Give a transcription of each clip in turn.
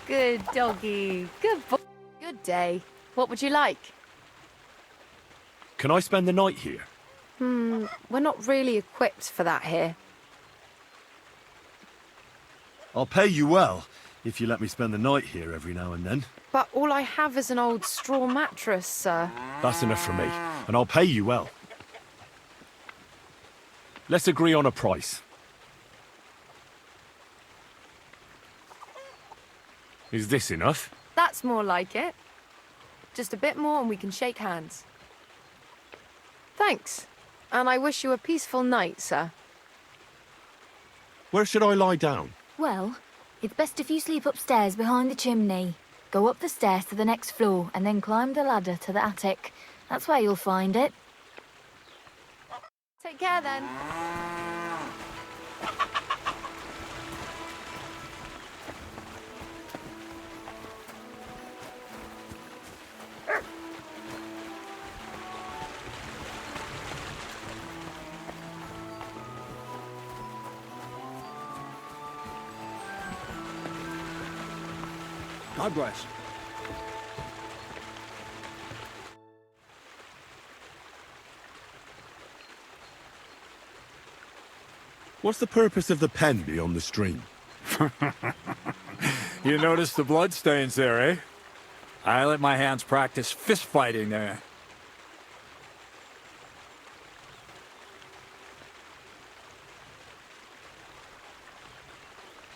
Good doggy. Good boy. Good day. What would you like? Can I spend the night here? We're not really equipped for that here. I'll pay you well if you let me spend the night here every now and then. But all I have is an old straw mattress, sir. That's enough for me, and I'll pay you well. Let's agree on a price. Is this enough? That's more like it. Just a bit more and we can shake hands. Thanks. And I wish you a peaceful night, sir. Where should I lie down? Well, it's best if you sleep upstairs behind the chimney. Go up the stairs to the next floor and then climb the ladder to the attic. That's where you'll find it. Take care then. God bless. What's the purpose of the pen beyond the stream? You notice the blood stains there, eh? I let my hands practice fist fighting there.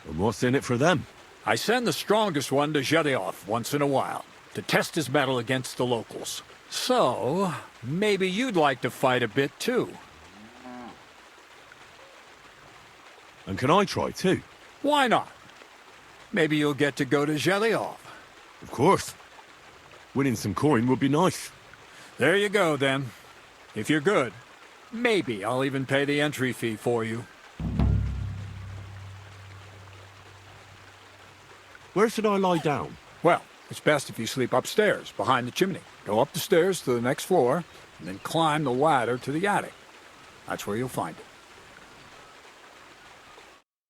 And what's in it for them? I send the strongest one to Zhelyov once in a while, to test his mettle against the locals. So, maybe you'd like to fight a bit too. And can I try too? Why not? Maybe you'll get to go to Zhelyov. Of course. Winning some coin would be nice. There you go, then. If you're good, maybe I'll even pay the entry fee for you. Where should I lie down? Well, it's best if you sleep upstairs, behind the chimney. Go up the stairs to the next floor, and then climb the ladder to the attic. That's where you'll find it.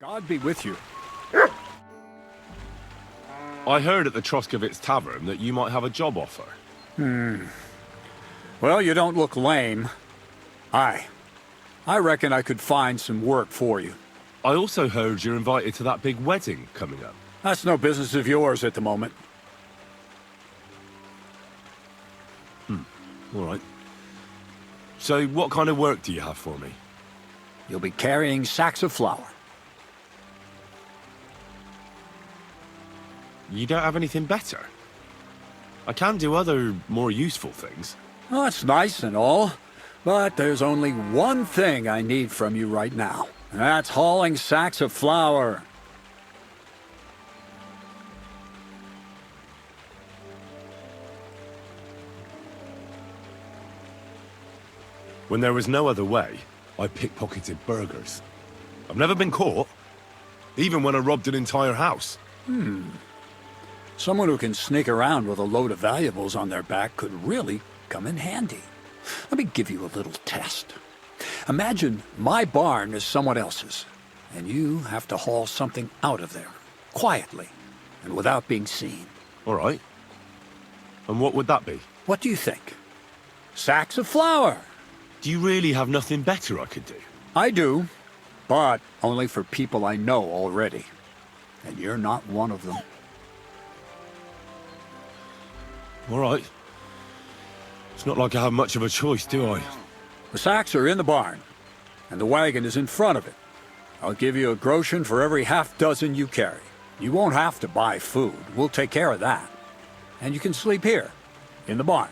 God be with you. I heard at the Troskovitz Tavern that you might have a job offer. Well, you don't look lame. I reckon I could find some work for you. I also heard you're invited to that big wedding coming up. That's no business of yours at the moment. All right. So what kind of work do you have for me? You'll be carrying sacks of flour. You don't have anything better? I can do other, more useful things. Well, that's nice and all, but there's only one thing I need from you right now. And that's hauling sacks of flour. When there was no other way, I pickpocketed burgers. I've never been caught, even when I robbed an entire house. Someone who can sneak around with a load of valuables on their back could really come in handy. Let me give you a little test. Imagine my barn is someone else's, and you have to haul something out of there, quietly, and without being seen. All right. And what would that be? What do you think? Sacks of flour. Do you really have nothing better I could do? I do, but only for people I know already. And you're not one of them. All right. It's not like I have much of a choice, do I? The sacks are in the barn, and the wagon is in front of it. I'll give you a groschen for every half dozen you carry. You won't have to buy food. We'll take care of that. And you can sleep here, in the barn.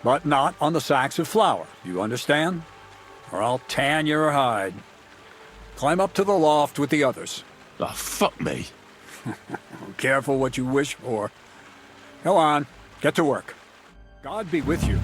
But not on the sacks of flour, you understand? Or I'll tan your hide. Climb up to the loft with the others. Ah, fuck me. Careful what you wish for. Go on, get to work. God be with you.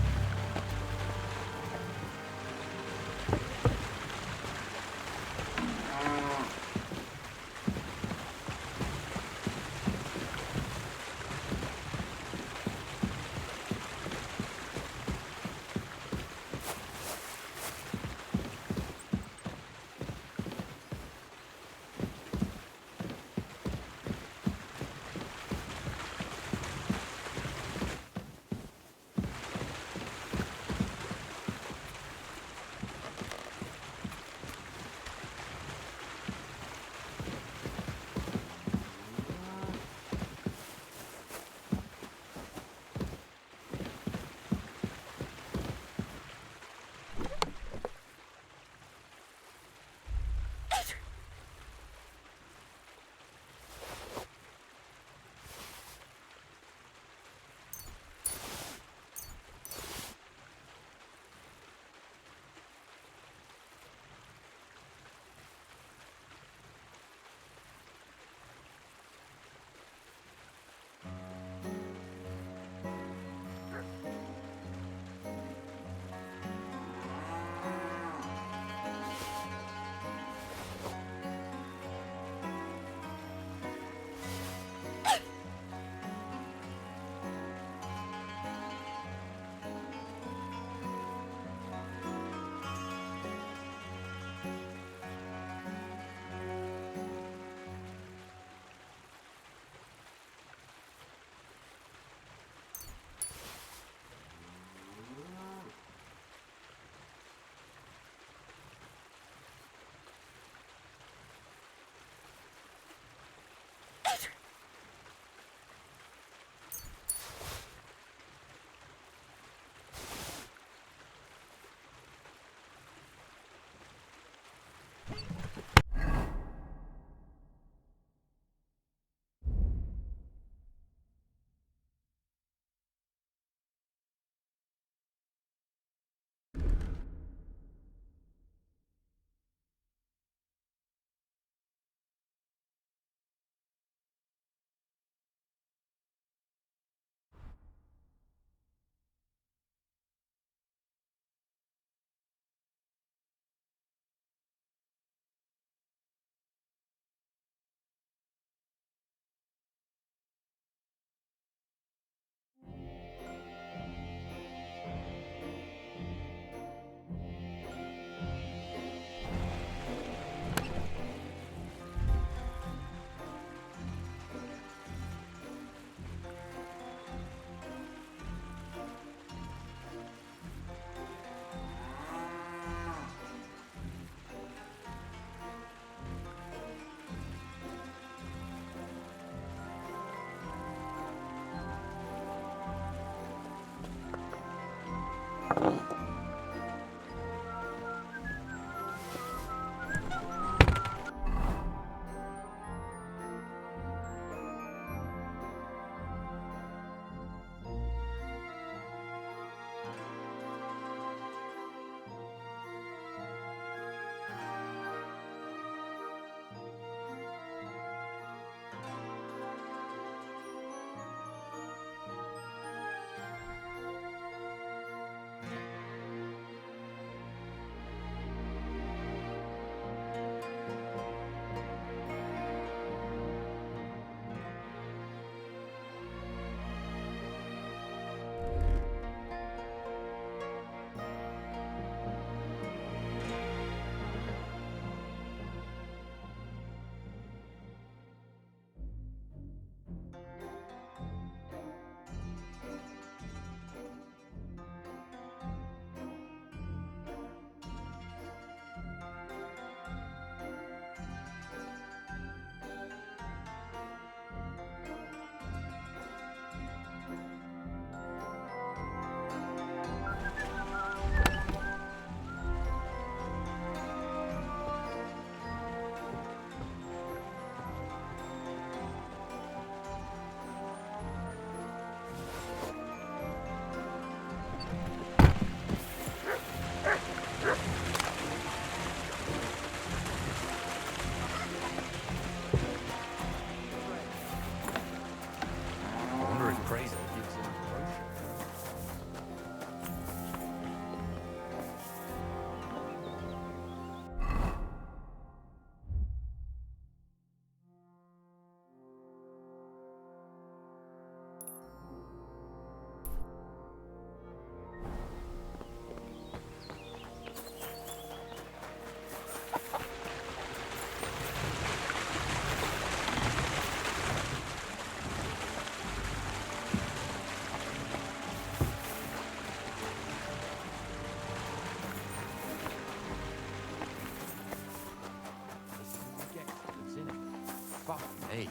Hey.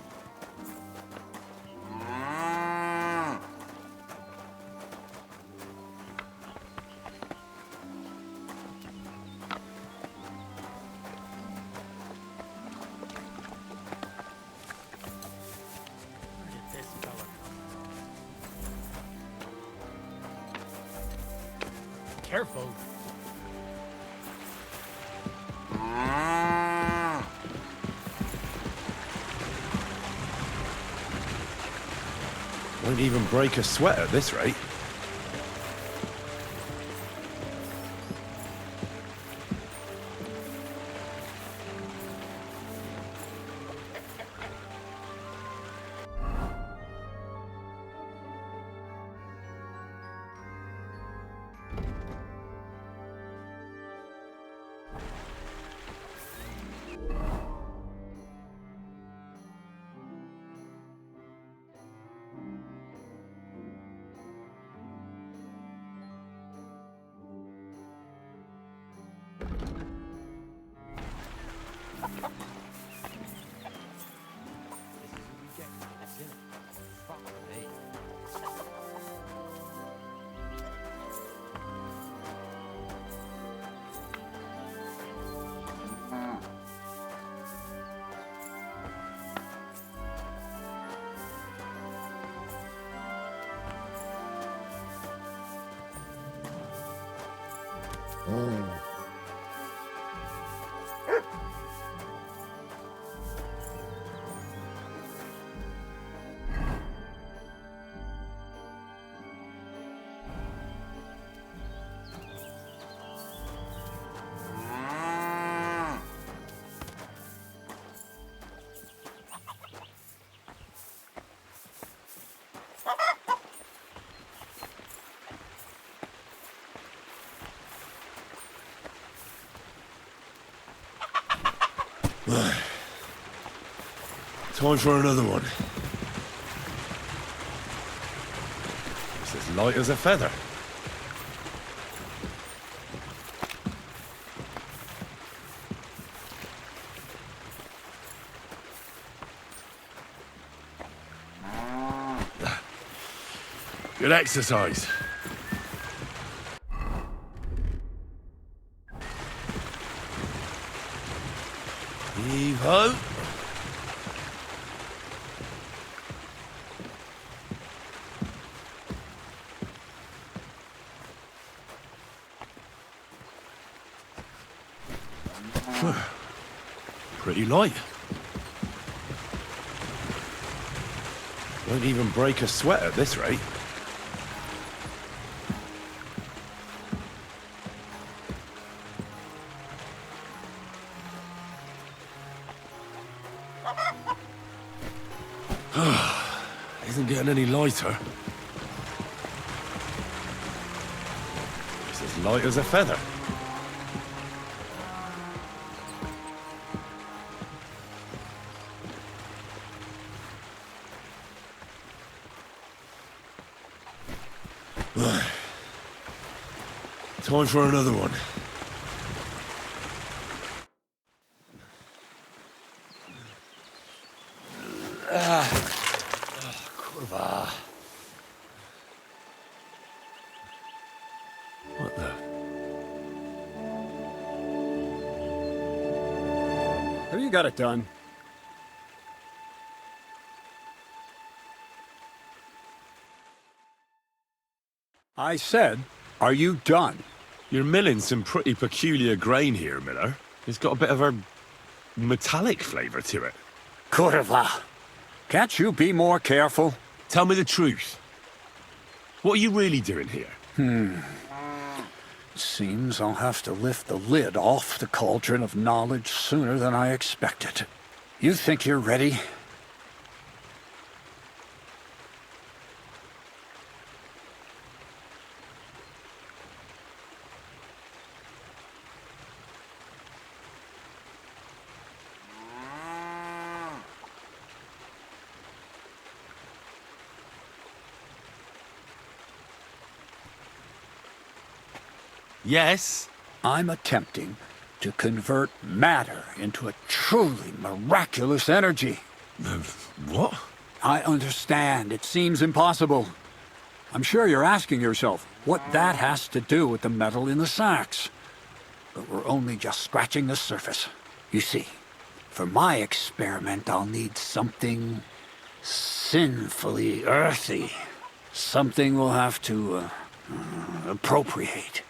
Careful. Won't even break a sweat at this rate. Time for another one. It's as light as a feather. Good exercise. Heave-ho. Pretty light. Won't even break a sweat at this rate. Isn't getting any lighter. It's as light as a feather. Time for another one. Kurwa. What the? Have you got it done? I said, are you done? You're milling some pretty peculiar grain here, Miller. It's got a bit of a metallic flavour to it. Kurwa. Can't you be more careful? Tell me the truth. What are you really doing here? Seems I'll have to lift the lid off the cauldron of knowledge sooner than I expected. You think you're ready? Yes. I'm attempting to convert matter into a truly miraculous energy. What? I understand. It seems impossible. I'm sure you're asking yourself what that has to do with the metal in the sacks. But we're only just scratching the surface. You see, for my experiment, I'll need something sinfully earthy. Something we'll have to appropriate.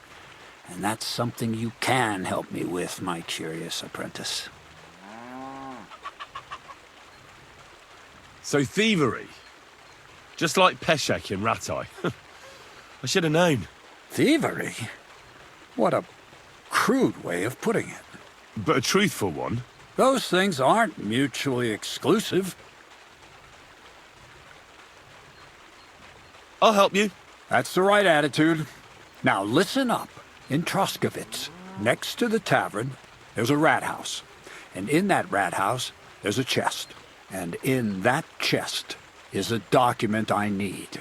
And that's something you can help me with, my curious apprentice. So thievery. Just like Peshek in Ratai. I should have known. Thievery? What a crude way of putting it. But a truthful one. Those things aren't mutually exclusive. I'll help you. That's the right attitude. Now listen up. In Troskovitz, next to the tavern, there's a rat house. And in that rat house, there's a chest. And in that chest is a document I need.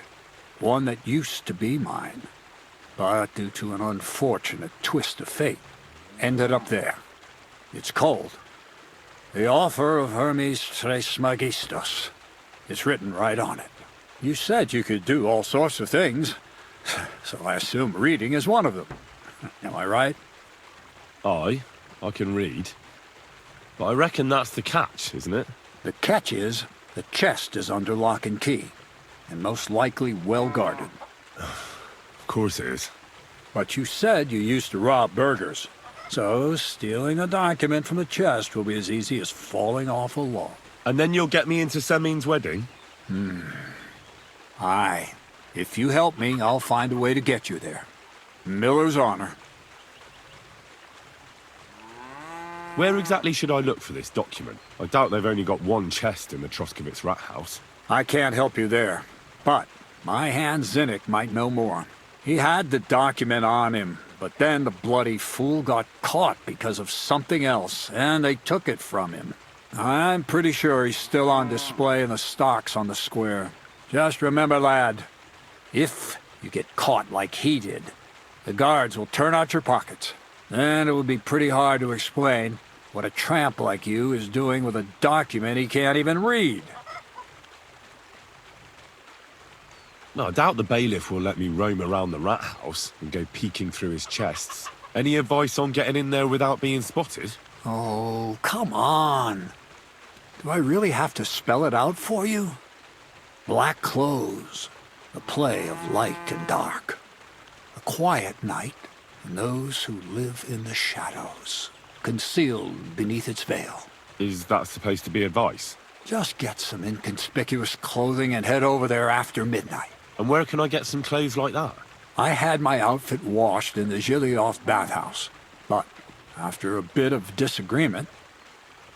One that used to be mine. But due to an unfortunate twist of fate, ended up there. It's called The Offer of Hermes Trismegistos. It's written right on it. You said you could do all sorts of things, so I assume reading is one of them. Am I right? I can read. But I reckon that's the catch, isn't it? The catch is, the chest is under lock and key, and most likely well guarded. Of course it is. But you said you used to rob burgers, so stealing a document from the chest will be as easy as falling off a log. And then you'll get me into Semin's wedding? Aye. If you help me, I'll find a way to get you there. Miller's honor. Where exactly should I look for this document? I doubt they've only got one chest in the Troskovitz rat house. I can't help you there, but my hand Zinnik might know more. He had the document on him, but then the bloody fool got caught because of something else, and they took it from him. I'm pretty sure he's still on display in the stocks on the square. Just remember, lad, if you get caught like he did, the guards will turn out your pockets. Then it would be pretty hard to explain what a tramp like you is doing with a document he can't even read. No, I doubt the bailiff will let me roam around the rat house and go peeking through his chests. Any advice on getting in there without being spotted? Oh, come on. Do I really have to spell it out for you? Black clothes, the play of light and dark. A quiet night, and those who live in the shadows, concealed beneath its veil. Is that supposed to be advice? Just get some inconspicuous clothing and head over there after midnight. And where can I get some clothes like that? I had my outfit washed in the Gilioff bathhouse, but after a bit of disagreement,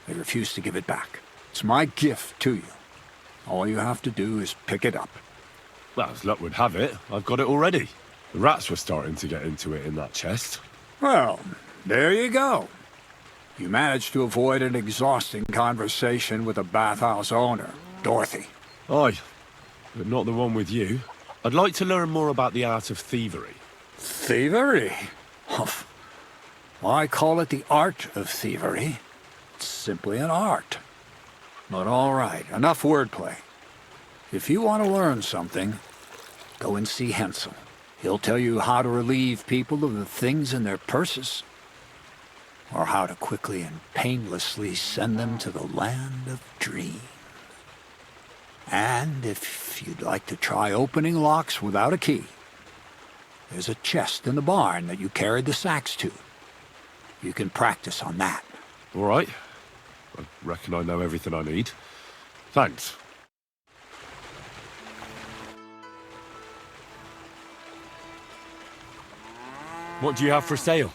they refused to give it back. It's my gift to you. All you have to do is pick it up. Well, as luck would have it, I've got it already. The rats were starting to get into it in that chest. Well, there you go. You managed to avoid an exhausting conversation with the bathhouse owner, Dorothy. Aye, but not the one with you. I'd like to learn more about the art of thievery. Thievery? Humph. Why call it the art of thievery? It's simply an art. But all right, enough wordplay. If you want to learn something, go and see Hensel. He'll tell you how to relieve people of the things in their purses, or how to quickly and painlessly send them to the land of dreams. And if you'd like to try opening locks without a key, there's a chest in the barn that you carried the sacks to. You can practice on that. All right. I reckon I know everything I need. Thanks. What do you have for sale?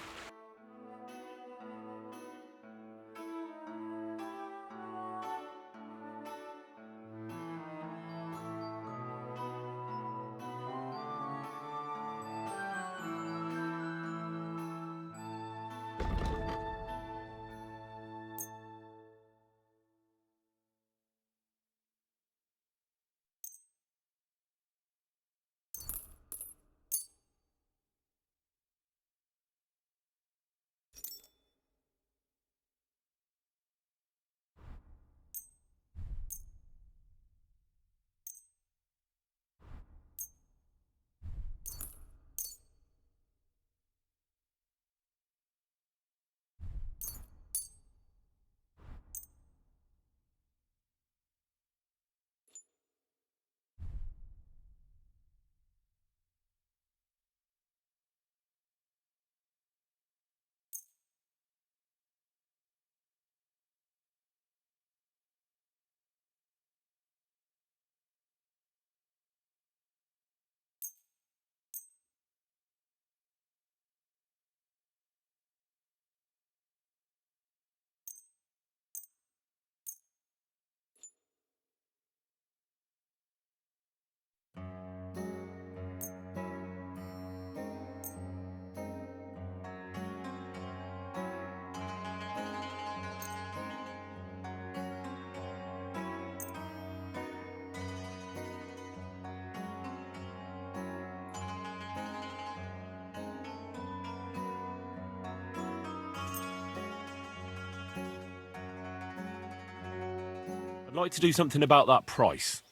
I'd like to do something about that price.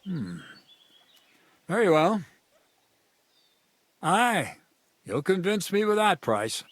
Very well. Aye, you'll convince me with that price.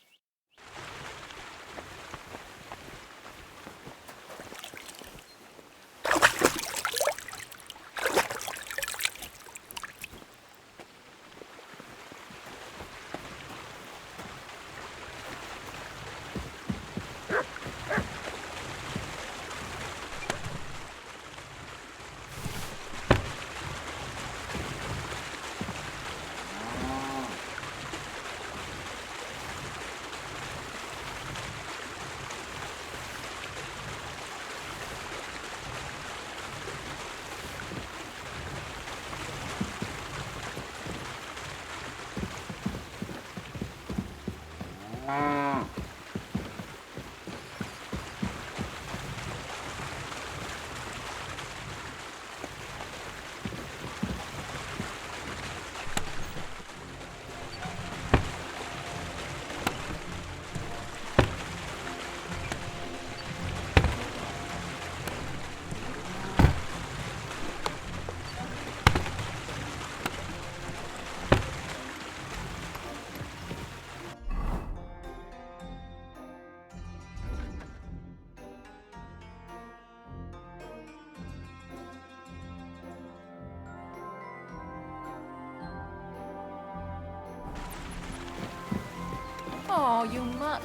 Oh, you mutt.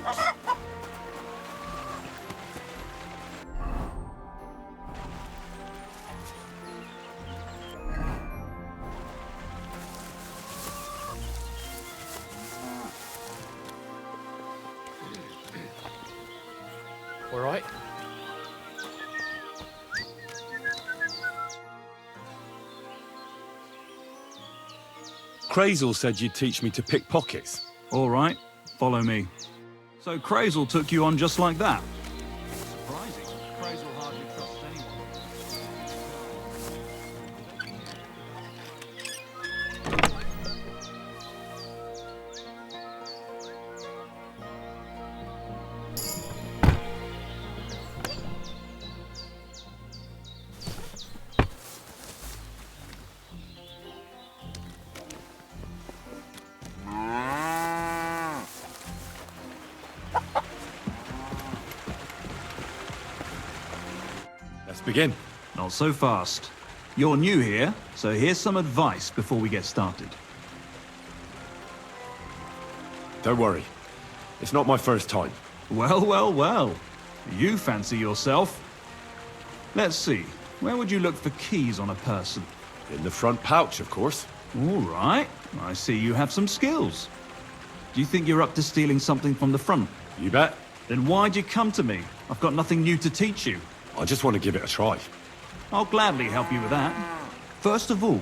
All right. Kreyzl said you'd teach me to pick pockets. All right, follow me. So Kreyzl took you on just like that? Surprising. Kreyzl hardly trusts anyone. Let's begin. Not so fast. You're new here, so here's some advice before we get started. Don't worry. It's not my first time. Well, well, well. You fancy yourself. Let's see. Where would you look for keys on a person? In the front pouch, of course. All right. I see you have some skills. Do you think you're up to stealing something from the front? You bet. Then why'd you come to me? I've got nothing new to teach you. I just want to give it a try. I'll gladly help you with that. First of all,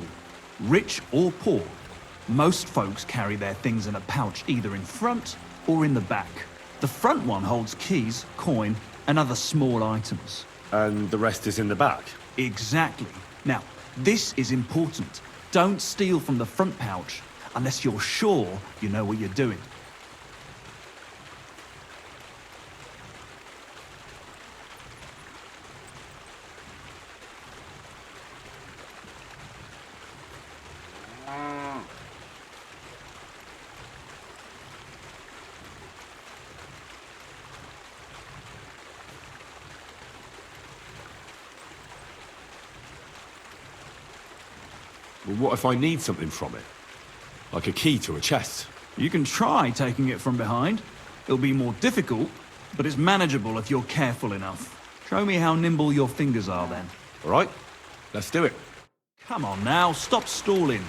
rich or poor, most folks carry their things in a pouch either in front or in the back. The front one holds keys, coin, and other small items. And the rest is in the back. Exactly. Now, this is important. Don't steal from the front pouch unless you're sure you know what you're doing. Well, what if I need something from it? Like a key to a chest? You can try taking it from behind. It'll be more difficult, but it's manageable if you're careful enough. Show me how nimble your fingers are then. All right, let's do it. Come on now, stop stalling.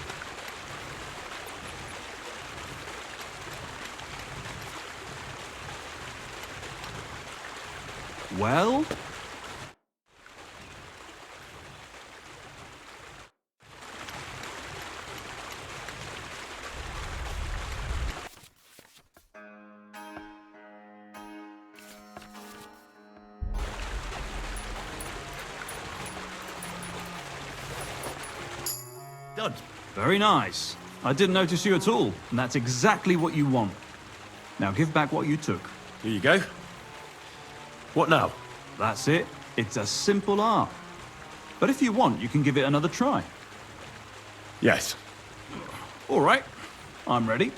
Well? Done. Very nice. I didn't notice you at all, and that's exactly what you want. Now give back what you took. Here you go. What now? That's it. It's a simple art. But if you want, you can give it another try. Yes. All right, I'm ready.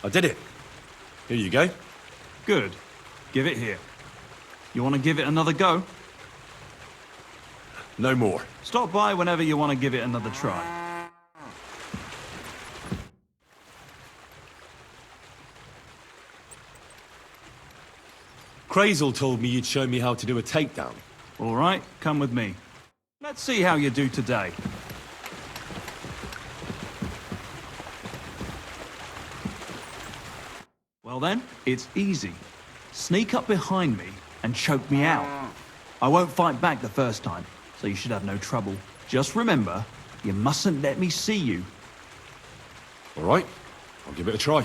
I did it. Here you go. Good. Give it here. You want to give it another go? No more. Stop by whenever you want to give it another try. Kreyzl told me you'd show me how to do a takedown. All right, come with me. Let's see how you do today. Well then, it's easy. Sneak up behind me and choke me out. I won't fight back the first time, so you should have no trouble. Just remember, you mustn't let me see you. All right, I'll give it a try.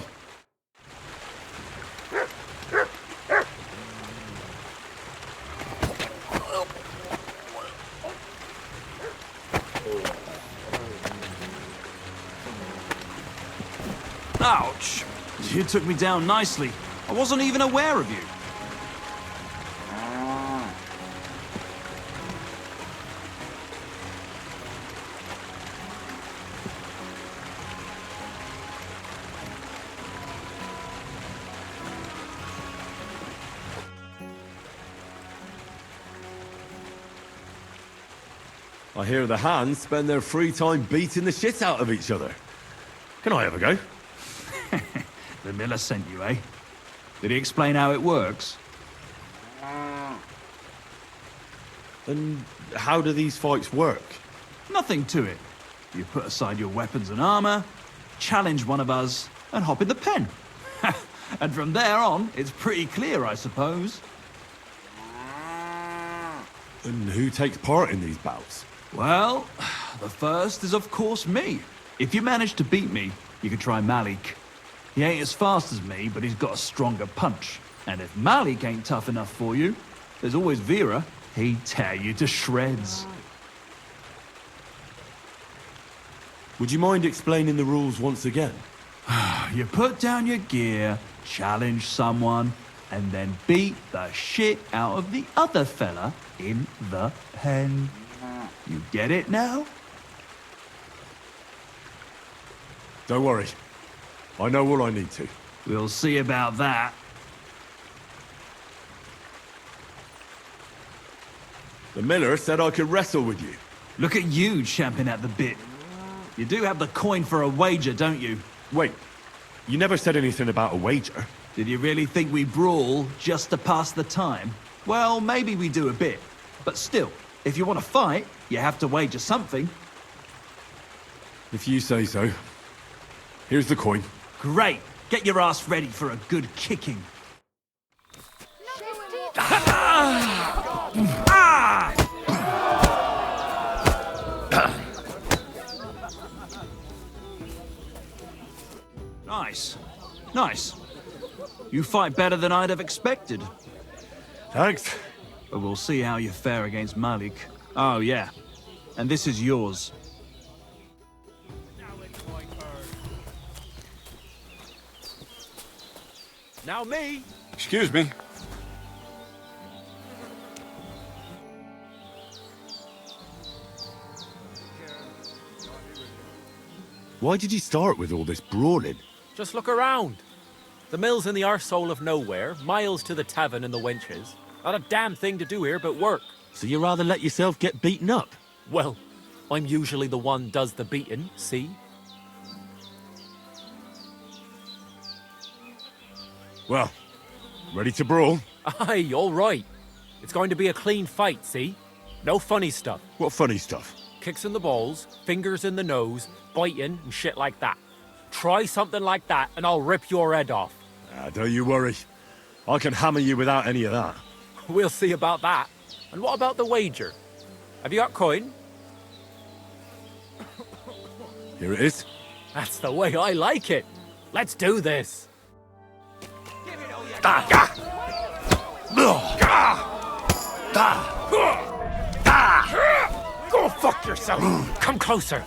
Ouch! You took me down nicely. I wasn't even aware of you. I hear the hands spend their free time beating the shit out of each other. Can I have a go? The miller sent you, eh? Did he explain how it works? And how do these fights work? Nothing to it. You put aside your weapons and armor, challenge one of us, and hop in the pen. And from there on, it's pretty clear, I suppose. And who takes part in these bouts? Well, the first is of course me. If you manage to beat me, you can try Malik. He ain't as fast as me, but he's got a stronger punch. And if Malik ain't tough enough for you, there's always Vera. He'd tear you to shreds. Would you mind explaining the rules once again? You put down your gear, challenge someone, and then beat the shit out of the other fella in the pen. You get it now? Don't worry. I know all I need to. We'll see about that. The miller said I could wrestle with you. Look at you champing at the bit. You do have the coin for a wager, don't you? Wait, you never said anything about a wager. Did you really think we brawl just to pass the time? Well, maybe we do a bit. But still, if you want to fight, you have to wager something. If you say so. Here's the coin. Great. Get your ass ready for a good kicking. Nice. Nice. You fight better than I'd have expected. Thanks. But we'll see how you fare against Malik. Oh, yeah. And this is yours. Now me. Excuse me. Why did you start with all this brawling? Just look around. The mill's in the arsehole of nowhere, miles to the tavern and the wenches. Not a damn thing to do here but work. So you rather let yourself get beaten up? Well, I'm usually the one does the beating, see? Well, ready to brawl? Aye, all right. It's going to be a clean fight, see? No funny stuff. What funny stuff? Kicks in the balls, fingers in the nose, biting and shit like that. Try something like that and I'll rip your head off. Don't you worry. I can hammer you without any of that. We'll see about that. And what about the wager? Have you got coin? Here it is. That's the way I like it. Let's do this. Go fuck yourself. Come closer.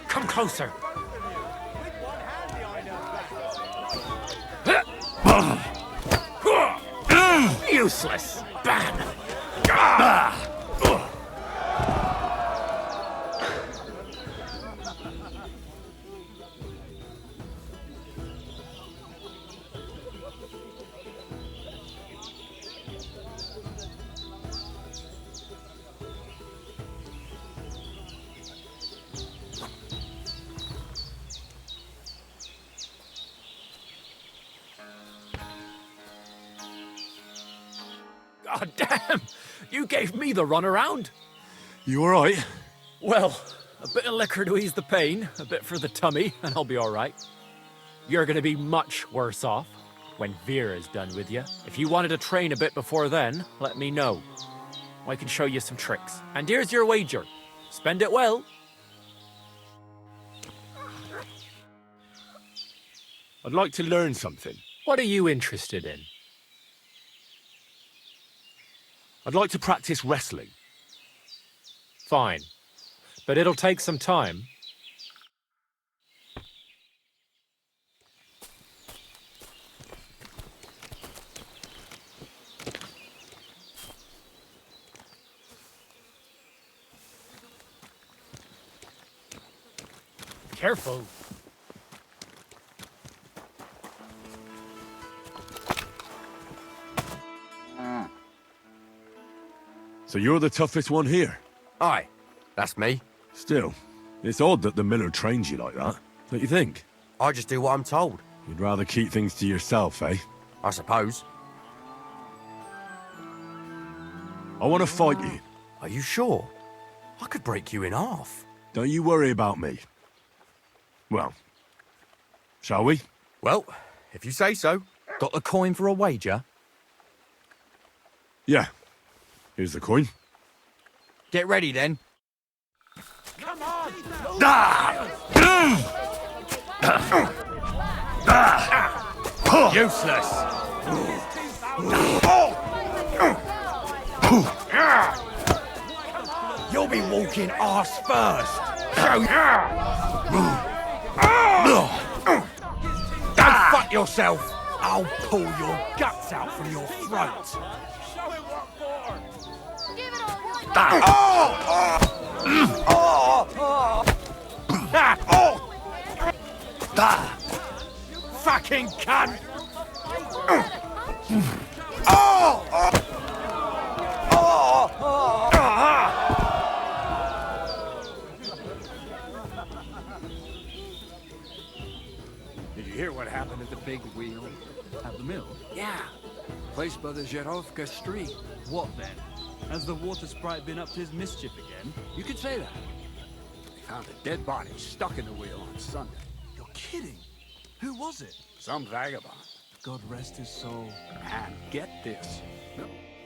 Come closer. Useless. Bam. God damn! You gave me the runaround. You all right? Well, a bit of liquor to ease the pain, a bit for the tummy, and I'll be all right. You're gonna be much worse off when Vera's done with you. If you wanted to train a bit before then, let me know. I can show you some tricks. And here's your wager. Spend it well. I'd like to learn something. What are you interested in? I'd like to practice wrestling. Fine. But it'll take some time. Careful. So you're the toughest one here? Aye, that's me. Still, it's odd that the miller trains you like that, don't you think? I just do what I'm told, You'd rather keep things to yourself, eh? I suppose. I want to fight you. Are you sure? I could break you in half. Don't you worry about me. Well, shall we? Well, if you say so. Got the coin for a wager? Yeah. Here's the coin. Get ready then. Come on! Useless. You'll be walking arse first. Go fuck yourself. I'll pull your guts out from your throat. Fucking cunt! Did you hear what happened at the big wheel? At the mill? Yeah. Place by the Zherovka Street. What then? Has the water sprite been up to his mischief again? You could say that. They found a dead body stuck in the wheel on Sunday. You're kidding. Who was it? Some vagabond. God rest his soul. And get this.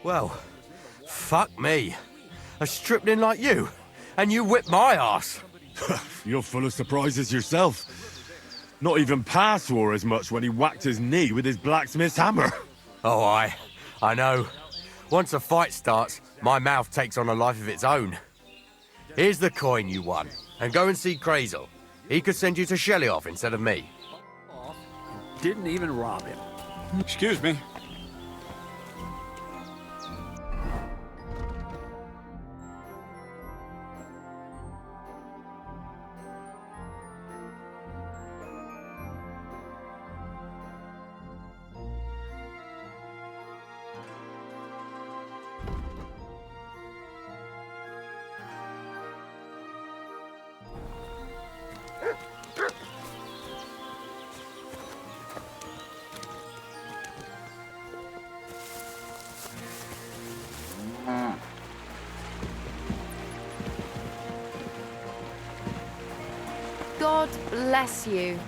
Well, fuck me. A stripling like you, and you whip my ass. You're full of surprises yourself. Not even Pa swore as much when he whacked his knee with his blacksmith's hammer. Oh, I know. Once a fight starts, my mouth takes on a life of its own. Here's the coin you won, and go and see Kreyzl. He could send you to Shelley-off instead of me. Didn't even rob him. Excuse me. God bless you.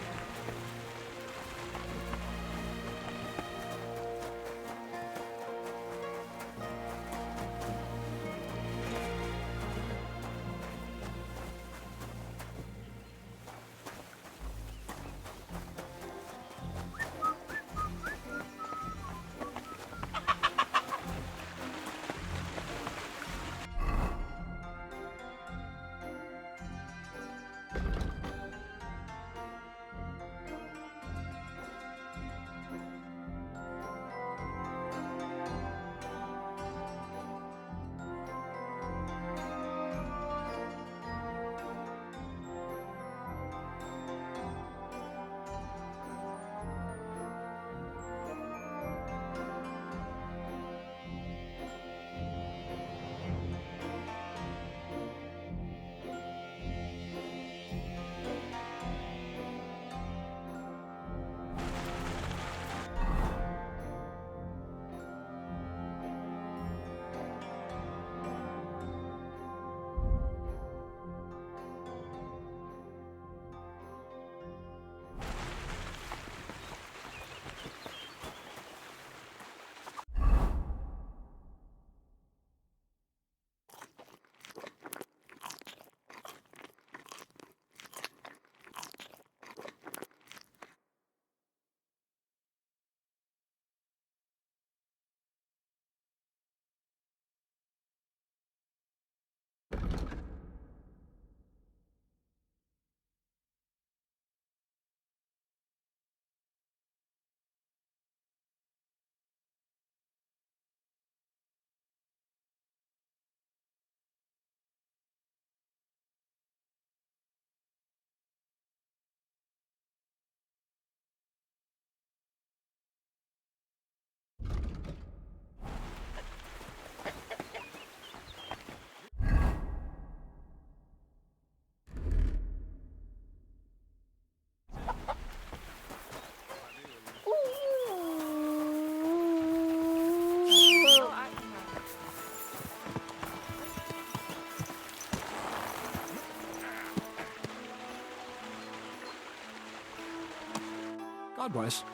Wes.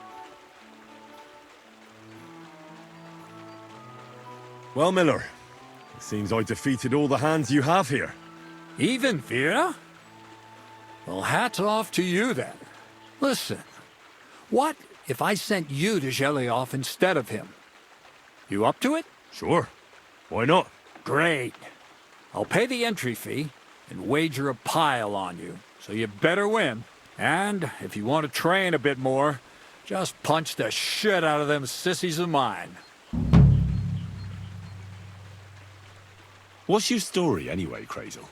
Well, Miller, it seems I defeated all the hands you have here. Even Vera? Well, hats off to you then. Listen, what if I sent you to Shelioff instead of him? You up to it? Sure. Why not? Great. I'll pay the entry fee and wager a pile on you, so you better win. And if you want to train a bit more, just punch the shit out of them sissies of mine. What's your story anyway, Kreyzl?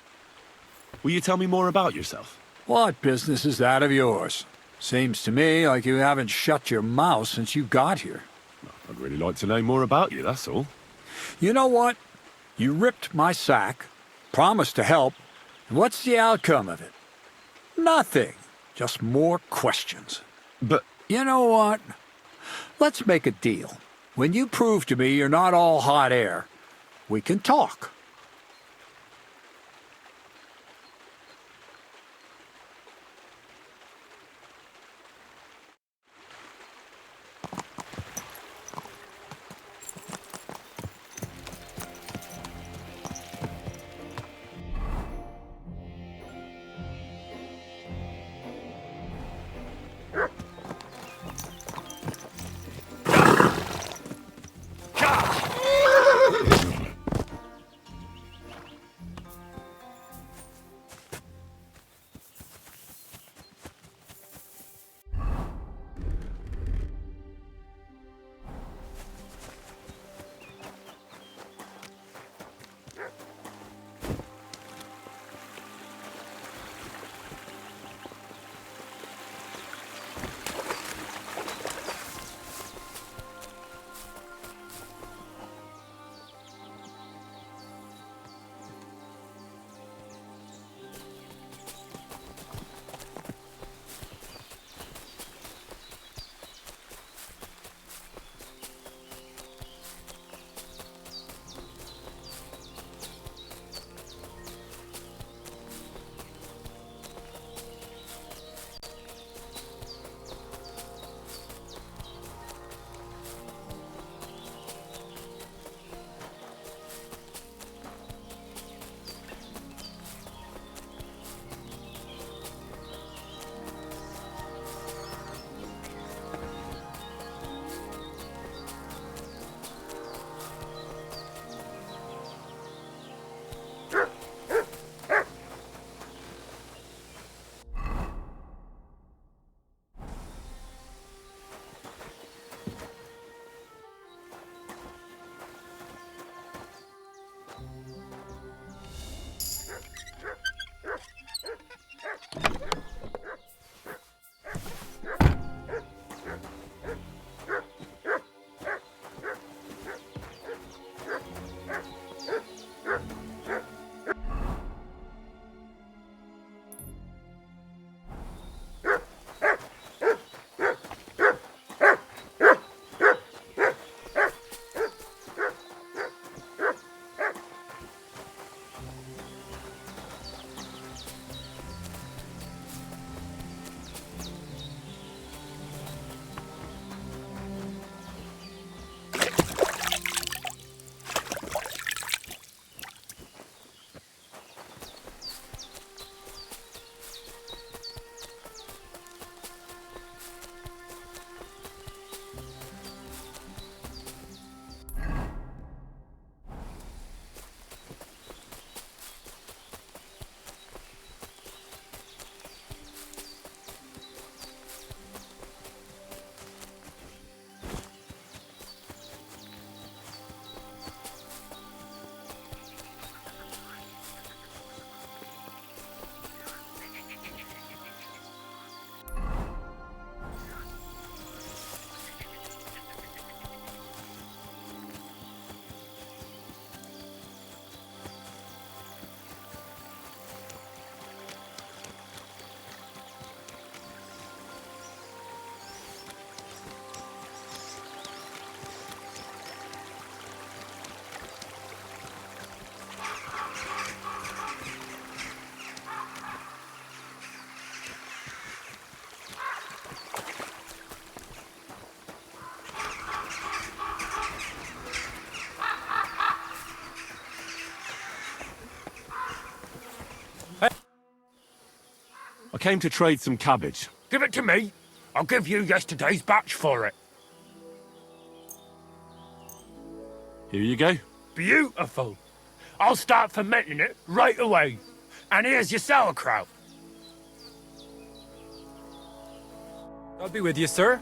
Will you tell me more about yourself? What business is that of yours? Seems to me like you haven't shut your mouth since you got here. I'd really like to know more about you, that's all. You know what? You ripped my sack, promised to help, and what's the outcome of it? Nothing. Just more questions. But... You know what? Let's make a deal. When you prove to me you're not all hot air, we can talk. I came to trade some cabbage. Give it to me. I'll give you yesterday's batch for it. Here you go. Beautiful. I'll start fermenting it right away. And here's your sauerkraut. I'll be with you, sir.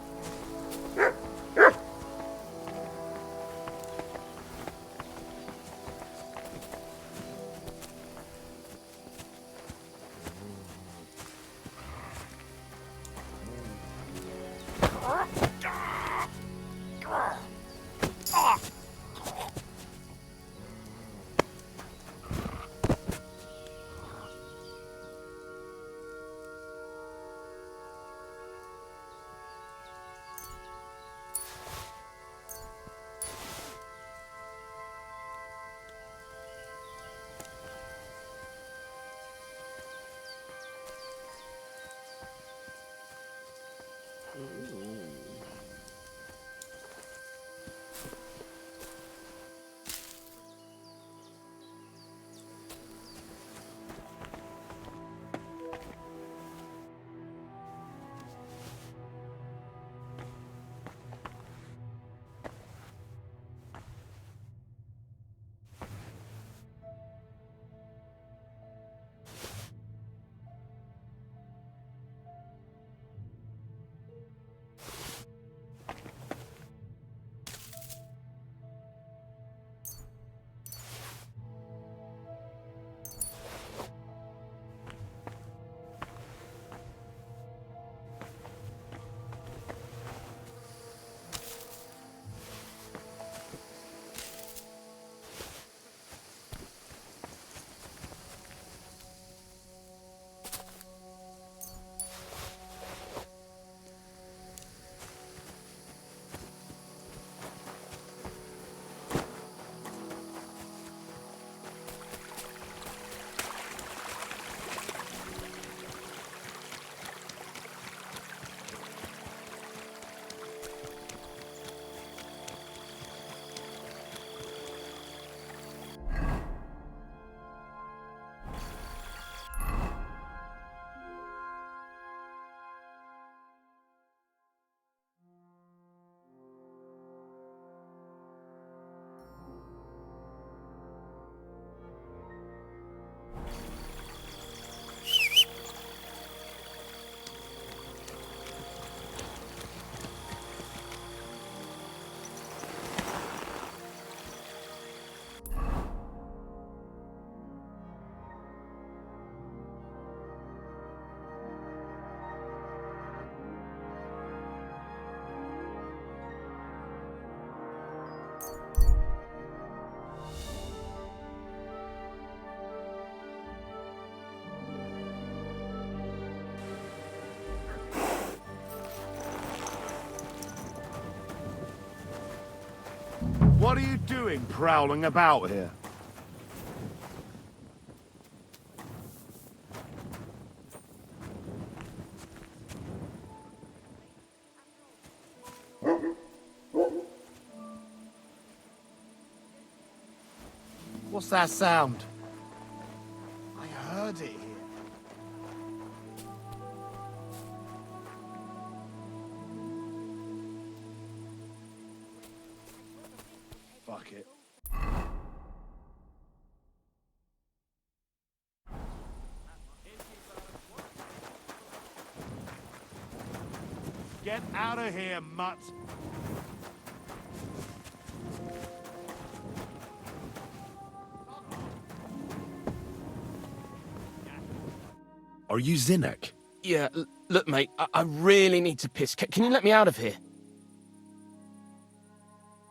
What are you doing prowling about here? What's that sound? I heard it here. Fuck it. Get out of here, mutt! Are you Zinnek? Yeah, look, mate, I really need to piss. Can you let me out of here?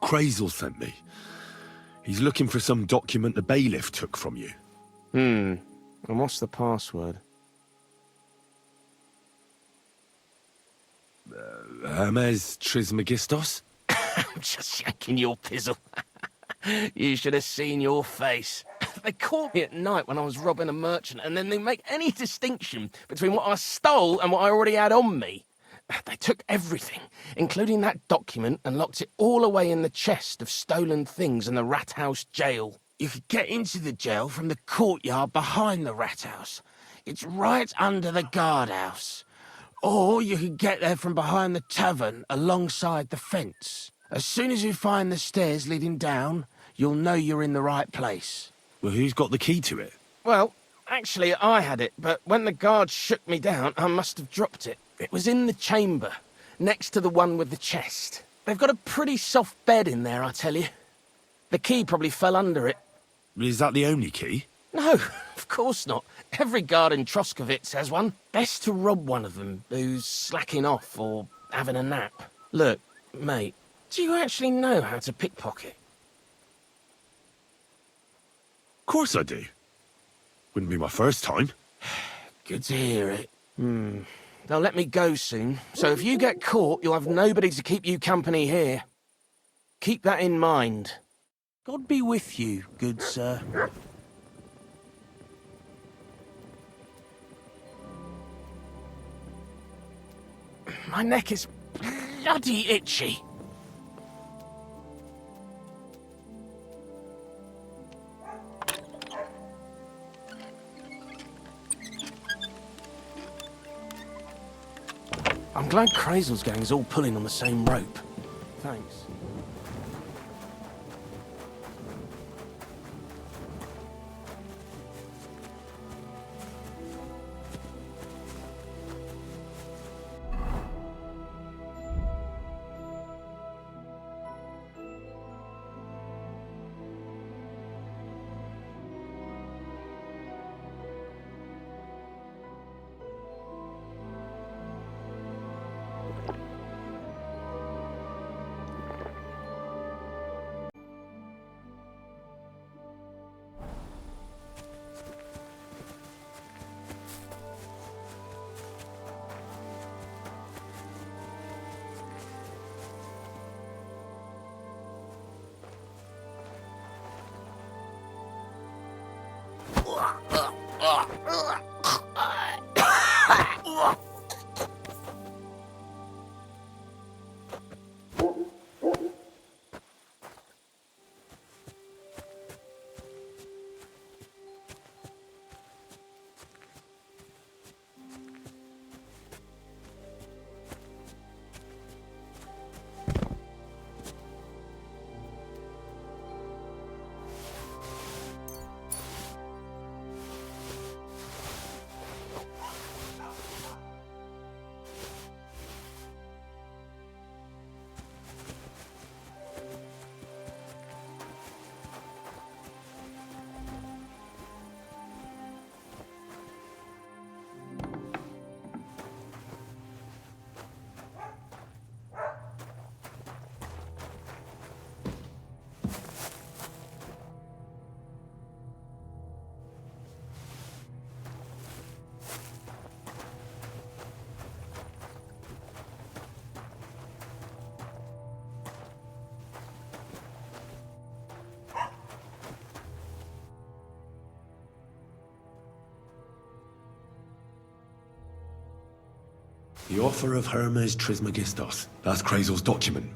Kreyzl sent me. He's looking for some document the bailiff took from you. And what's the password? Hermes Trismegistos? I'm just yanking your pizzle. You should have seen your face. They caught me at night when I was robbing a merchant, and then they make any distinction between what I stole and what I already had on me. They took everything, including that document, and locked it all away in the chest of stolen things in the rat house jail. You could get into the jail from the courtyard behind the rat house. It's right under the guardhouse. Or you can get there from behind the tavern alongside the fence. As soon as you find the stairs leading down, you'll know you're in the right place. Well, who's got the key to it? Well, actually, I had it, but when the guards shook me down, I must have dropped it. It was in the chamber, next to the one with the chest. They've got a pretty soft bed in there, I tell you. The key probably fell under it. Is that the only key? No, of course not. Every guard in Troskovitz has one. Best to rob one of them who's slacking off or having a nap. Look, mate, do you actually know how to pickpocket? Of course I do. Wouldn't be my first time. Good to hear it. They'll let me go soon, so if you get caught, you'll have nobody to keep you company here. Keep that in mind. God be with you, good sir. My neck is bloody itchy. I'm glad Kreyzl's gang is all pulling on the same rope. Thanks. The offer of Hermes Trismegistos. That's Kreyzl's document.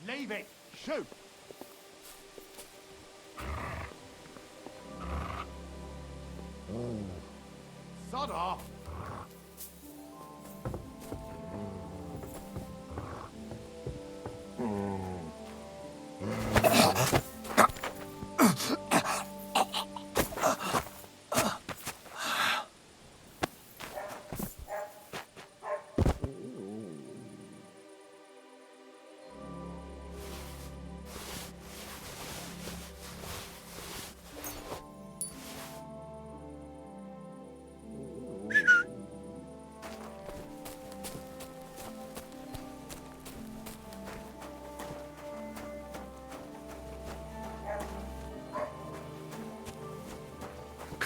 Leave it! Shoot! Sod off!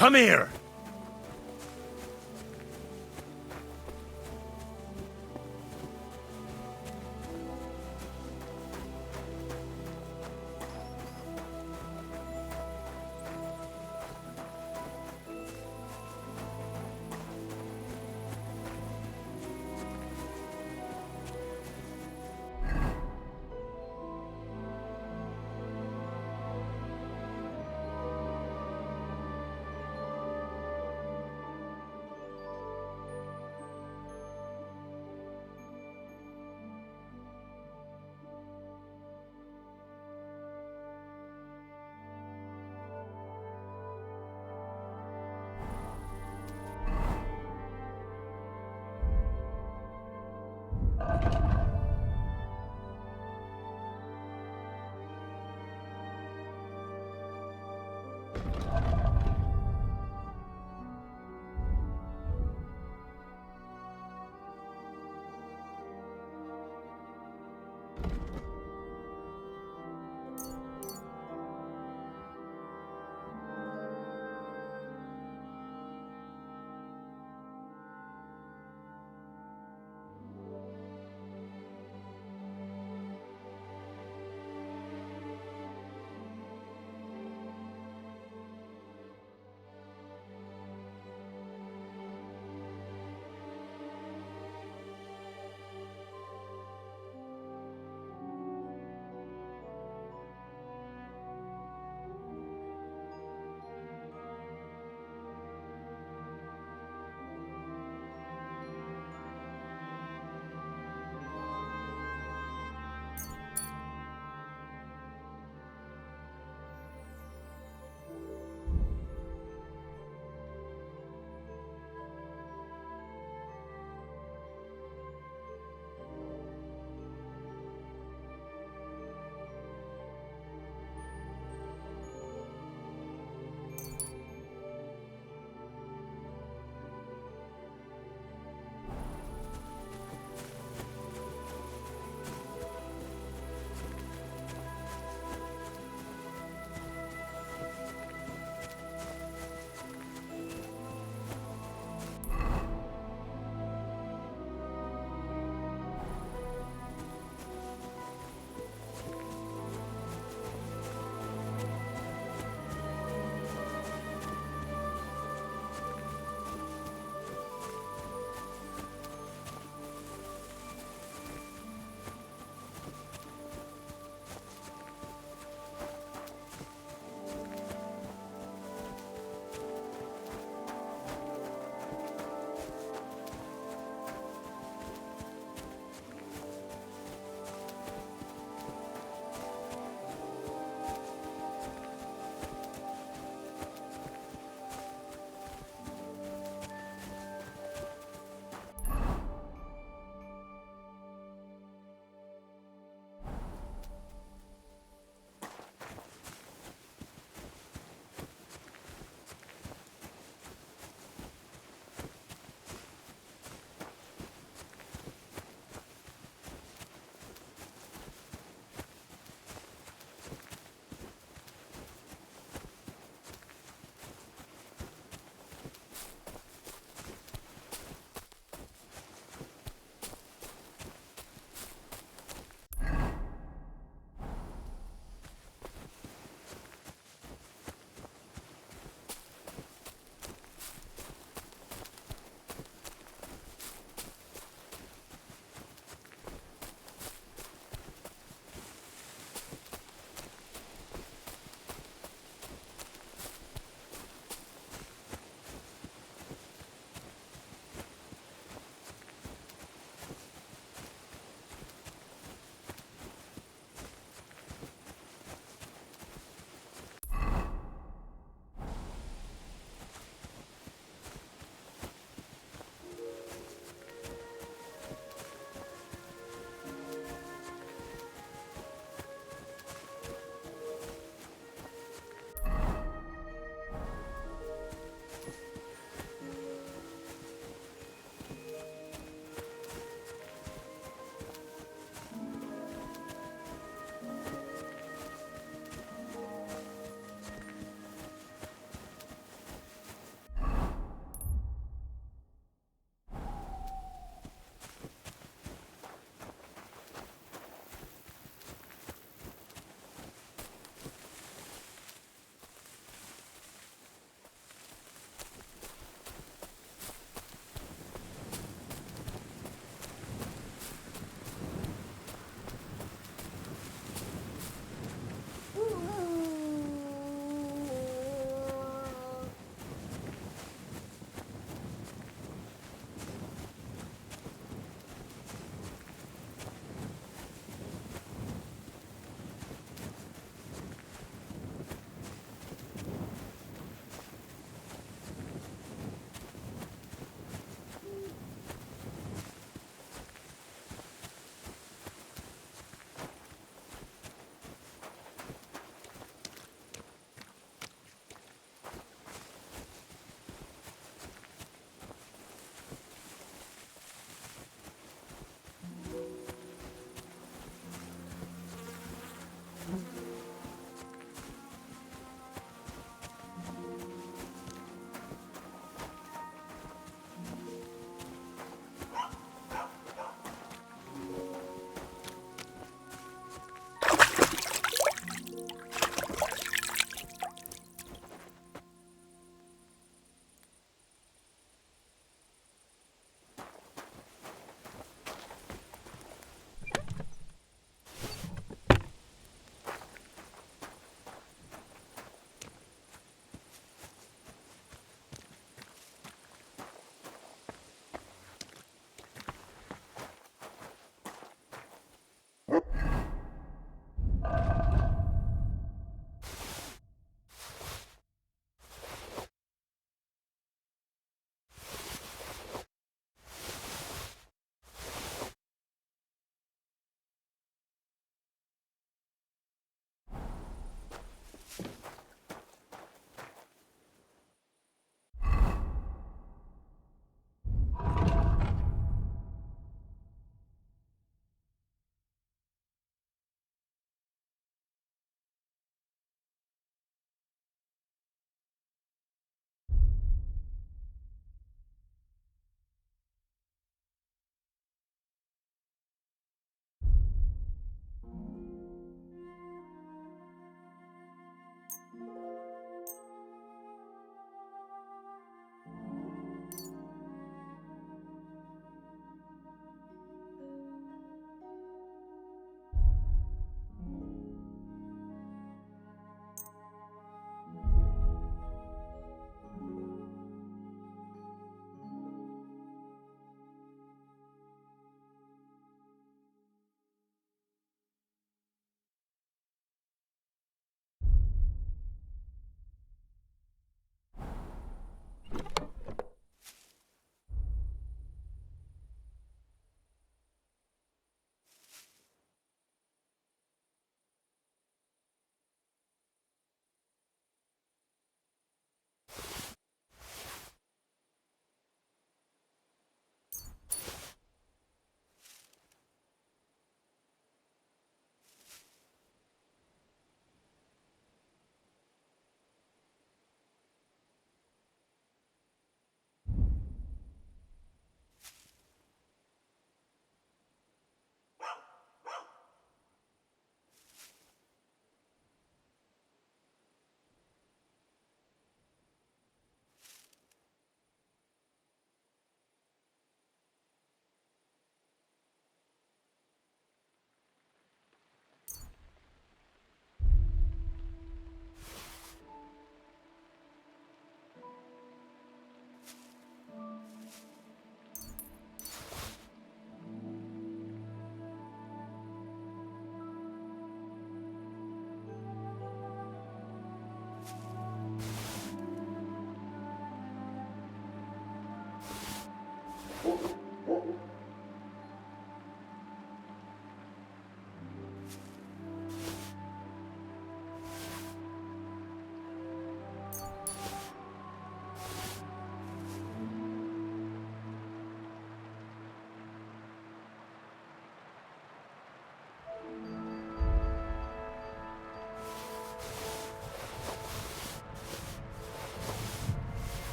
Come here!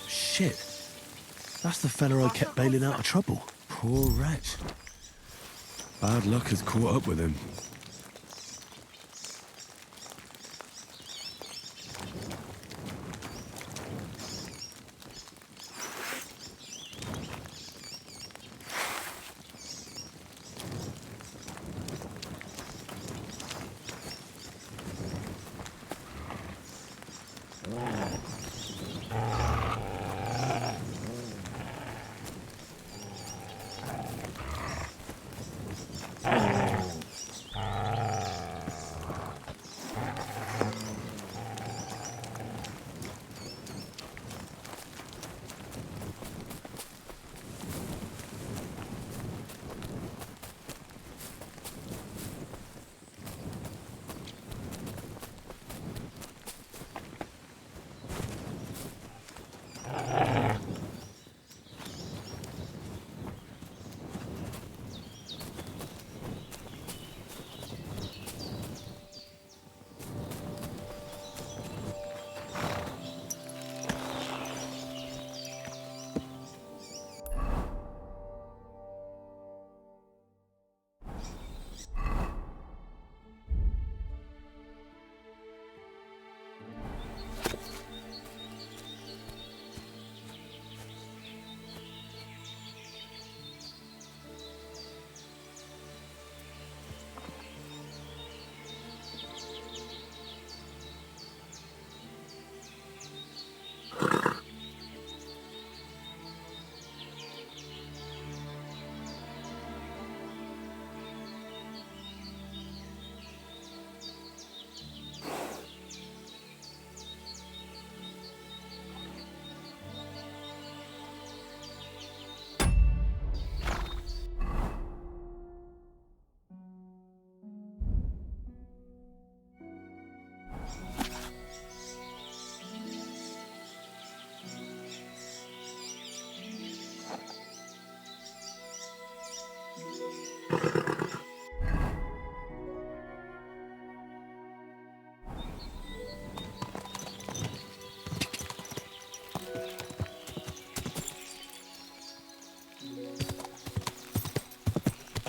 Shit. That's the fella I kept bailing out of trouble. Poor wretch. Bad luck has caught up with him.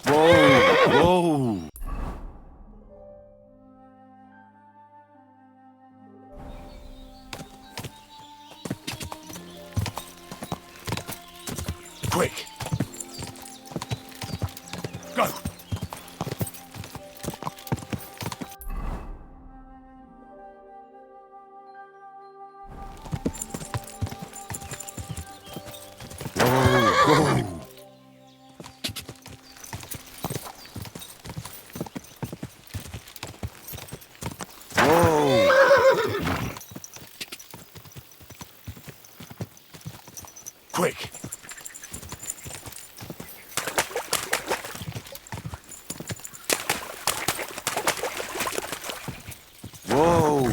Whoa! Quick! Go! Whoa! Quick! Whoa!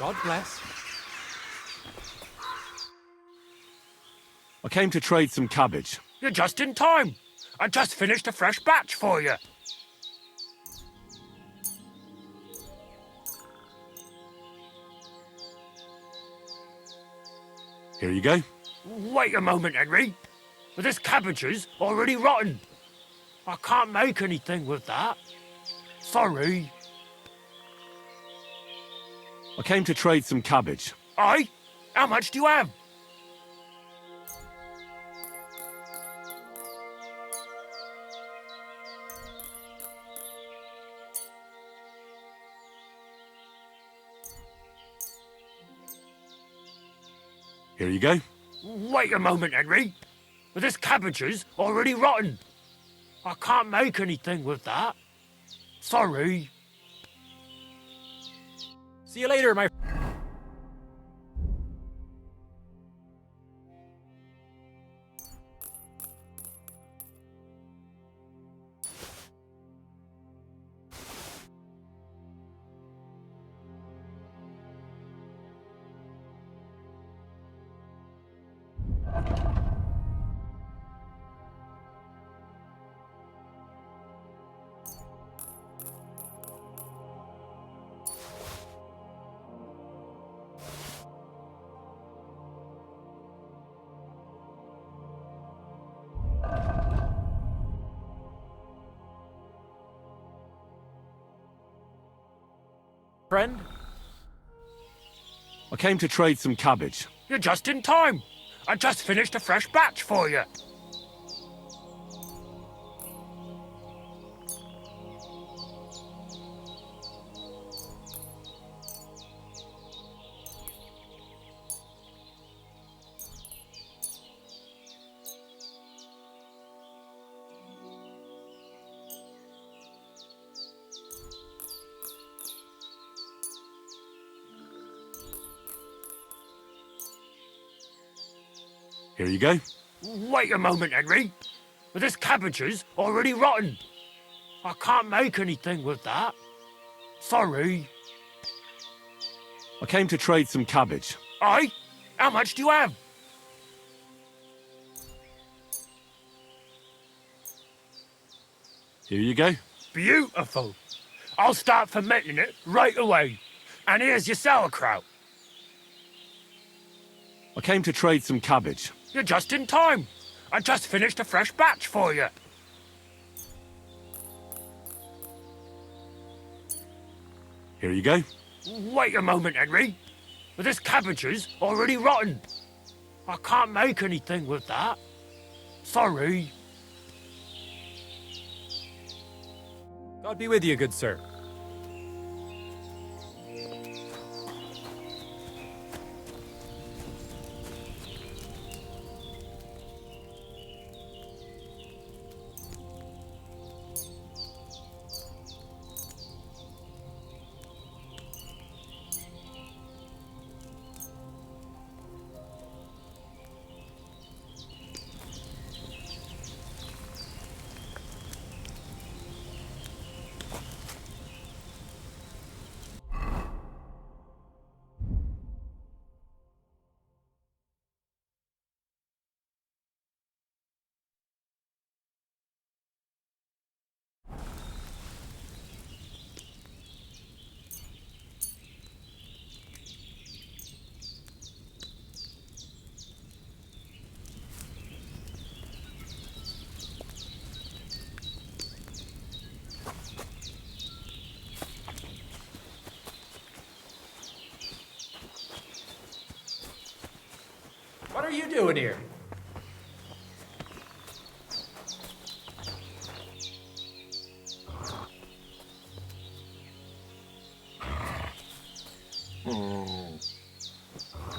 God bless. I came to trade some cabbage. You're just in time. I just finished a fresh batch for you. Here you go. Wait a moment, Henry. But this cabbage is already rotten. I can't make anything with that. Sorry. I came to trade some cabbage. Aye? How much do you have? Here you go. Wait a moment, Henry. But this cabbage is already rotten. I can't make anything with that. Sorry. See you later, my... friend? I came to trade some cabbage. You're just in time. I just finished a fresh batch for you. Here you go. Wait a moment, Henry. But this cabbage is already rotten. I can't make anything with that. Sorry. I came to trade some cabbage. Aye? How much do you have? Here you go. Beautiful. I'll start fermenting it right away. And here's your sauerkraut. I came to trade some cabbage. You're just in time. I just finished a fresh batch for you. Here you go. Wait a moment, Henry. But this cabbage is already rotten. I can't make anything with that. Sorry. God be with you, good sir. you doing here?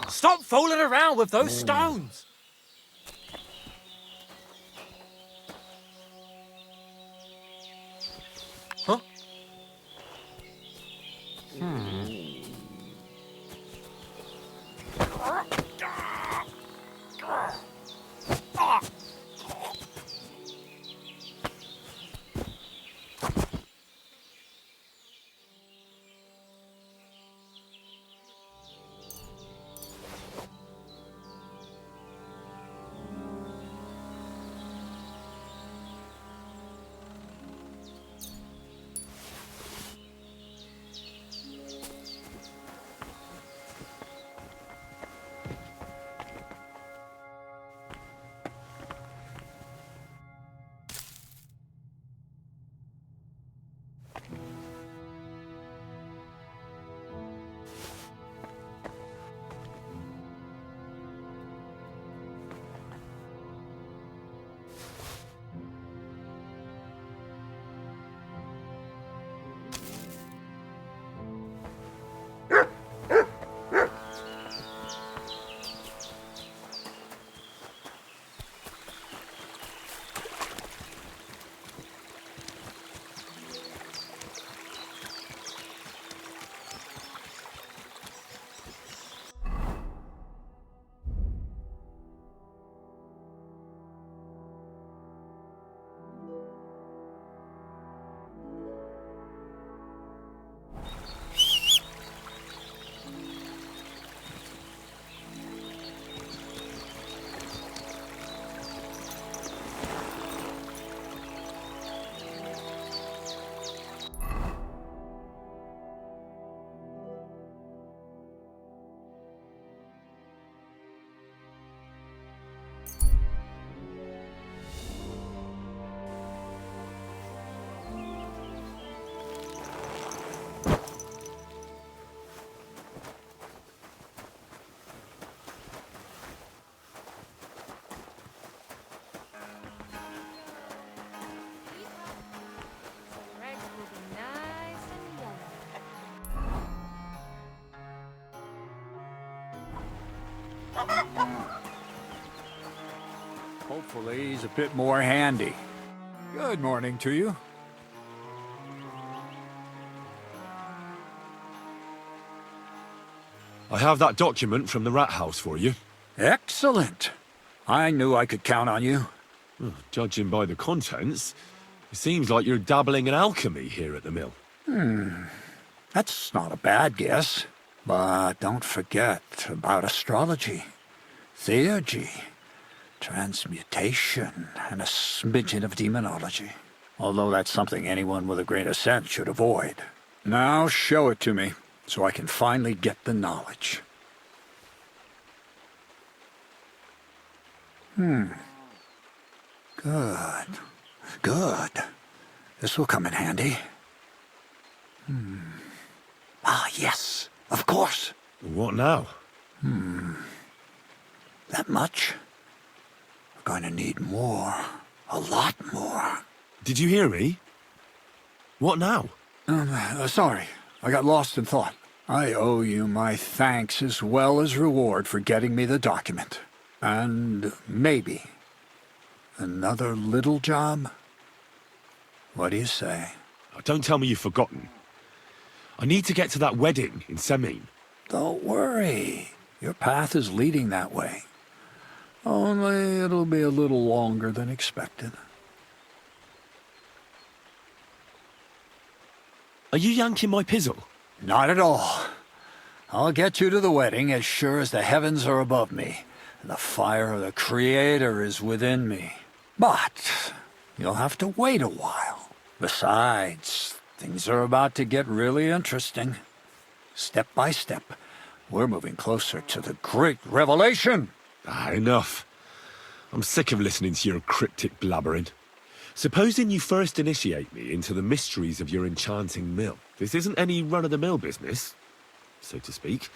Stop fooling around with those stones! Huh? Eggs will be nice and yellow. Hopefully he's a bit more handy. Good morning to you. I have that document from the rat house for you. Excellent. I knew I could count on you. Well, judging by the contents, it seems like you're dabbling in alchemy here at the mill. That's not a bad guess. But don't forget about astrology, theurgy, transmutation, and a smidgen of demonology. Although that's something anyone with a grain of sense should avoid. Now show it to me, so I can finally get the knowledge. Good. Good. This will come in handy. Ah, yes. Of course. What now? That much? We're going to need more. A lot more. Did you hear me? What now? Sorry. I got lost in thought. I owe you my thanks as well as reward for getting me the document. And maybe another little job? What do you say? Oh, don't tell me you've forgotten. I need to get to that wedding in Semin. Don't worry. Your path is leading that way. Only it'll be a little longer than expected. Are you yanking my pizzle? Not at all. I'll get you to the wedding as sure as the heavens are above me, and the fire of the Creator is within me. But you'll have to wait a while. Besides, things are about to get really interesting. Step by step, we're moving closer to the great revelation. Enough. I'm sick of listening to your cryptic blabbering. Supposing you first initiate me into the mysteries of your enchanting mill. This isn't any run-of-the-mill business, so to speak.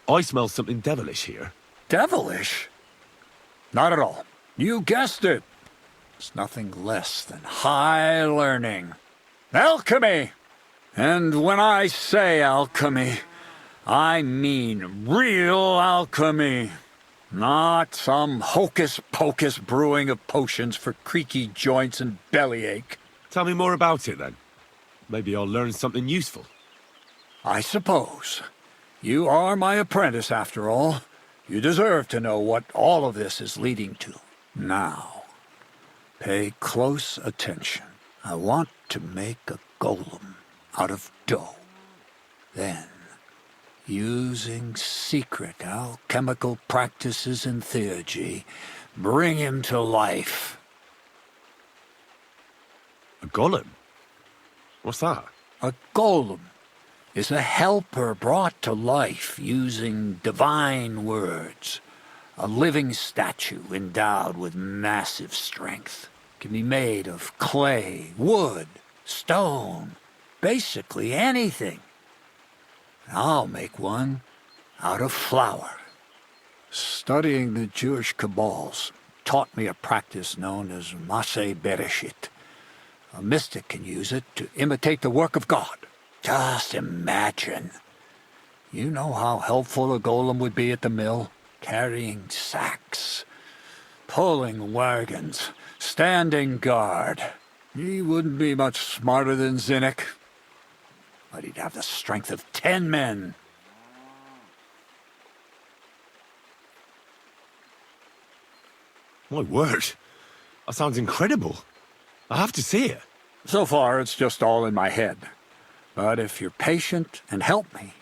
I smell something devilish here. Devilish? Not at all. You guessed it. It's nothing less than high learning. Alchemy! And when I say alchemy, I mean real alchemy. Not some hocus-pocus brewing of potions for creaky joints and bellyache. Tell me more about it, then. Maybe I'll learn something useful. I suppose. You are my apprentice, after all. You deserve to know what all of this is leading to. Now, pay close attention. I want to make a golem out of dough. Then, using secret alchemical practices and theurgy, bring him to life. A golem? What's that? A golem is a helper brought to life using divine words. A living statue endowed with massive strength. Can be made of clay, wood, stone, basically anything. I'll make one out of flour. Studying the Jewish Kabbals taught me a practice known as Maseh Bereshit. A mystic can use it to imitate the work of God. Just imagine. You know how helpful a golem would be at the mill? Carrying sacks, pulling wagons, standing guard. He wouldn't be much smarter than Zinnik, but he'd have the strength of 10 men. My word. That sounds incredible. I have to see it. So far, it's just all in my head. But if you're patient and help me,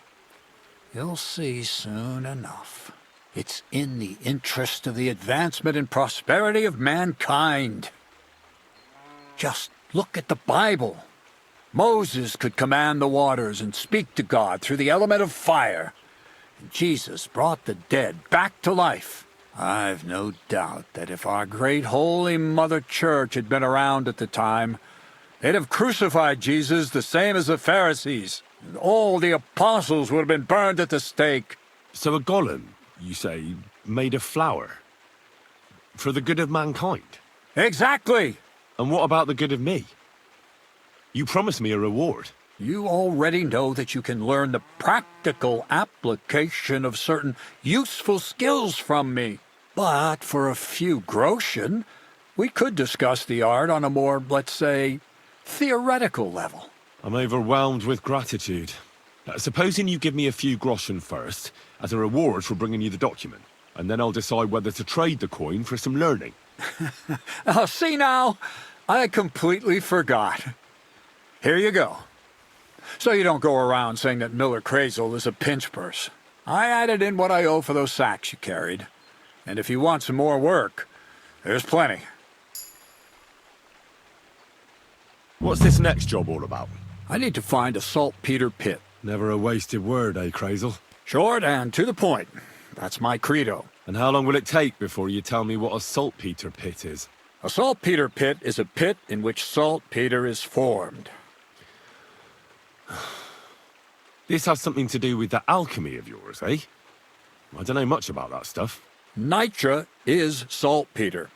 you'll see soon enough. It's in the interest of the advancement and prosperity of mankind. Just look at the Bible. Moses could command the waters and speak to God through the element of fire. And Jesus brought the dead back to life. I've no doubt that if our great Holy Mother Church had been around at the time, they'd have crucified Jesus the same as the Pharisees. And all the apostles would have been burned at the stake. So a golem, you say, made of flour? For the good of mankind? Exactly! And what about the good of me? You promised me a reward. You already know that you can learn the practical application of certain useful skills from me. But for a few groschen, we could discuss the art on a more, let's say, theoretical level. I'm overwhelmed with gratitude. Supposing you give me a few groschen first, as a reward for bringing you the document, and then I'll decide whether to trade the coin for some learning. Oh, see now, I completely forgot. Here you go. So you don't go around saying that Miller Kreyzl is a pinch purse. I added in what I owe for those sacks you carried. And if you want some more work, there's plenty. What's this next job all about? I need to find a saltpeter pit. Never a wasted word, eh, Kreyzl? Short and to the point. That's my credo. And how long will it take before you tell me what a saltpeter pit is? A saltpeter pit is a pit in which saltpeter is formed. This has something to do with that alchemy of yours, eh? I don't know much about that stuff. Nitra is saltpeter.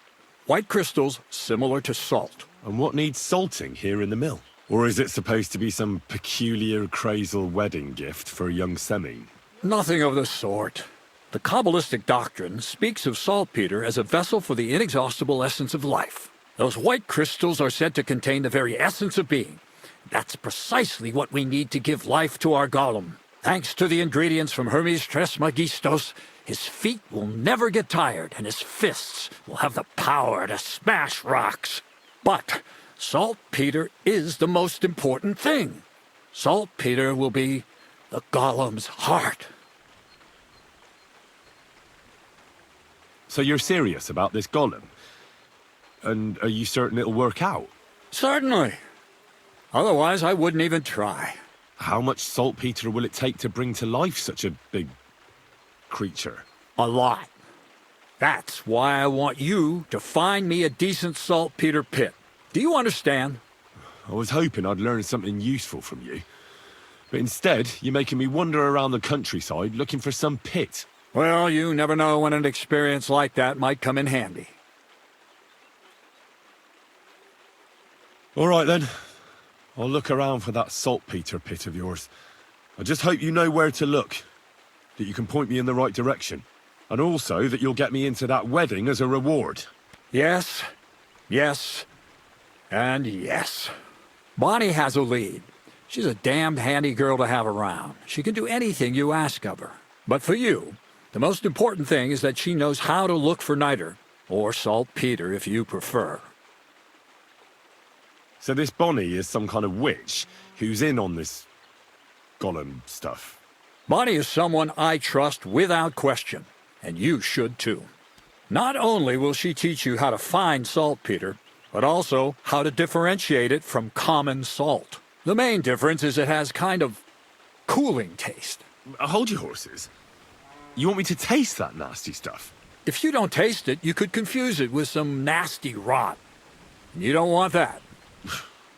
White crystals similar to salt. And what needs salting here in the mill? Or is it supposed to be some peculiar Kreyzl wedding gift for a young Semine? Nothing of the sort. The Kabbalistic doctrine speaks of saltpeter as a vessel for the inexhaustible essence of life. Those white crystals are said to contain the very essence of being. That's precisely what we need to give life to our golem. Thanks to the ingredients from Hermes Trismegistos, his feet will never get tired, and his fists will have the power to smash rocks. But saltpeter is the most important thing. Saltpeter will be the golem's heart. So you're serious about this golem? And are you certain it'll work out? Certainly. Otherwise, I wouldn't even try. How much saltpeter will it take to bring to life such a big creature? A lot. That's why I want you to find me a decent saltpeter pit. Do you understand? I was hoping I'd learn something useful from you. But instead, you're making me wander around the countryside looking for some pit. Well, you never know when an experience like that might come in handy. All right, then. I'll look around for that saltpeter pit of yours. I just hope you know where to look, that you can point me in the right direction, and also that you'll get me into that wedding as a reward. Yes, yes, and yes. Bonnie has a lead. She's a damned handy girl to have around. She can do anything you ask of her. But for you, the most important thing is that she knows how to look for niter, or saltpeter if you prefer. So this Bonnie is some kind of witch who's in on this golem stuff. Bonnie is someone I trust without question, and you should too. Not only will she teach you how to find saltpeter, but also how to differentiate it from common salt. The main difference is it has kind of cooling taste. Hold your horses. You want me to taste that nasty stuff? If you don't taste it, you could confuse it with some nasty rot. You don't want that.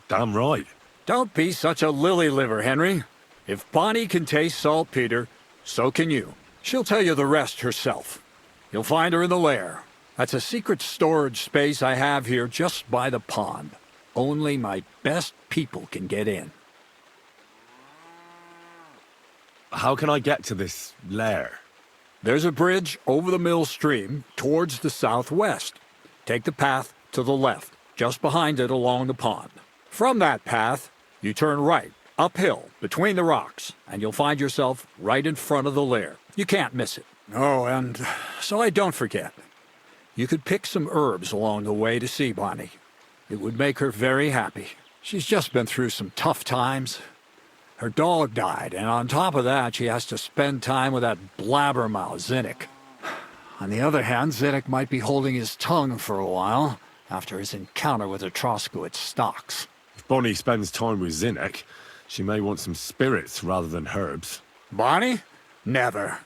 Damn right. Don't be such a lily liver, Henry. If Bonnie can taste saltpeter, so can you. She'll tell you the rest herself. You'll find her in the lair. That's a secret storage space I have here just by the pond. Only my best people can get in. How can I get to this lair? There's a bridge over the mill stream towards the southwest. Take the path to the left, just behind it along the pond. From that path, you turn right, uphill, between the rocks, and you'll find yourself right in front of the lair. You can't miss it. Oh, and so I don't forget, you could pick some herbs along the way to see Bonnie. It would make her very happy. She's just been through some tough times. Her dog died, and on top of that, she has to spend time with that blabbermouth, Zinnik. On the other hand, Zinnik might be holding his tongue for a while after his encounter with the Troskowitz stocks. If Bonnie spends time with Zinnik, she may want some spirits rather than herbs. Bonnie? Never.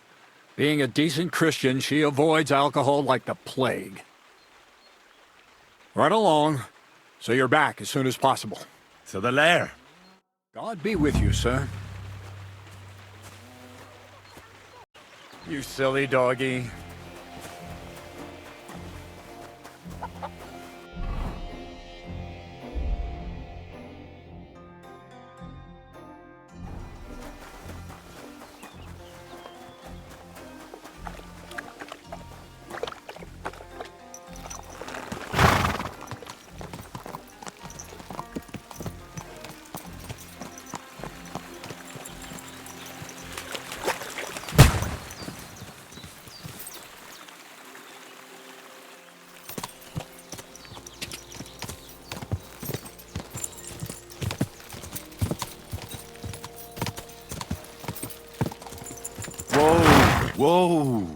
Being a decent Christian, she avoids alcohol like the plague. Right along, so you're back as soon as possible. To the lair. God be with you, sir. You silly doggy. Whoa!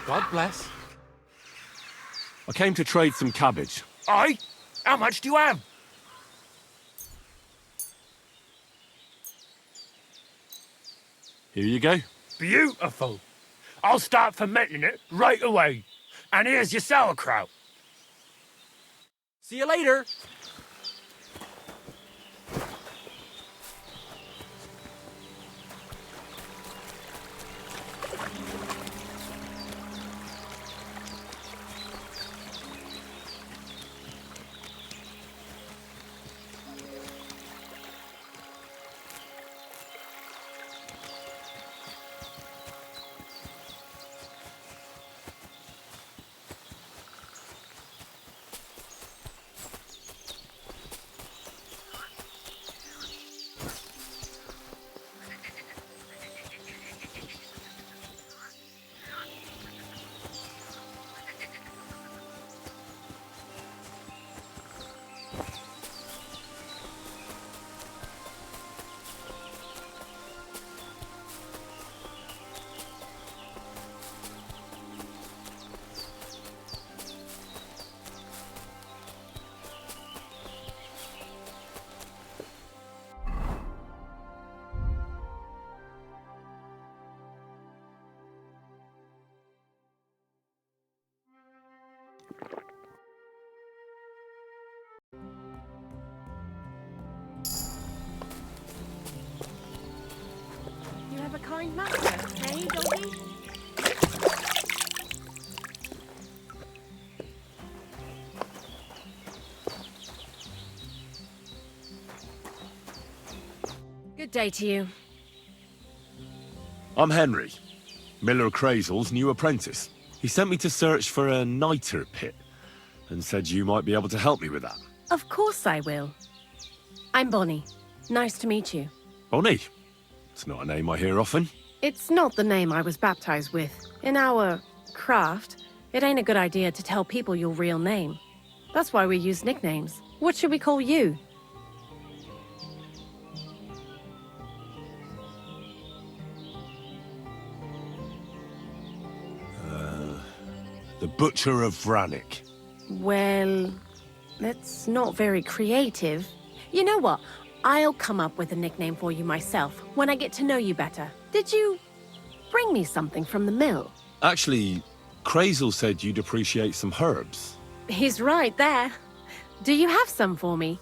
God bless. I came to trade some cabbage. Aye? How much do you have? Here you go. Beautiful. I'll start fermenting it right away. And here's your sauerkraut. See you later. You have a kind master, hey, doggy? Good day to you. I'm Henry, Miller Kreyzl's new apprentice. He sent me to search for a niter pit and said you might be able to help me with that. Of course I will. I'm Bonnie. Nice to meet you. Bonnie? It's not a name I hear often. It's not the name I was baptized with. In our craft, it ain't a good idea to tell people your real name. That's why we use nicknames. What should we call you? The Butcher of Vranik. Well, that's not very creative. You know what? I'll come up with a nickname for you myself when I get to know you better. Did you bring me something from the mill? Actually, Kreyzl said you'd appreciate some herbs. He's right there. Do you have some for me?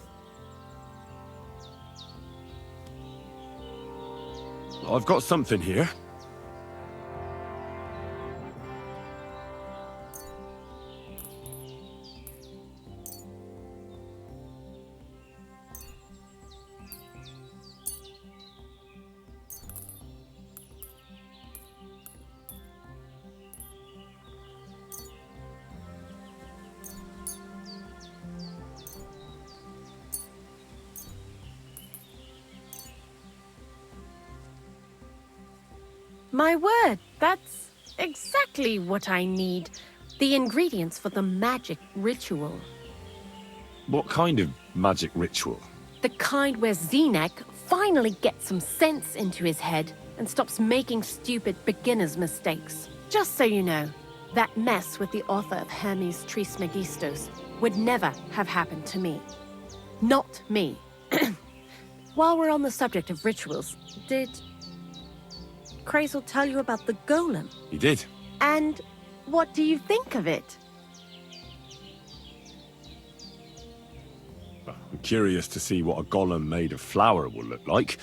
I've got something here. My word, that's exactly what I need. The ingredients for the magic ritual. What kind of magic ritual? The kind where Zenek finally gets some sense into his head and stops making stupid beginner's mistakes. Just so you know, that mess with the author of Hermes Trismegistos would never have happened to me. Not me. While we're on the subject of rituals, did Kreyzl tell you about the golem? He did. And what do you think of it? I'm curious to see what a golem made of flour will look like.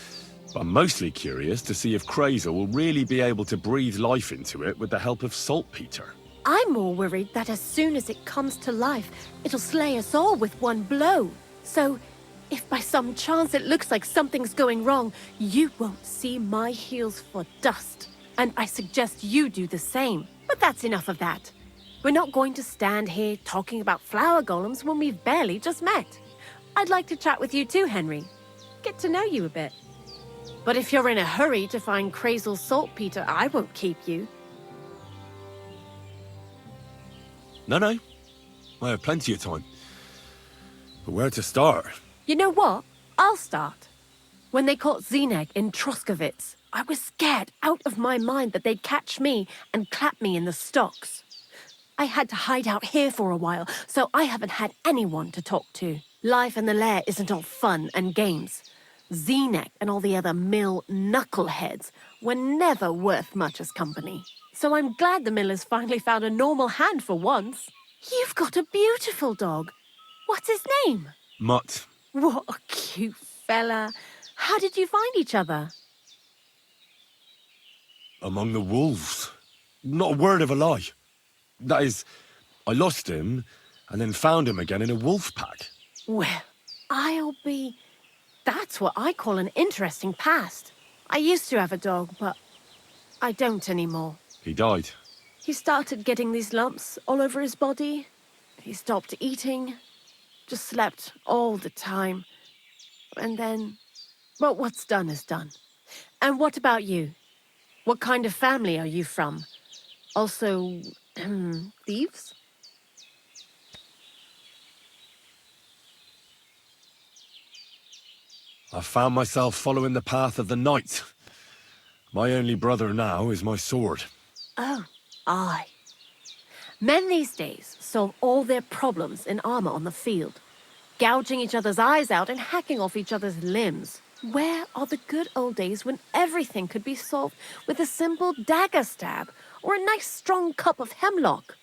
I'm mostly curious to see if Kreyzl will really be able to breathe life into it with the help of saltpeter. I'm more worried that as soon as it comes to life, it'll slay us all with one blow. So, if by some chance it looks like something's going wrong, you won't see my heels for dust. And I suggest you do the same. But that's enough of that. We're not going to stand here talking about flower golems when we've barely just met. I'd like to chat with you too, Henry. Get to know you a bit. But if you're in a hurry to find Kreyzl's saltpeter, I won't keep you. No. I have plenty of time. But where to start? You know what? I'll start. When they caught Zdenek in Troskovitz, I was scared out of my mind that they'd catch me and clap me in the stocks. I had to hide out here for a while, so I haven't had anyone to talk to. Life in the lair isn't all fun and games. Zdenek and all the other mill knuckleheads were never worth much as company. So I'm glad the miller's finally found a normal hand for once. You've got a beautiful dog. What's his name? Mutt. What a cute fella. How did you find each other? Among the wolves. Not a word of a lie. That is, I lost him and then found him again in a wolf pack. Well, I'll be... That's what I call an interesting past. I used to have a dog, but I don't anymore. He died. He started getting these lumps all over his body. He stopped eating, just slept all the time. And then, well, what's done is done. And what about you? What kind of family are you from? Also, thieves? I found myself following the path of the night. My only brother now is my sword. Oh, aye. Men these days solve all their problems in armor on the field, gouging each other's eyes out and hacking off each other's limbs. Where are the good old days when everything could be solved with a simple dagger stab or a nice strong cup of hemlock?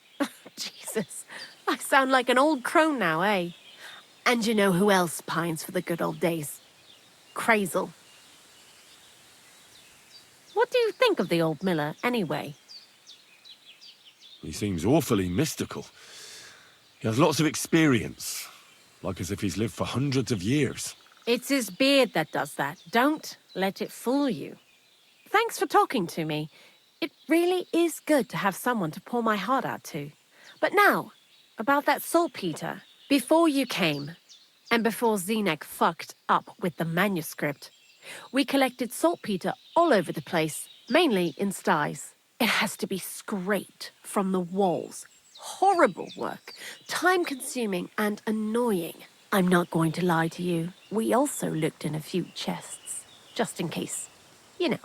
Jesus, I sound like an old crone now, eh? And you know who else pines for the good old days? Kreyzl. What do you think of the old miller, anyway? He seems awfully mystical. He has lots of experience, like as if he's lived for hundreds of years. It's his beard that does that. Don't let it fool you. Thanks for talking to me. It really is good to have someone to pour my heart out to. But now, about that saltpeter. Before you came, and before Zdenek fucked up with the manuscript, we collected saltpeter all over the place, mainly in sties. It has to be scraped from the walls. Horrible work, time-consuming and annoying. I'm not going to lie to you. We also looked in a few chests, just in case. You know.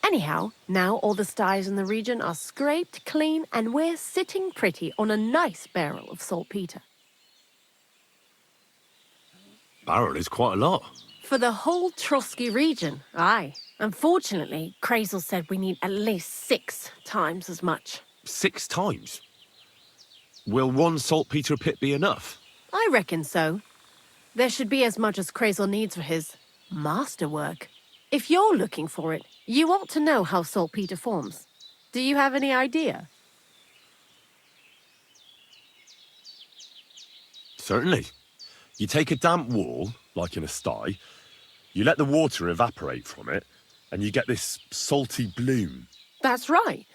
Anyhow, now all the sties in the region are scraped clean and we're sitting pretty on a nice barrel of saltpeter. Barrel is quite a lot. For the whole Trotsky region, aye. Unfortunately, Kreyzl said we need at least 6 times as much. 6 times? Will one saltpeter pit be enough? I reckon so. There should be as much as Kreyzl needs for his masterwork. If you're looking for it, you ought to know how saltpeter forms. Do you have any idea? Certainly. You take a damp wall, like in a sty, you let the water evaporate from it, and you get this salty bloom. That's right.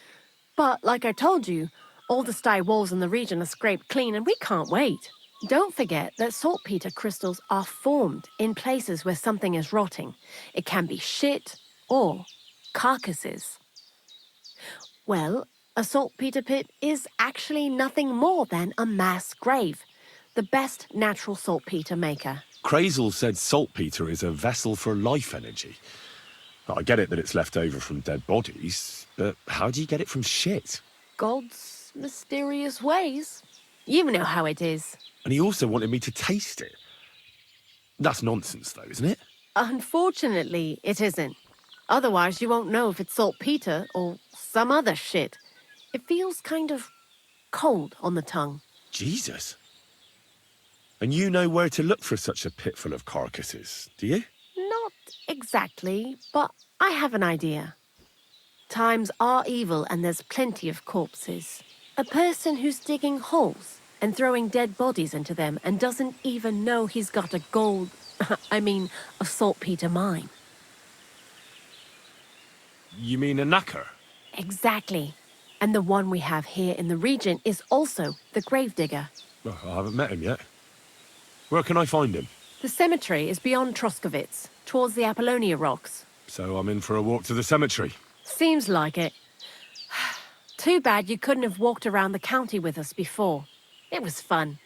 But like I told you, all the sty walls in the region are scraped clean and we can't wait. Don't forget that saltpeter crystals are formed in places where something is rotting. It can be shit or carcasses. Well, a saltpeter pit is actually nothing more than a mass grave. The best natural saltpeter maker. Kreyzl said saltpeter is a vessel for life energy. I get it that it's left over from dead bodies, but how do you get it from shit? God's mysterious ways. You know how it is. And he also wanted me to taste it. That's nonsense, though, isn't it? Unfortunately, it isn't. Otherwise, you won't know if it's saltpeter or some other shit. It feels kind of cold on the tongue. Jesus. And you know where to look for such a pit full of carcasses, do you? Not exactly, but I have an idea. Times are evil and there's plenty of corpses. A person who's digging holes and throwing dead bodies into them and doesn't even know he's got a a saltpeter mine. You mean a knacker? Exactly. And the one we have here in the region is also the gravedigger. Well, I haven't met him yet. Where can I find him? The cemetery is beyond Troskovitz, towards the Apollonia rocks. So I'm in for a walk to the cemetery. Seems like it. Too bad you couldn't have walked around the county with us before. It was fun,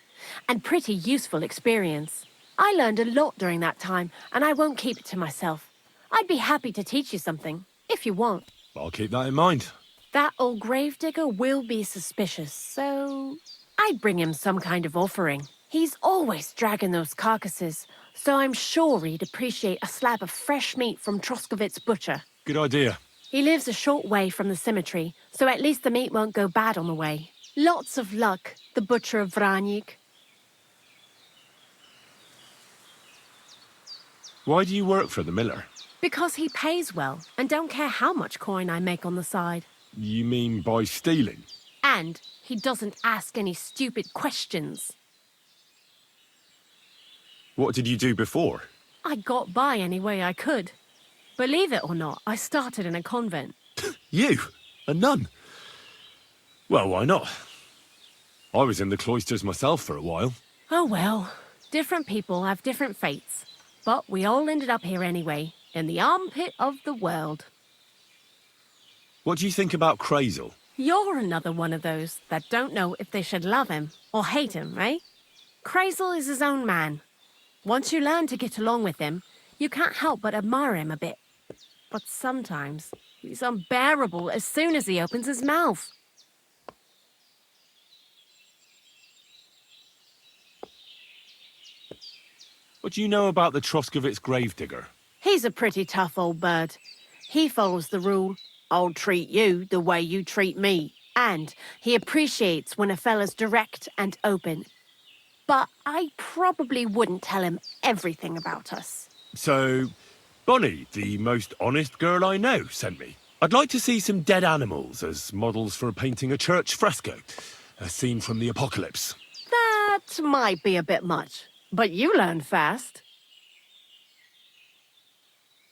and pretty useful experience. I learned a lot during that time, and I won't keep it to myself. I'd be happy to teach you something, if you want. I'll keep that in mind. That old gravedigger will be suspicious, so I'd bring him some kind of offering. He's always dragging those carcasses, so I'm sure he'd appreciate a slab of fresh meat from Troskovitz butcher. Good idea. He lives a short way from the cemetery, so at least the meat won't go bad on the way. Lots of luck, the butcher of Vranyik. Why do you work for the miller? Because he pays well, and don't care how much coin I make on the side. You mean by stealing? And he doesn't ask any stupid questions. What did you do before? I got by any way I could. Believe it or not, I started in a convent. You? A nun? Well, why not? I was in the cloisters myself for a while. Oh well, different people have different fates. But we all ended up here anyway, in the armpit of the world. What do you think about Kreyzl? You're another one of those that don't know if they should love him or hate him, right? Kreyzl is his own man. Once you learn to get along with him, you can't help but admire him a bit. But sometimes he's unbearable as soon as he opens his mouth. What do you know about the Troskovitz gravedigger? He's a pretty tough old bird. He follows the rule, I'll treat you the way you treat me. And he appreciates when a fella's direct and open. But I probably wouldn't tell him everything about us. So, Bonnie, the most honest girl I know, sent me. I'd like to see some dead animals as models for painting a church fresco. A scene from the apocalypse. That might be a bit much, but you learn fast.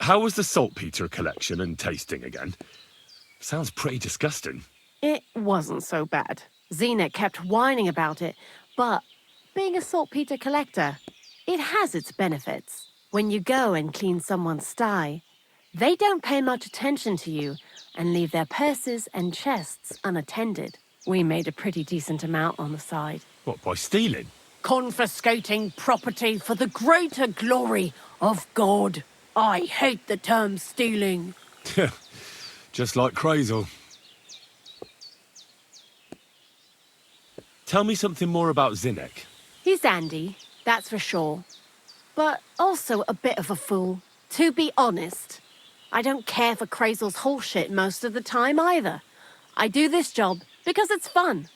How was the saltpeter collection and tasting again? Sounds pretty disgusting. It wasn't so bad. Zena kept whining about it, but being a saltpeter collector, it has its benefits. When you go and clean someone's sty, they don't pay much attention to you and leave their purses and chests unattended. We made a pretty decent amount on the side. What, by stealing? Confiscating property for the greater glory of God. I hate the term stealing. Just like Kreyzl. Tell me something more about Zinnek. He's Andy, that's for sure. But also a bit of a fool. To be honest, I don't care for Kreyzl's whole shit most of the time either. I do this job because it's fun,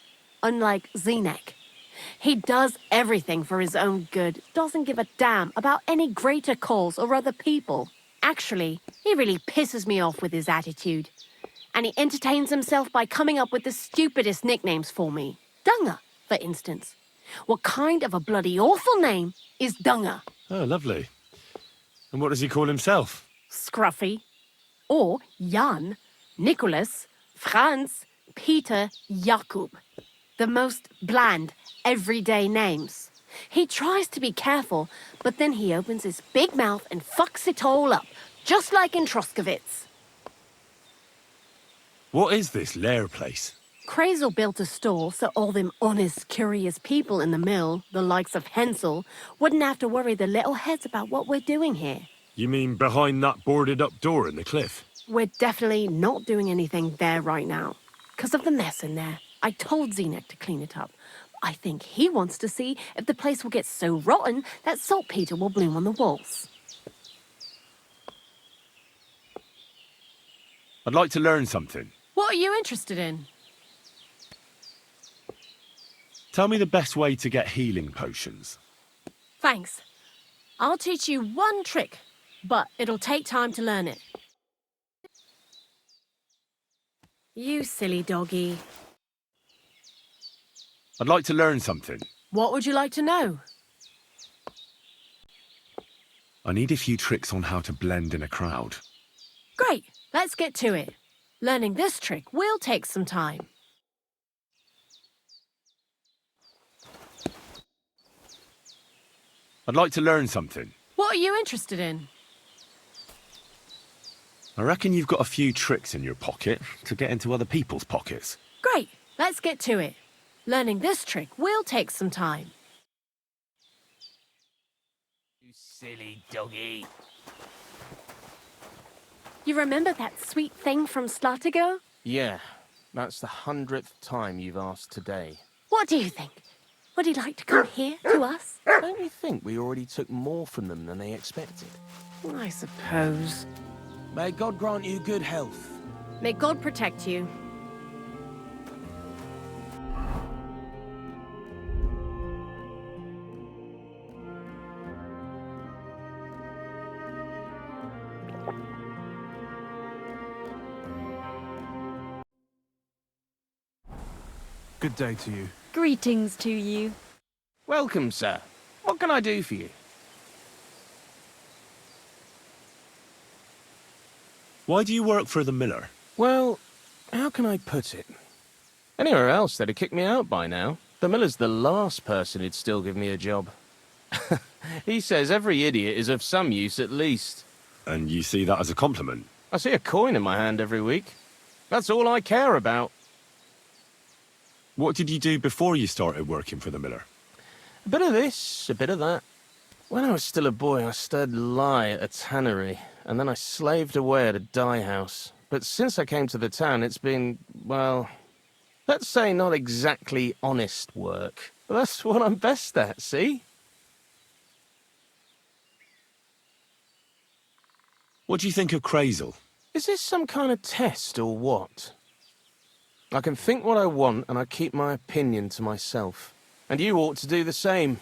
unlike Zinnek. He does everything for his own good, doesn't give a damn about any greater cause or other people. Actually, he really pisses me off with his attitude. And he entertains himself by coming up with the stupidest nicknames for me. Dunga, for instance. What kind of a bloody awful name is Dunga? Oh, lovely. And what does he call himself? Scruffy. Or Jan, Nicholas, Franz, Peter, Jakub. The most bland, everyday names. He tries to be careful, but then he opens his big mouth and fucks it all up, just like in Troskovitz. What is this lair place? Kreyzl built a store so all them honest, curious people in the mill, the likes of Hensel, wouldn't have to worry their little heads about what we're doing here. You mean behind that boarded-up door in the cliff? We're definitely not doing anything there right now, because of the mess in there. I told Zinnek to clean it up. I think he wants to see if the place will get so rotten that saltpeter will bloom on the walls. I'd like to learn something. What are you interested in? Tell me the best way to get healing potions. Thanks. I'll teach you one trick. but it'll take time to learn it. You silly doggy. I'd like to learn something. What would you like to know? I need a few tricks on how to blend in a crowd. Great, let's get to it. Learning this trick will take some time. I'd like to learn something. What are you interested in? I reckon you've got a few tricks in your pocket to get into other people's pockets. Great, let's get to it. Learning this trick will take some time. You silly doggy. You remember that sweet thing from Slatigo? Yeah, that's the 100th time you've asked today. What do you think? Would he like to come here to us? Don't you think we already took more from them than they expected? I suppose. May God grant you good health. May God protect you. Good day to you. Greetings to you. Welcome, sir. What can I do for you? Why do you work for the miller? Well, how can I put it? Anywhere else, they'd have kicked me out by now. The miller's the last person who'd still give me a job. He says every idiot is of some use at least. And you see that as a compliment? I see a coin in my hand every week. That's all I care about. What did you do before you started working for the miller? A bit of this, a bit of that. When I was still a boy, I studied lie at a tannery, and then I slaved away at a dye house. But since I came to the town, it's been, well, let's say not exactly honest work. But that's what I'm best at, see? What do you think of Kreyzl? Is this some kind of test or what? I can think what I want, and I keep my opinion to myself. And you ought to do the same.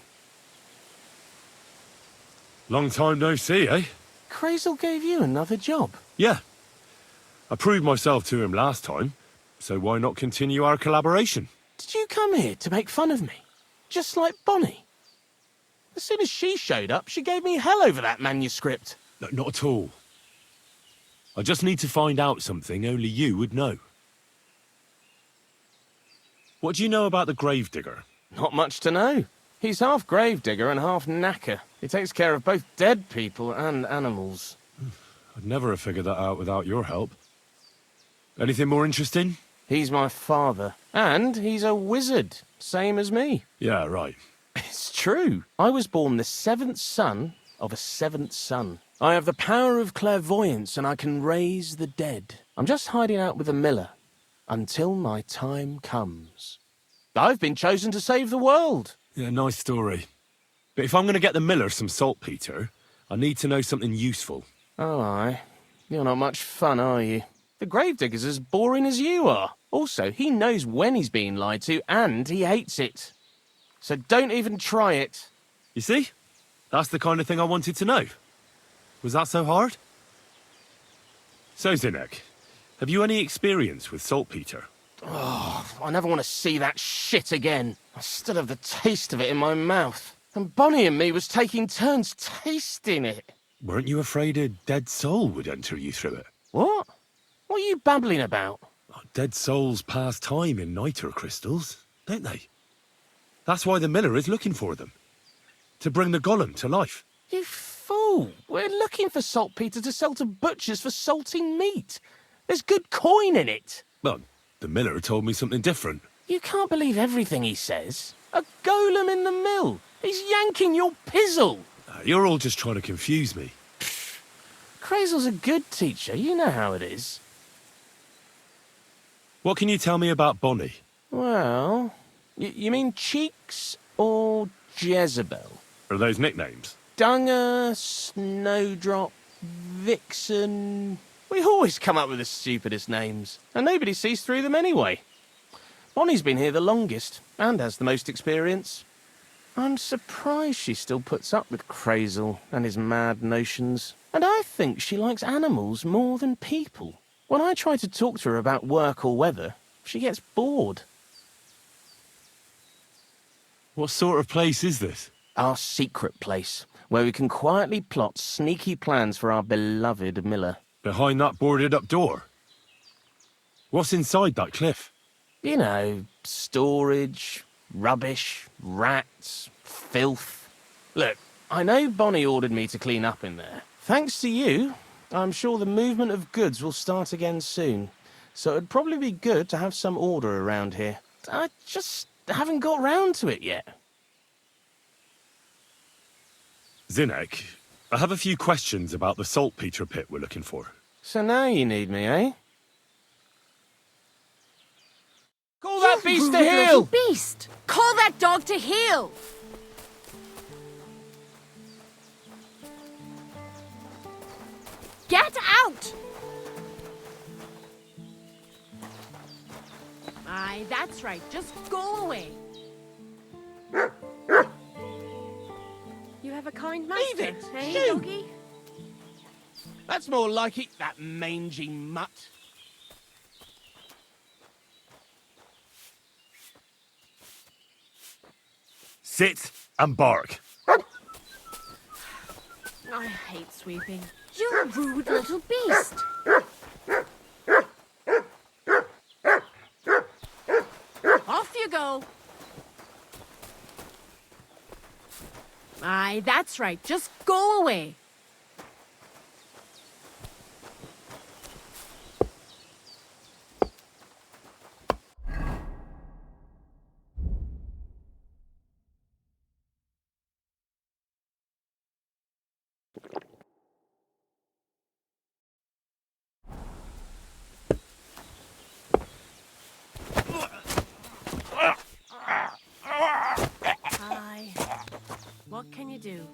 Long time no see, eh? Kreyzl gave you another job. Yeah. I proved myself to him last time, so why not continue our collaboration? Did you come here to make fun of me? Just like Bonnie? As soon as she showed up, she gave me hell over that manuscript. No, not at all. I just need to find out something only you would know. What do you know about the gravedigger? Not much to know. He's half gravedigger and half knacker. He takes care of both dead people and animals. I'd never have figured that out without your help. Anything more interesting? He's my father. And he's a wizard, same as me. Yeah, right. It's true. I was born the 7th son of a 7th son. I have the power of clairvoyance and I can raise the dead. I'm just hiding out with the miller until my time comes. I've been chosen to save the world. Yeah, nice story. But if I'm going to get the miller some saltpeter, I need to know something useful. Oh, aye. You're not much fun, are you? The gravedigger's as boring as you are. Also, he knows when he's being lied to, and he hates it. So don't even try it. You see? That's the kind of thing I wanted to know. Was that so hard? So, Zinek, have you any experience with saltpeter? Oh, I never want to see that shit again. I still have the taste of it in my mouth. And Bonnie and me was taking turns tasting it. Weren't you afraid a dead soul would enter you through it? What? What are you babbling about? Dead souls pass time in niter crystals, don't they? That's why the miller is looking for them. To bring the golem to life. You fool! We're looking for saltpeter to sell to butchers for salting meat. There's good coin in it. Well, the miller told me something different. You can't believe everything he says. A golem in the mill. He's yanking your pizzle. You're all just trying to confuse me. Kreyzl's a good teacher. You know how it is. What can you tell me about Bonnie? Well, you mean Cheeks or Jezebel? Are those nicknames? Dunger, Snowdrop, Vixen... We always come up with the stupidest names, and nobody sees through them anyway. Bonnie's been here the longest, and has the most experience. I'm surprised she still puts up with Kreyzl and his mad notions. And I think she likes animals more than people. When I try to talk to her about work or weather, she gets bored. What sort of place is this? Our secret place, where we can quietly plot sneaky plans for our beloved Miller. Behind that boarded-up door? What's inside that cliff? You know, storage, rubbish, rats, filth. Look, I know Bonnie ordered me to clean up in there. Thanks to you, I'm sure the movement of goods will start again soon. So it'd probably be good to have some order around here. I just haven't got round to it yet. Zinek, I have a few questions about the saltpeter pit we're looking for. So now you need me, eh? Call that beast to heel! Beast! Call that dog to heel! Get out! Aye, that's right. Just go away. You have a kind master, Leave it! eh, Shoo! doggy? That's more like it, that mangy mutt. Sit and bark. I hate sweeping. You rude little beast! Off you go! Aye, that's right. Just go away. Aye. What can you do?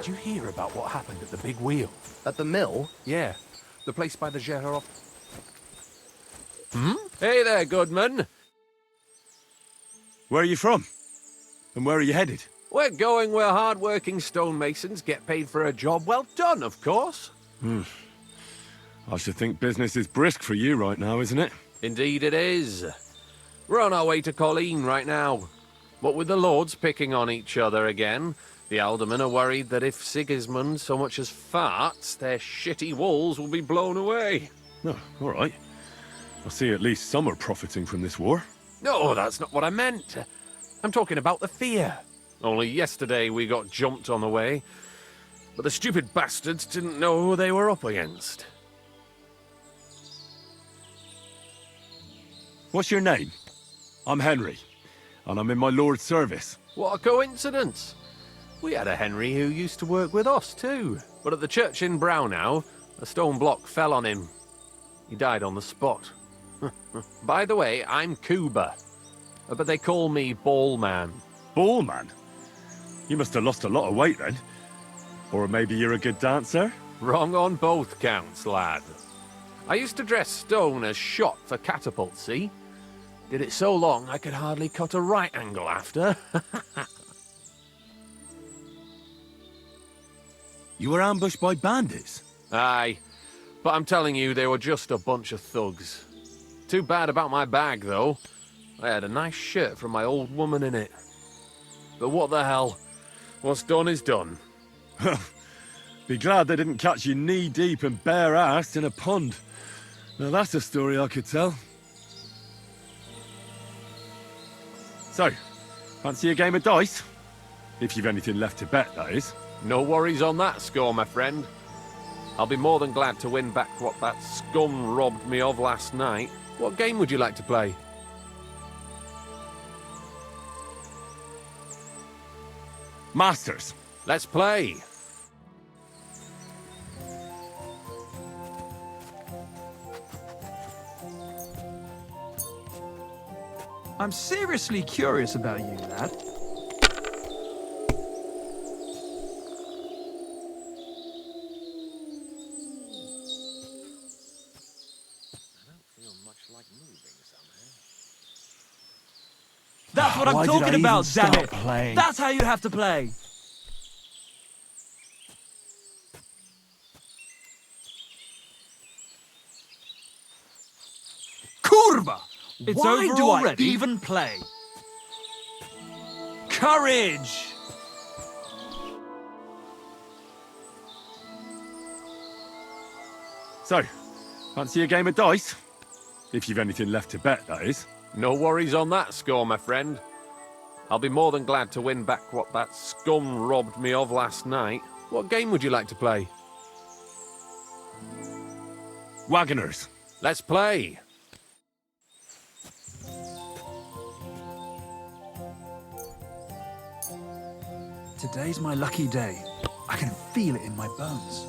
Did you hear about what happened at the big wheel? At the mill? Yeah, the place by the Gérard. Hmm? Hey there, Goodman. Where are you from? And where are you headed? We're going where hard-working stonemasons get paid for a job well done, of course. I should think business is brisk for you right now, isn't it? Indeed it is. We're on our way to Colleen right now. What with the lords picking on each other again, the aldermen are worried that if Sigismund so much as farts, their shitty walls will be blown away. Oh, all right. I see at least some are profiting from this war. No, that's not what I meant. I'm talking about the fear. Only yesterday we got jumped on the way, but the stupid bastards didn't know who they were up against. What's your name? I'm Henry, and I'm in my lord's service. What a coincidence. We had a Henry who used to work with us too, but at the church in Brownhow, a stone block fell on him. He died on the spot. By the way, I'm Cuba, but they call me Ballman. Ballman? You must have lost a lot of weight then. Or maybe you're a good dancer? Wrong on both counts, lad. I used to dress stone as shot for catapult, see? Did it so long I could hardly cut a right angle after. You were ambushed by bandits? Aye, but I'm telling you, they were just a bunch of thugs. Too bad about my bag, though. I had a nice shirt from my old woman in it. But what the hell? What's done is done. Be glad they didn't catch you knee-deep and bare-assed in a pond. Now that's a story I could tell. So, fancy a game of dice? If you've anything left to bet, that is. No worries on that score, my friend. I'll be more than glad to win back what that scum robbed me of last night. What game would you like to play? Masters. Let's play. I'm seriously curious about you, lad. That's what I'm talking about, damn it! Playing? That's how you have to play! Kurva! It's Why over do already? I even play? Courage! So, fancy a game of dice? If you've anything left to bet, that is. No worries on that score, my friend. I'll be more than glad to win back what that scum robbed me of last night. What game would you like to play? Wagoners. Let's play. Today's my lucky day. I can feel it in my bones.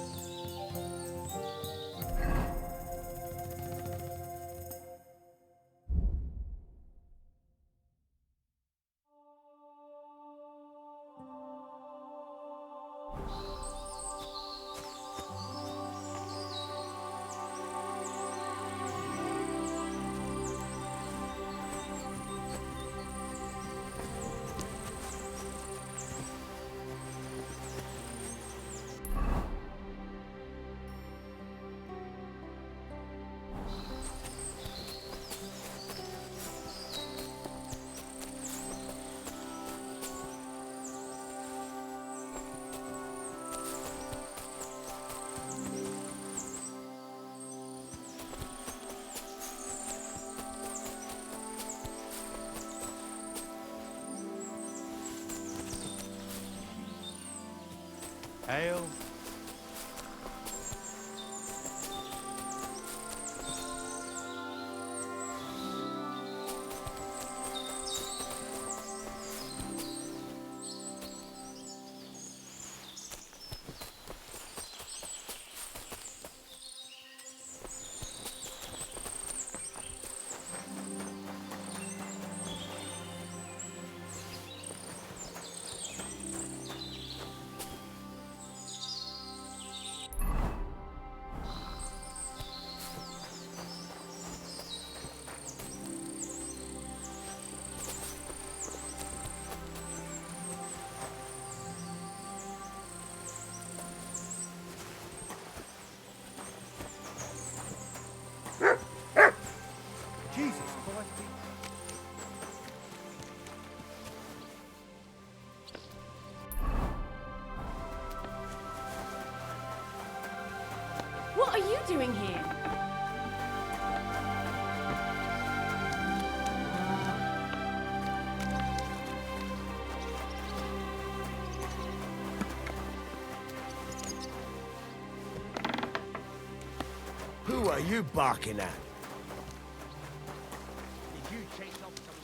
Ale. What are you doing here? Who are you barking at? Did you chase off some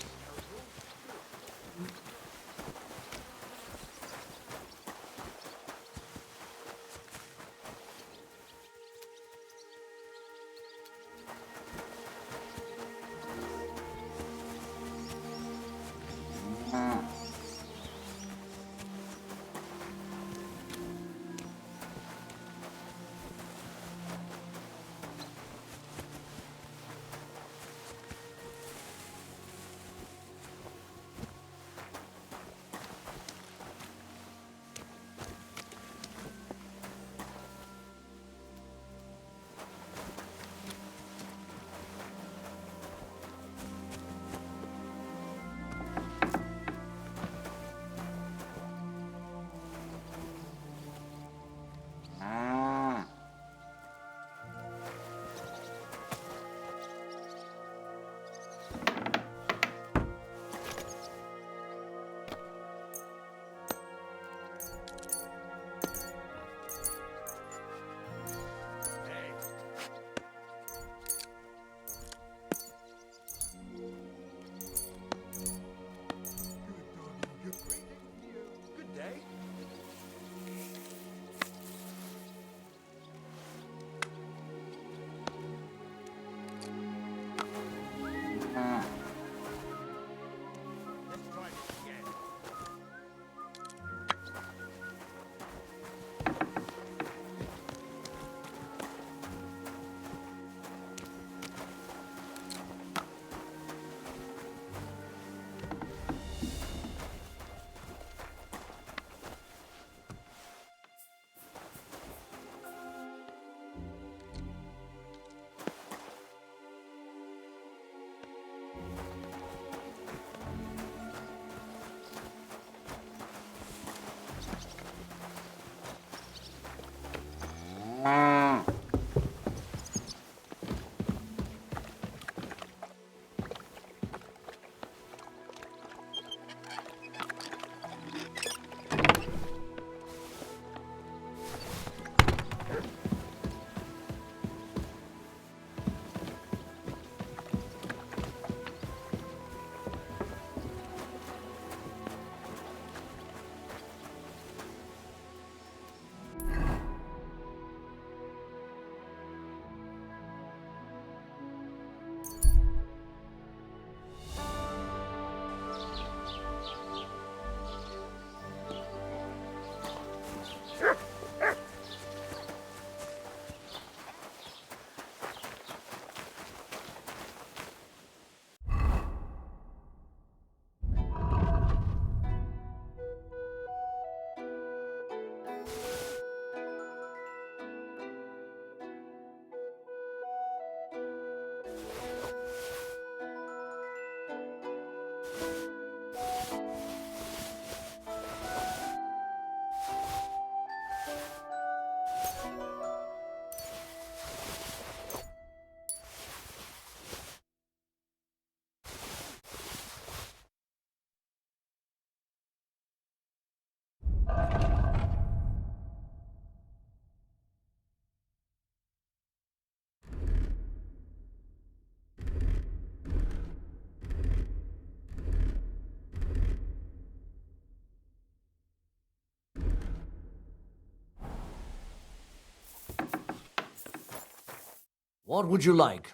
What would you like?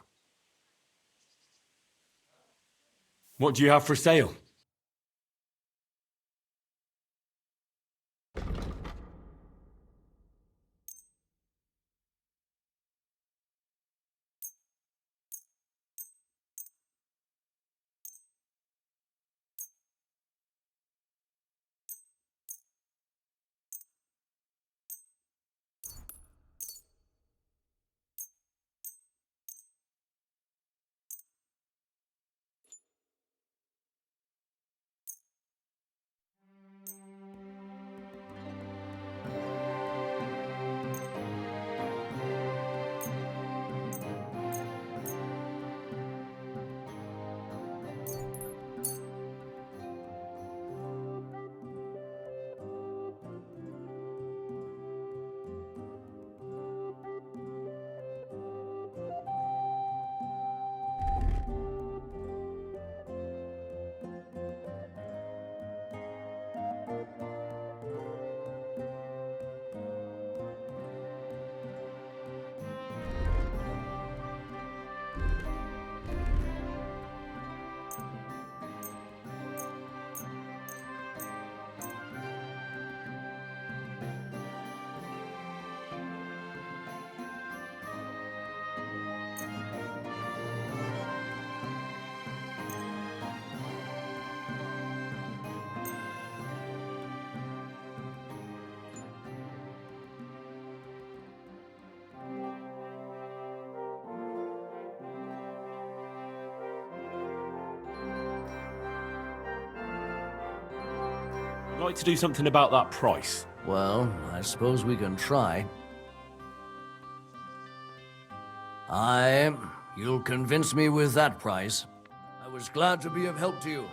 What do you have for sale? like to do something about that price? Well, I suppose we can try. Aye, you'll convince me with that price. I was glad to be of help to you.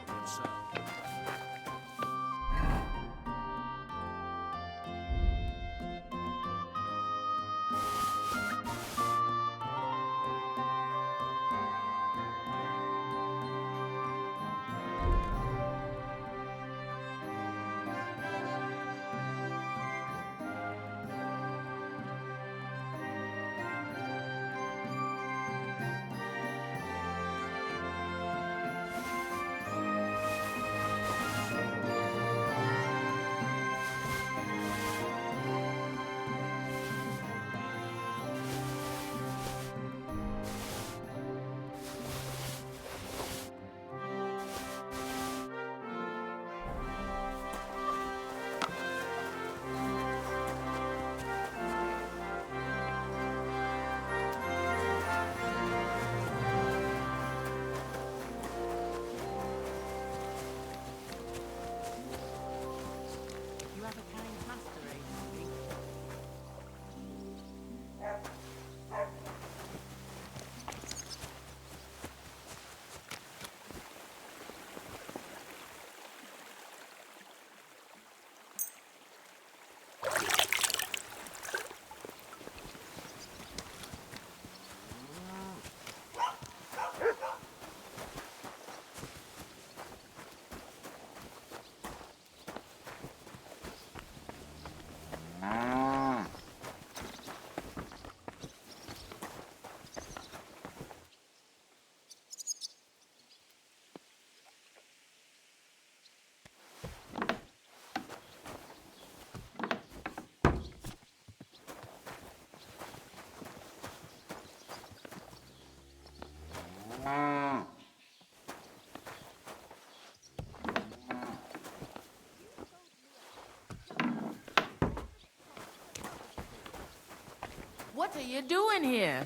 What are you doing here?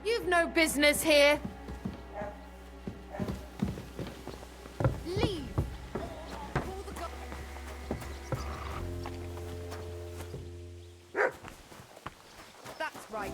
You've no business here. Leave. That's right.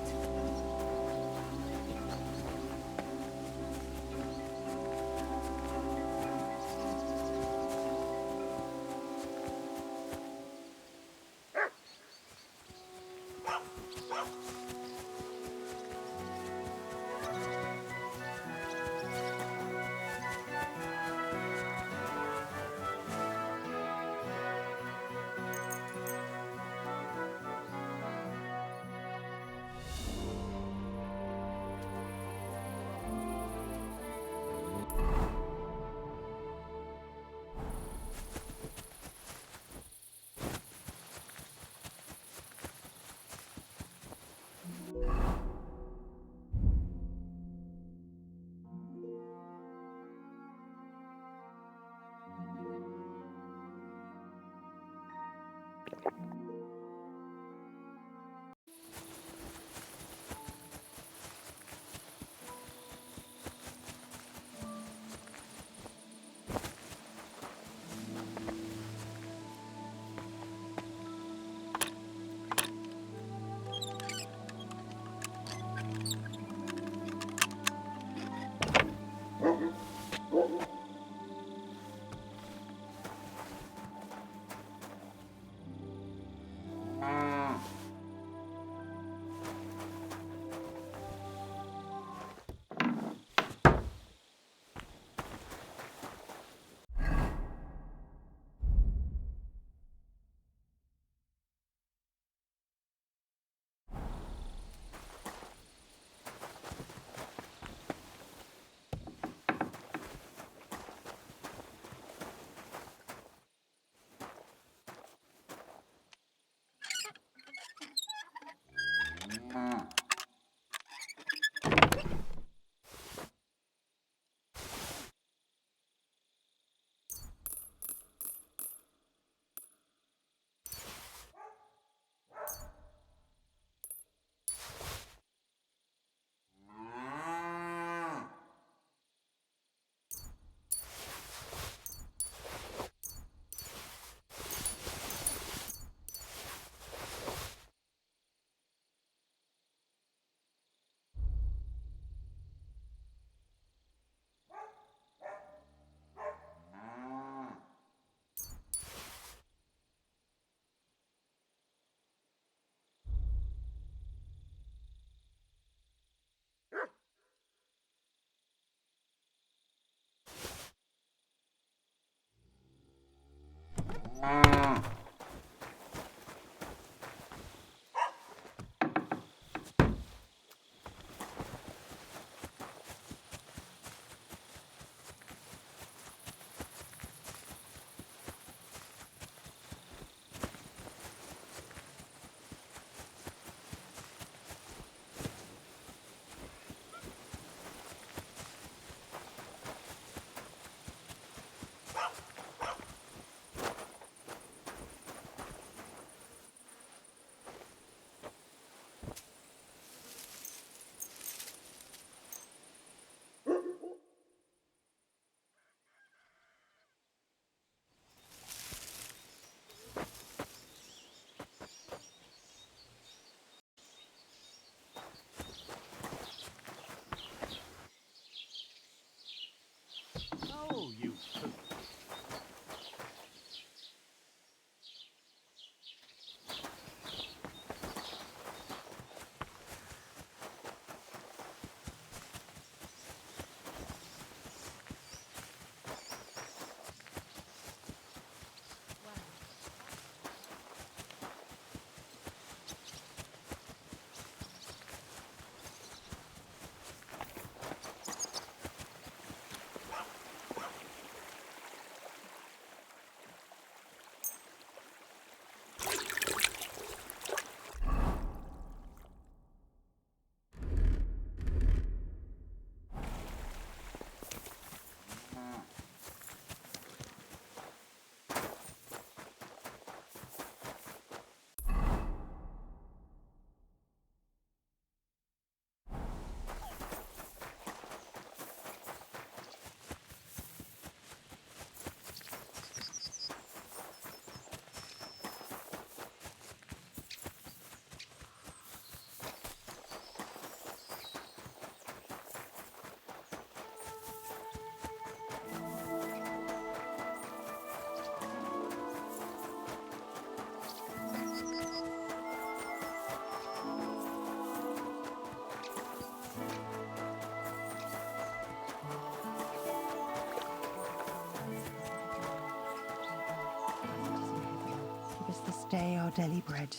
day our daily bread,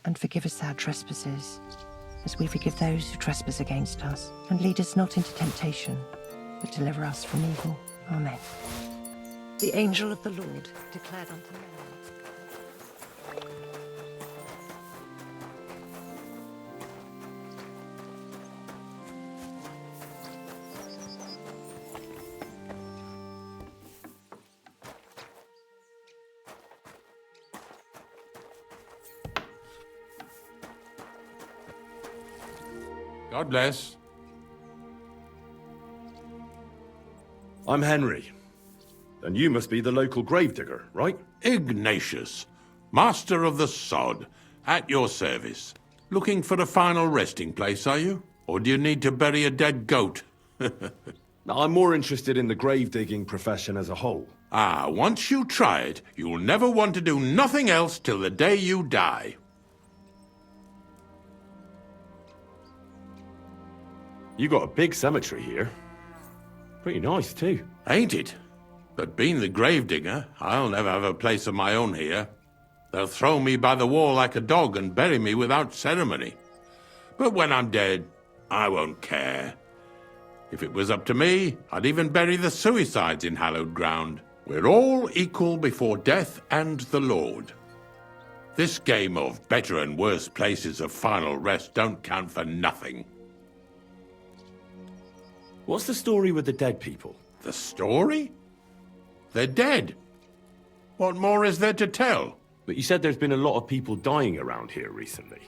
and forgive us our trespasses, as we forgive those who trespass against us. And lead us not into temptation, but deliver us from evil. Amen. The angel of the Lord declared unto me. God bless. I'm Henry. And you must be the local gravedigger, right? Ignatius, master of the sod, at your service. Looking for a final resting place, are you? Or do you need to bury a dead goat? I'm more interested in the grave-digging profession as a whole. Ah, once you try it, you'll never want to do nothing else till the day you die. You got a big cemetery here. Pretty nice, too. Ain't it? But being the gravedigger, I'll never have a place of my own here. They'll throw me by the wall like a dog and bury me without ceremony. But when I'm dead, I won't care. If it was up to me, I'd even bury the suicides in hallowed ground. We're all equal before death and the Lord. This game of better and worse places of final rest don't count for nothing. What's the story with the dead people? The story? They're dead. What more is there to tell? But you said there's been a lot of people dying around here recently,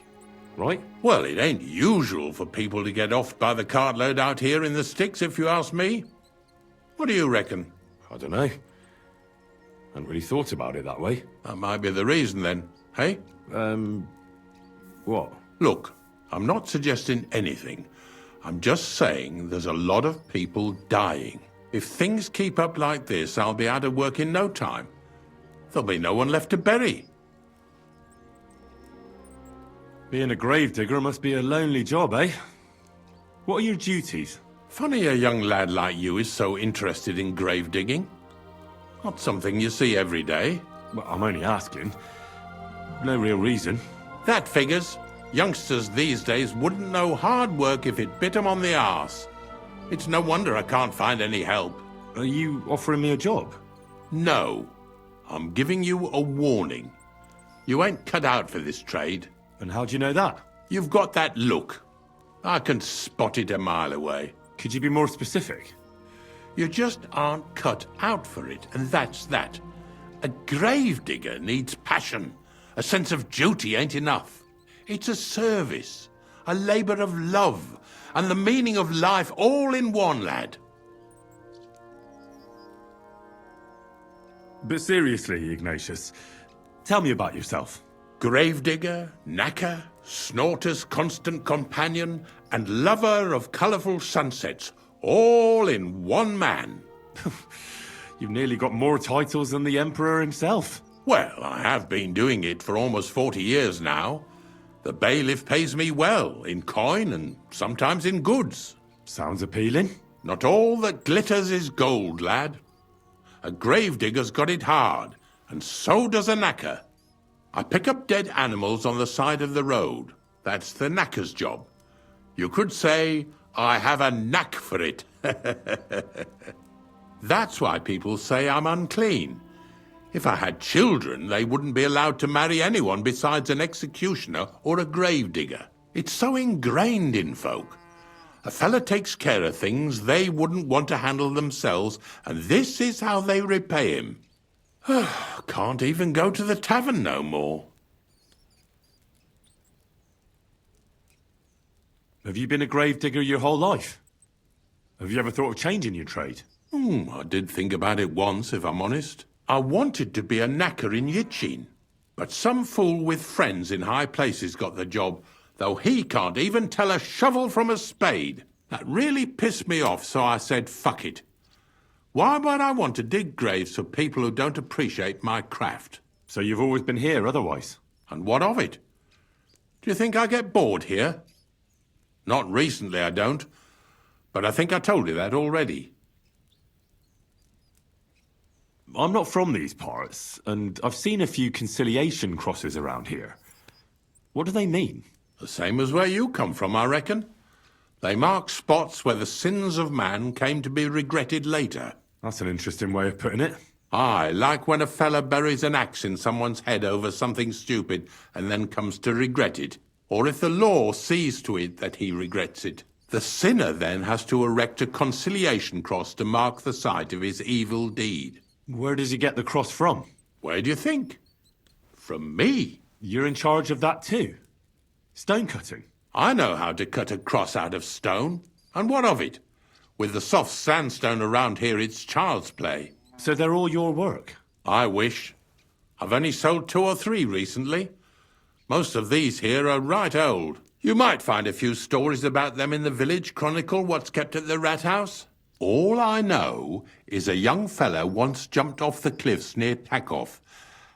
right? Well, it ain't usual for people to get offed by the cartload out here in the sticks, if you ask me. What do you reckon? I don't know. Hadn't really thought about it that way. That might be the reason, then. Hey? What? Look, I'm not suggesting anything. I'm just saying there's a lot of people dying. If things keep up like this, I'll be out of work in no time. There'll be no one left to bury. Being a gravedigger must be a lonely job, eh? What are your duties? Funny a young lad like you is so interested in grave digging. Not something you see every day. Well, I'm only asking. No real reason. That figures. Youngsters these days wouldn't know hard work if it bit 'em on the arse. It's no wonder I can't find any help. Are you offering me a job? No. I'm giving you a warning. You ain't cut out for this trade. And how do you know that? You've got that look. I can spot it a mile away. Could you be more specific? You just aren't cut out for it, and that's that. A gravedigger needs passion. A sense of duty ain't enough. It's a service, a labour of love, and the meaning of life all in one, lad. But seriously, Ignatius, tell me about yourself. Gravedigger, knacker, snorter's constant companion, and lover of colourful sunsets, all in one man. You've nearly got more titles than the Emperor himself. Well, I have been doing it for almost 40 years now. The bailiff pays me well, in coin and sometimes in goods. Sounds appealing. Not all that glitters is gold, lad. A gravedigger's got it hard, and so does a knacker. I pick up dead animals on the side of the road. That's the knacker's job. You could say, I have a knack for it. That's why people say I'm unclean. If I had children, they wouldn't be allowed to marry anyone besides an executioner or a gravedigger. It's so ingrained in folk. A fella takes care of things they wouldn't want to handle themselves, and this is how they repay him. Can't even go to the tavern no more. Have you been a gravedigger your whole life? Have you ever thought of changing your trade? I did think about it once, if I'm honest. I wanted to be a knacker in Yitchin, but some fool with friends in high places got the job, though he can't even tell a shovel from a spade. That really pissed me off, so I said, fuck it. Why would I want to dig graves for people who don't appreciate my craft? So you've always been here otherwise? And what of it? Do you think I get bored here? Not recently, I don't. But I think I told you that already. I'm not from these parts, and I've seen a few conciliation crosses around here. What do they mean? The same as where you come from, I reckon. They mark spots where the sins of man came to be regretted later. That's an interesting way of putting it. Aye, like when a fella buries an axe in someone's head over something stupid and then comes to regret it. Or if the law sees to it that he regrets it. The sinner then has to erect a conciliation cross to mark the site of his evil deed. Where does he get the cross from? Where do you think? From me. You're in charge of that too? Stone cutting? I know how to cut a cross out of stone. And what of it? With the soft sandstone around here, it's child's play. So they're all your work? I wish. I've only sold 2 or 3 recently. Most of these here are right old. You might find a few stories about them in the village chronicle what's kept at the rat house. All I know is a young fella once jumped off the cliffs near Takoff,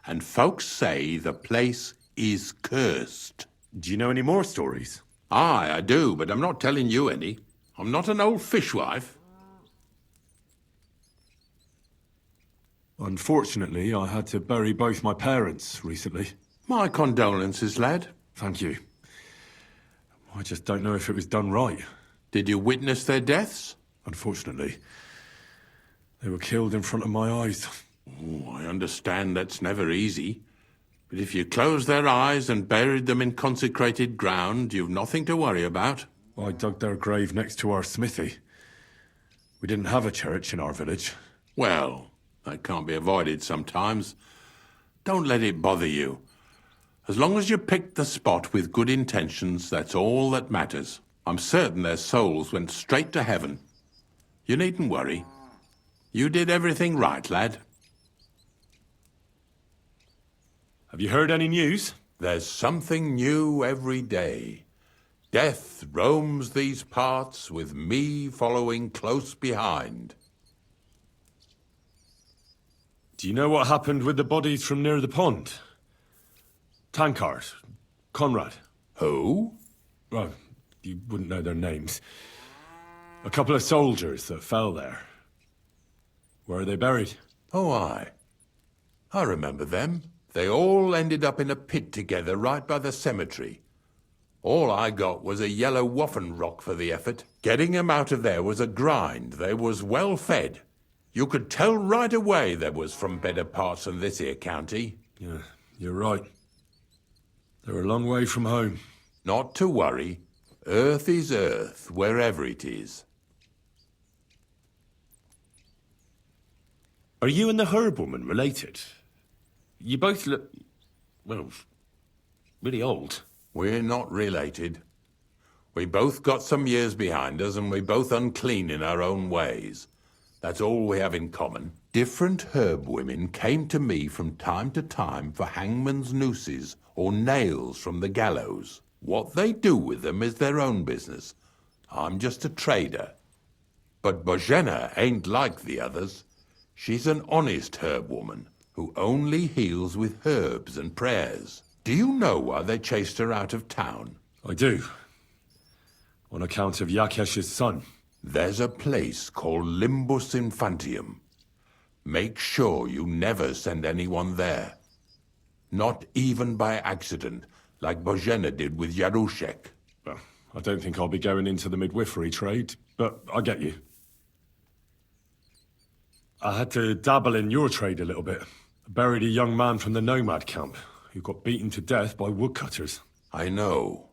and folks say the place is cursed. Do you know any more stories? Aye, I do, but I'm not telling you any. I'm not an old fishwife. Unfortunately, I had to bury both my parents recently. My condolences, lad. Thank you. I just don't know if it was done right. Did you witness their deaths? Unfortunately. They were killed in front of my eyes. Oh, I understand that's never easy. But if you closed their eyes and buried them in consecrated ground, you've nothing to worry about. I dug their grave next to our smithy. We didn't have a church in our village. Well, that can't be avoided sometimes. Don't let it bother you. As long as you picked the spot with good intentions, that's all that matters. I'm certain their souls went straight to heaven. You needn't worry. You did everything right, lad. Have you heard any news? There's something new every day. Death roams these parts with me following close behind. Do you know what happened with the bodies from near the pond? Tankard, Conrad. Who? Well, you wouldn't know their names. A couple of soldiers that fell there. Where are they buried? Oh, I remember them. They all ended up in a pit together right by the cemetery. All I got was a yellow waffen rock for the effort. Getting them out of there was a grind. They was well fed. You could tell right away they was from better parts than this here county. Yeah, you're right. They're a long way from home. Not to worry. Earth is earth, wherever it is. Are you and the herb woman related? You both look, well, really old. We're not related. We both got some years behind us, and we're both unclean in our own ways. That's all we have in common. Different herb women came to me from time to time for hangman's nooses or nails from the gallows. What they do with them is their own business. I'm just a trader. But Bozhena ain't like the others. She's an honest herb woman who only heals with herbs and prayers. Do you know why they chased her out of town? I do. On account of Yakesh's son. There's a place called Limbus Infantium. Make sure you never send anyone there. Not even by accident, like Bozhena did with Yarushek. Well, I don't think I'll be going into the midwifery trade, but I get you. I had to dabble in your trade a little bit. I buried a young man from the nomad camp who got beaten to death by woodcutters. I know.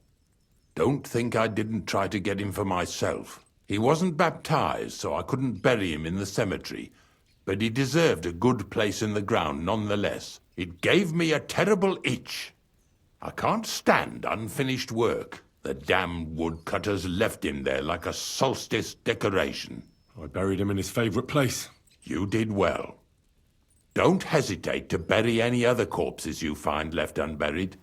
Don't think I didn't try to get him for myself. He wasn't baptized, so I couldn't bury him in the cemetery, but he deserved a good place in the ground nonetheless. It gave me a terrible itch. I can't stand unfinished work. The damned woodcutters left him there like a solstice decoration. I buried him in his favorite place. You did well. Don't hesitate to bury any other corpses you find left unburied.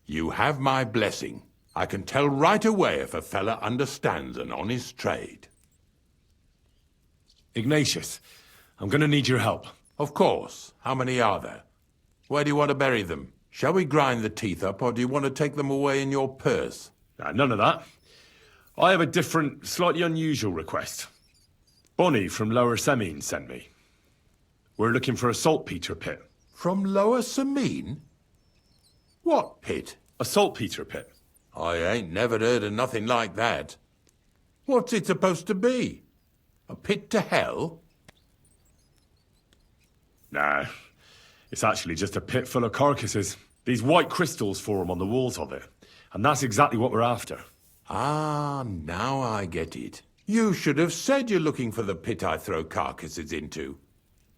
You have my blessing. I can tell right away if a fella understands an honest trade. Ignatius, I'm gonna need your help. Of course. How many are there? Where do you want to bury them? Shall we grind the teeth up, or do you want to take them away in your purse? None of that. I have a different, slightly unusual request. Bonnie from Lower Semine sent me. We're looking for a saltpeter pit. From Lower Samine? What pit? A saltpeter pit. I ain't never heard of nothing like that. What's it supposed to be? A pit to hell? Nah, it's actually just a pit full of carcasses. These white crystals form on the walls of it. And that's exactly what we're after. Ah, now I get it. You should have said you're looking for the pit I throw carcasses into.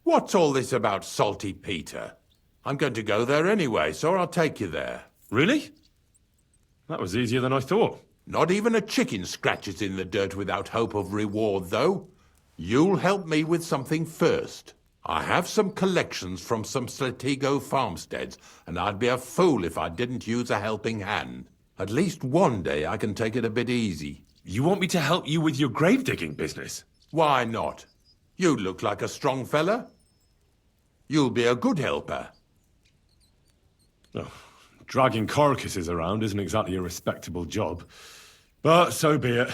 What's all this about Salty Peter? I'm going to go there anyway, so I'll take you there. Really? That was easier than I thought. Not even a chicken scratches in the dirt without hope of reward, though. You'll help me with something first. I have some collections from some Slatigo farmsteads, and I'd be a fool if I didn't use a helping hand. At least one day I can take it a bit easy. You want me to help you with your grave-digging business? Why not? You look like a strong fella. You'll be a good helper. Oh, dragging carcasses around isn't exactly a respectable job. But so be it.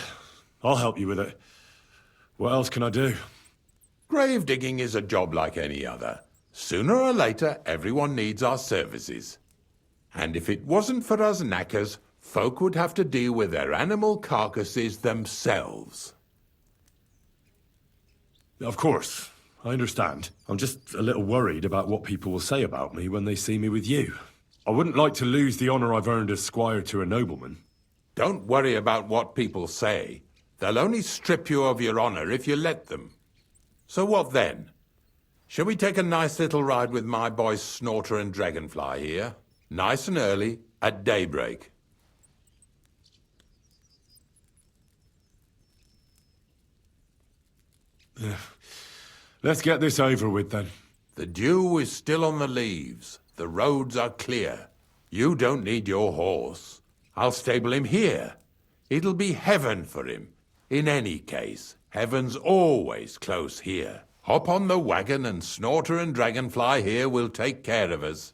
I'll help you with it. What else can I do? Grave digging is a job like any other. Sooner or later, everyone needs our services. And if it wasn't for us knackers, folk would have to deal with their animal carcasses themselves. Of course, I understand. I'm just a little worried about what people will say about me when they see me with you. I wouldn't like to lose the honour I've earned as squire to a nobleman. Don't worry about what people say. They'll only strip you of your honour if you let them. So what then? Shall we take a nice little ride with my boys Snorter and Dragonfly here? Nice and early, at daybreak. Let's get this over with then. The dew is still on the leaves. The roads are clear. You don't need your horse. I'll stable him here. It'll be heaven for him. In any case, heaven's always close here. Hop on the wagon and Snorter and Dragonfly here will take care of us.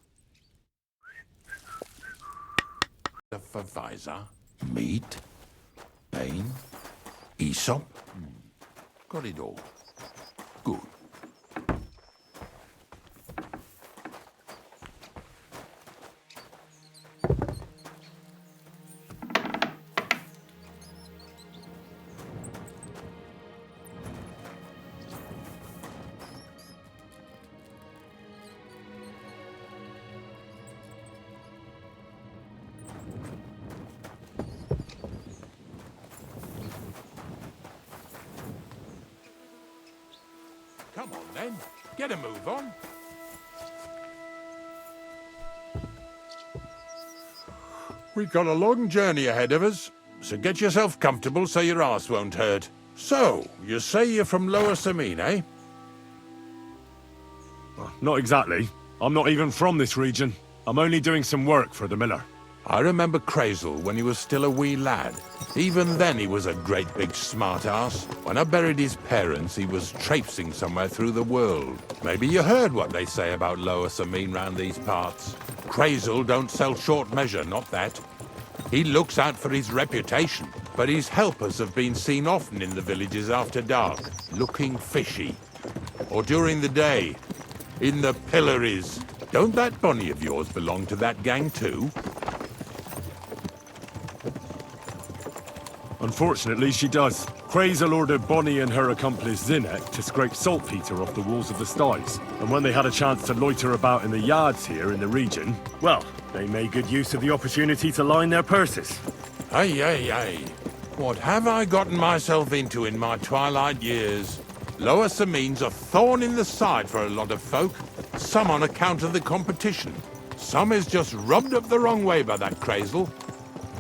For Visor, meat, Bane, Aesop. Got it all. Good. Come on, then. Get a move on. We've got a long journey ahead of us, so get yourself comfortable so your arse won't hurt. So, you say you're from Lower Samine, eh? Not exactly. I'm not even from this region. I'm only doing some work for the miller. I remember Kreyzl when he was still a wee lad. Even then he was a great big smart-ass. When I buried his parents, he was traipsing somewhere through the world. Maybe you heard what they say about Lower Samine round these parts. Kreyzl don't sell short measure, not that. He looks out for his reputation, but his helpers have been seen often in the villages after dark, looking fishy. Or during the day, in the pillories. Don't that Bonnie of yours belong to that gang too? Unfortunately, she does. Kreyzl ordered Bonnie and her accomplice Zinek to scrape saltpeter off the walls of the sties. And when they had a chance to loiter about in the yards here in the region, well, they made good use of the opportunity to line their purses. Ay, ay, ay. What have I gotten myself into in my twilight years? Lower Samine's a thorn in the side for a lot of folk. Some on account of the competition. Some is just rubbed up the wrong way by that Kreyzl.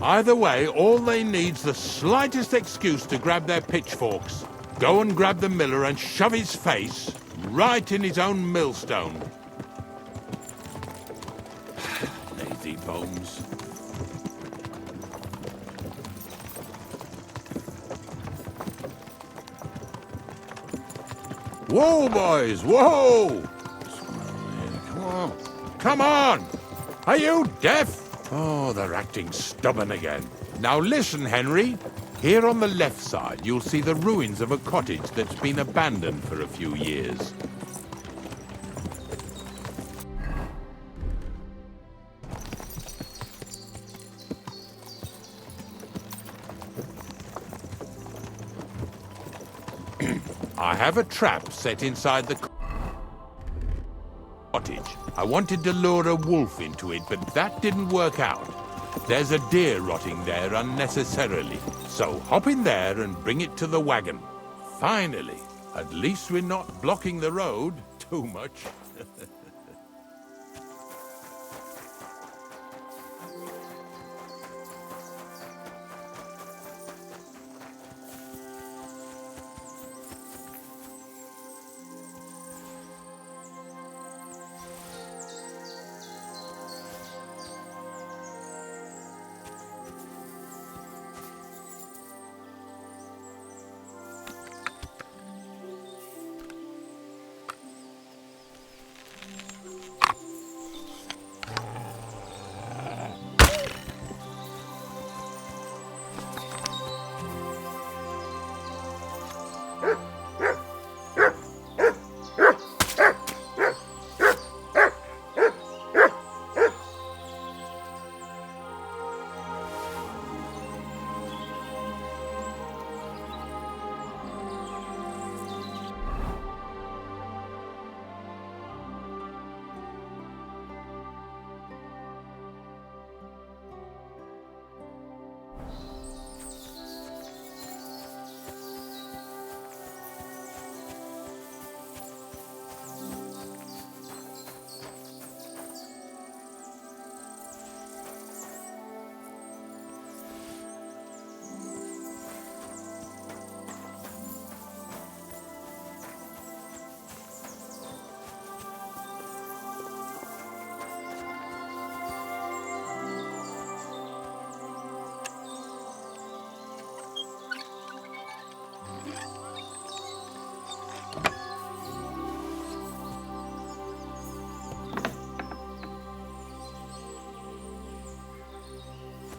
Either way, all they need's the slightest excuse to grab their pitchforks. Go and grab the miller and shove his face right in his own millstone. Lazy bones. Whoa, boys, whoa! Come on. Come on! Are you deaf? Oh, they're acting stubborn again. Now listen, Henry. Here on the left side, you'll see the ruins of a cottage that's been abandoned for a few years. I have a trap set inside the cottage. I wanted to lure a wolf into it, but that didn't work out. There's a deer rotting there unnecessarily. So hop in there and bring it to the wagon. Finally, at least we're not blocking the road too much.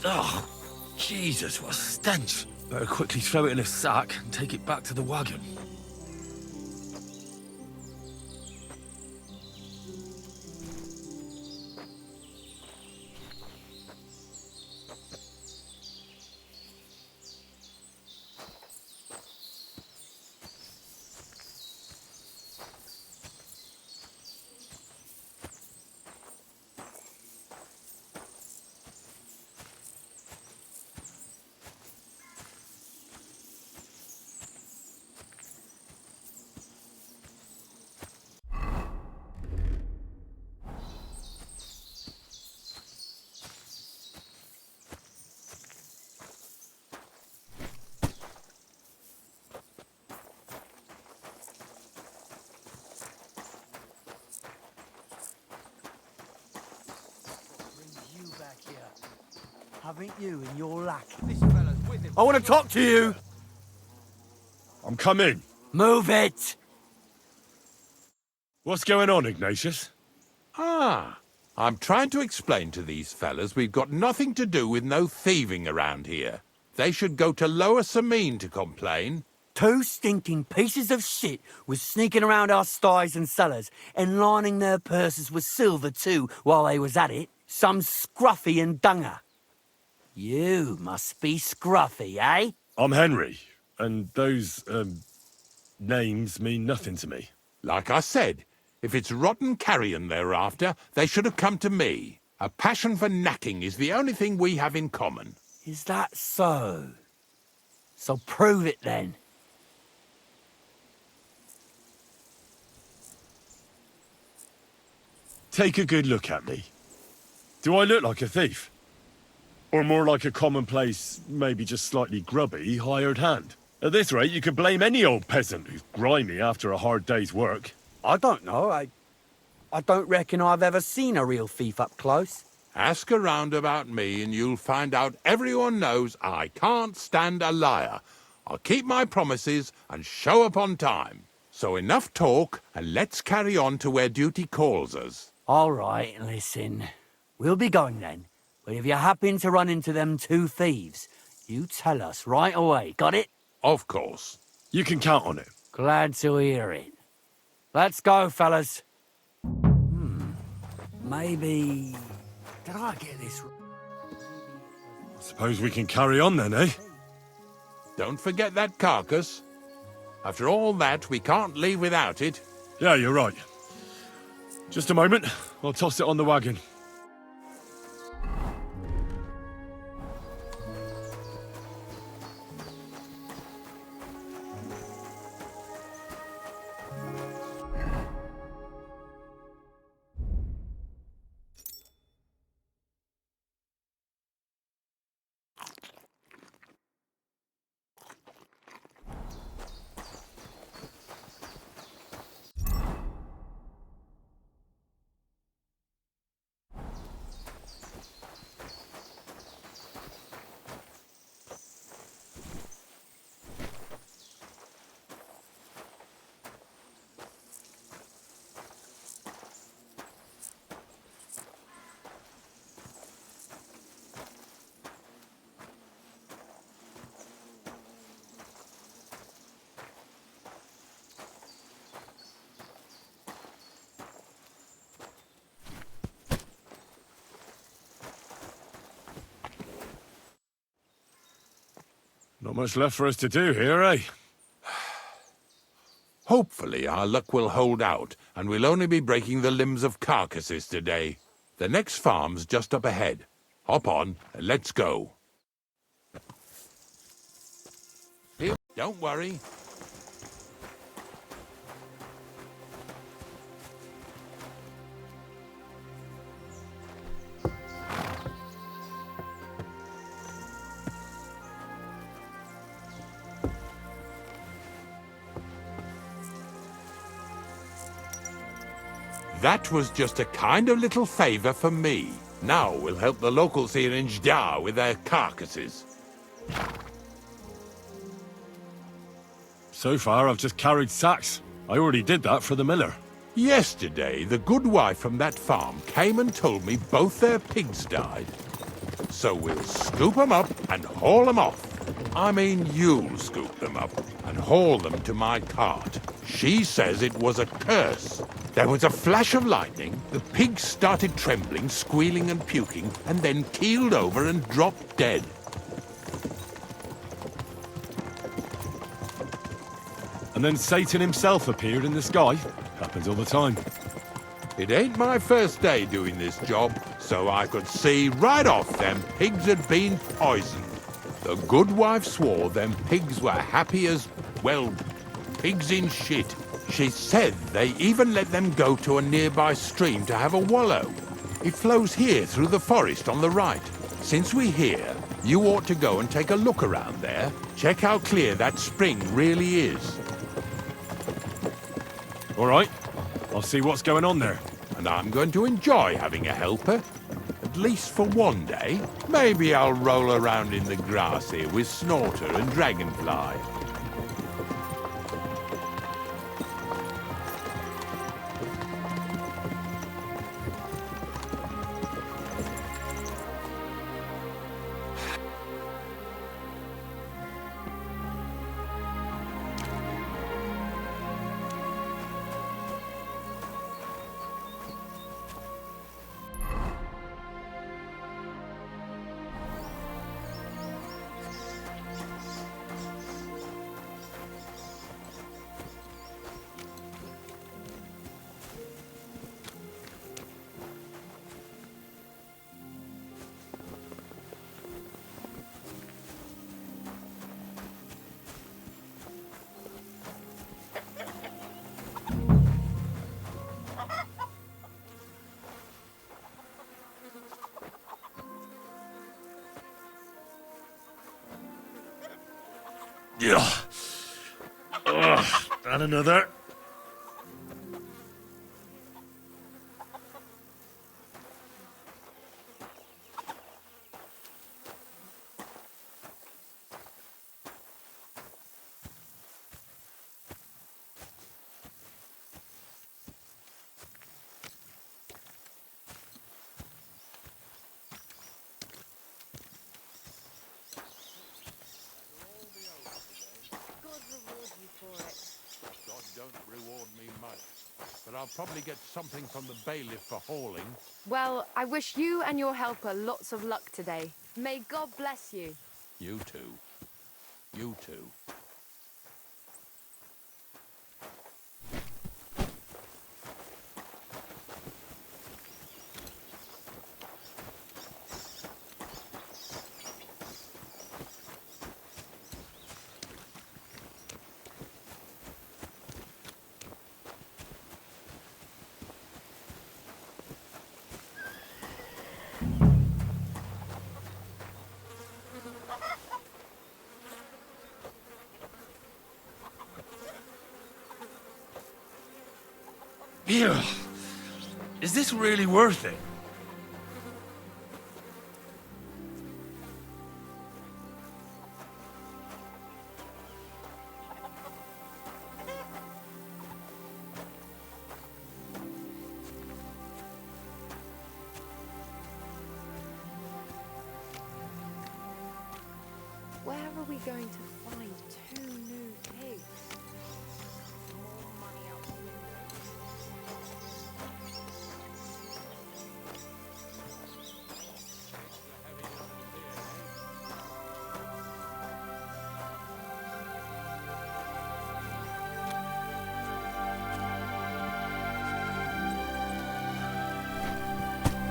Oh, Jesus, what a stench. Better quickly throw it in a sack and take it back to the wagon. Haven't you in your lack? I want to talk to you! I'm coming. Move it! What's going on, Ignatius? Ah, I'm trying to explain to these fellas we've got nothing to do with no thieving around here. They should go to Lower Samine to complain. 2 stinking pieces of shit was sneaking around our sties and cellars and lining their purses with silver too while they was at it. Some scruffy and dunger. You must be Scruffy, eh? I'm Henry, and those, names mean nothing to me. Like I said, if it's rotten carrion they're after, they should have come to me. A passion for knacking is the only thing we have in common. Is that so? So prove it then. Take a good look at me. Do I look like a thief? Or more like a commonplace, maybe just slightly grubby, hired hand? At this rate, you could blame any old peasant who's grimy after a hard day's work. I don't know. I don't reckon I've ever seen a real thief up close. Ask around about me and you'll find out everyone knows I can't stand a liar. I'll keep my promises and show up on time. So enough talk and let's carry on to where duty calls us. All right, listen. We'll be going then. But if you happen to run into them 2 thieves, you tell us right away, got it? Of course. You can count on it. Glad to hear it. Let's go, fellas. Maybe... Did I get this right? Suppose we can carry on then, eh? Don't forget that carcass. After all that, we can't leave without it. Yeah, you're right. Just a moment. I'll toss it on the wagon. Not much left for us to do here, eh? Hopefully our luck will hold out, and we'll only be breaking the limbs of carcasses today. The next farm's just up ahead. Hop on, and let's go. Here, don't worry. That was just a kind of little favor for me. Now we'll help the locals here in Jdar with their carcasses. So far, I've just carried sacks. I already did that for the miller. Yesterday, the good wife from that farm came and told me both their pigs died. So we'll scoop them up and haul them off. I mean, you'll scoop them up and haul them to my cart. She says it was a curse. There was a flash of lightning, the pigs started trembling, squealing and puking, and then keeled over and dropped dead. And then Satan himself appeared in the sky. Happens all the time. It ain't my first day doing this job, so I could see right off them pigs had been poisoned. The good wife swore them pigs were happy as, well, pigs in shit. She said they even let them go to a nearby stream to have a wallow. It flows here through the forest on the right. Since we're here, you ought to go and take a look around there. Check how clear that spring really is. All right. I'll see what's going on there. And I'm going to enjoy having a helper. At least for one day. Maybe I'll roll around in the grass here with Snorter and Dragonfly. Yeah. And another. God don't reward me much, but I'll probably get something from the bailiff for hauling. Well, I wish you and your helper lots of luck today. May God bless you. You too. You too. Ew. Is this really worth it? Where are we going to find 2 new pigs? More money out the window.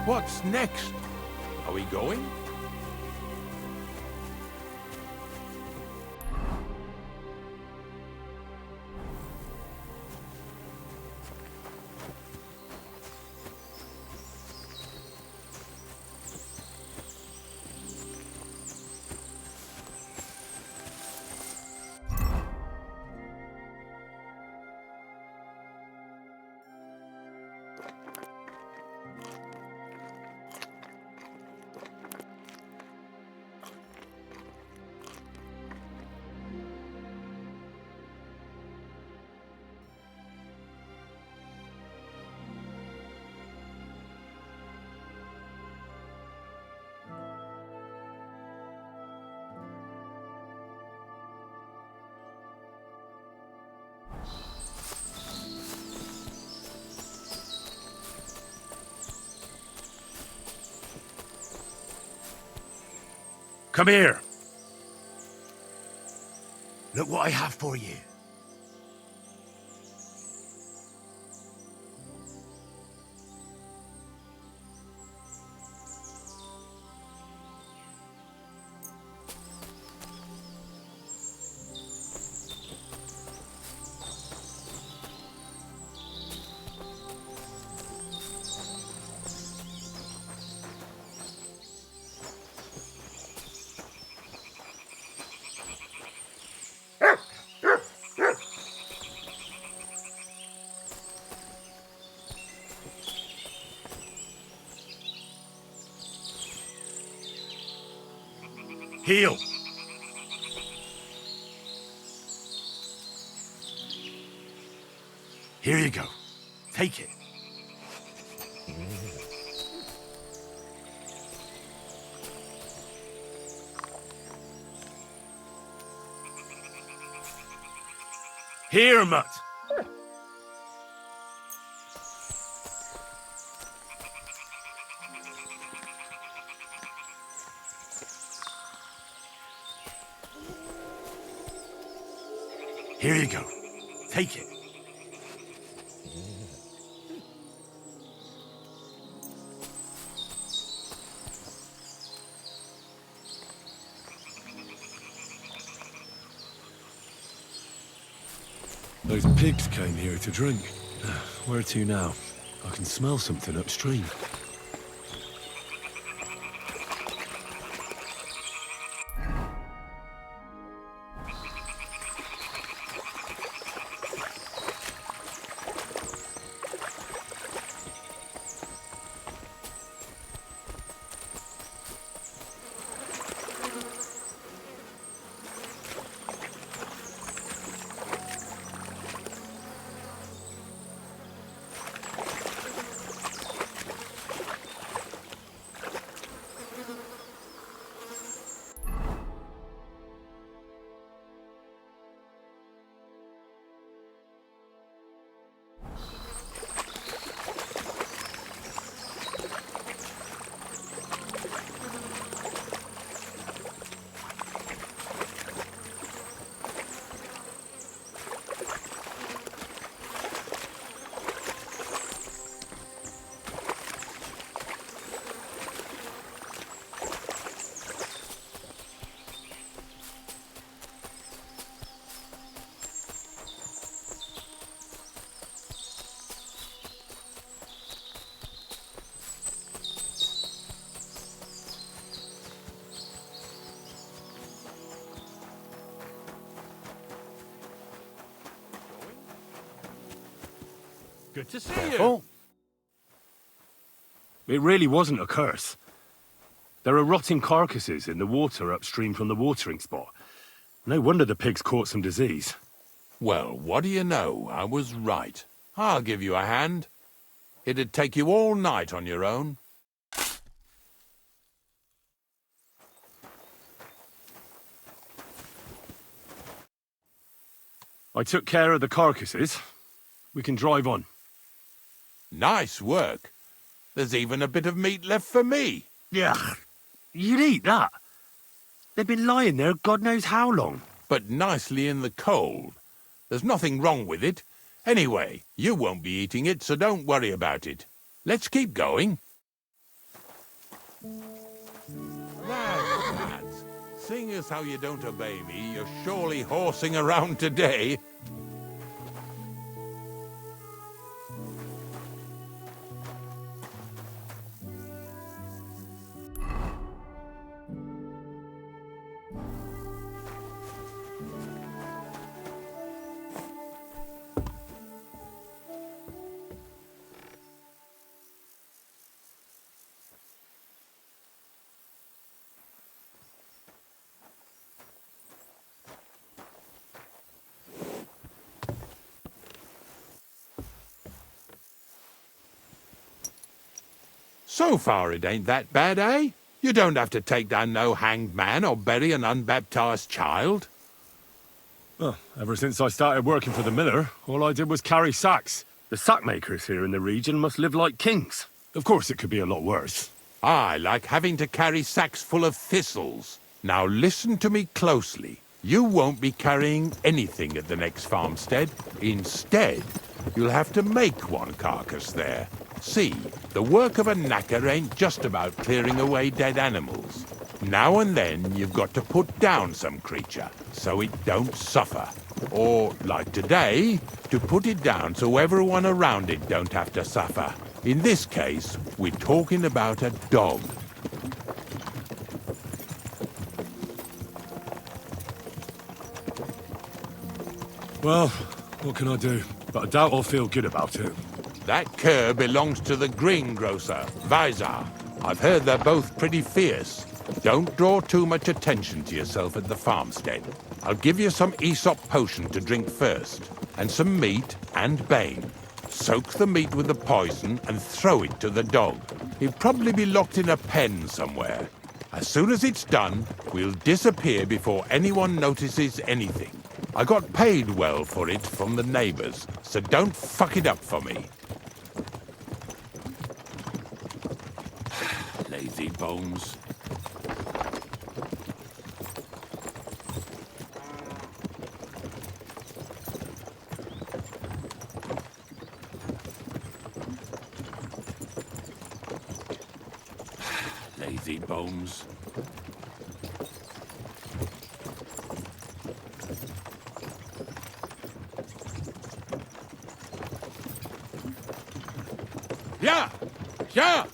What's next? Are we going? Come here. Look what I have for you. Heel. Here you go. Take it. Here, Mutt. Here you go. Take it. Those pigs came here to drink. Where to now? I can smell something upstream. Good to see Careful. It really wasn't a curse. There are rotting carcasses in the water upstream from the watering spot. No wonder the pigs caught some disease. Well, what do you know? I was right. I'll give you a hand. It'd take you all night on your own. I took care of the carcasses. We can drive on. Nice work. There's even a bit of meat left for me. Yeah, you'd eat that. They've been lying there God knows how long. But nicely in the cold. There's nothing wrong with it. Anyway, you won't be eating it, so don't worry about it. Let's keep going. Lads, seeing as how you don't obey me, you're surely horsing around today. So far it ain't that bad, eh? You don't have to take down no hanged man or bury an unbaptized child. Well, ever since I started working for the miller, all I did was carry sacks. The sack makers here in the region must live like kings. Of course it could be a lot worse. I like having to carry sacks full of thistles. Now listen to me closely. You won't be carrying anything at the next farmstead. Instead, you'll have to make one carcass there. See, the work of a knacker ain't just about clearing away dead animals. Now and then you've got to put down some creature, so it don't suffer. Or, like today, to put it down so everyone around it don't have to suffer. In this case, we're talking about a dog. Well, what can I do? But I doubt I'll feel good about it. That cur belongs to the greengrocer, Vizar. I've heard they're both pretty fierce. Don't draw too much attention to yourself at the farmstead. I'll give you some Aesop potion to drink first, and some meat and bane. Soak the meat with the poison and throw it to the dog. He'll probably be locked in a pen somewhere. As soon as it's done, we'll disappear before anyone notices anything. I got paid well for it from the neighbors, so don't fuck it up for me. Lazy bones. Lazy bones. Yeah! Yeah!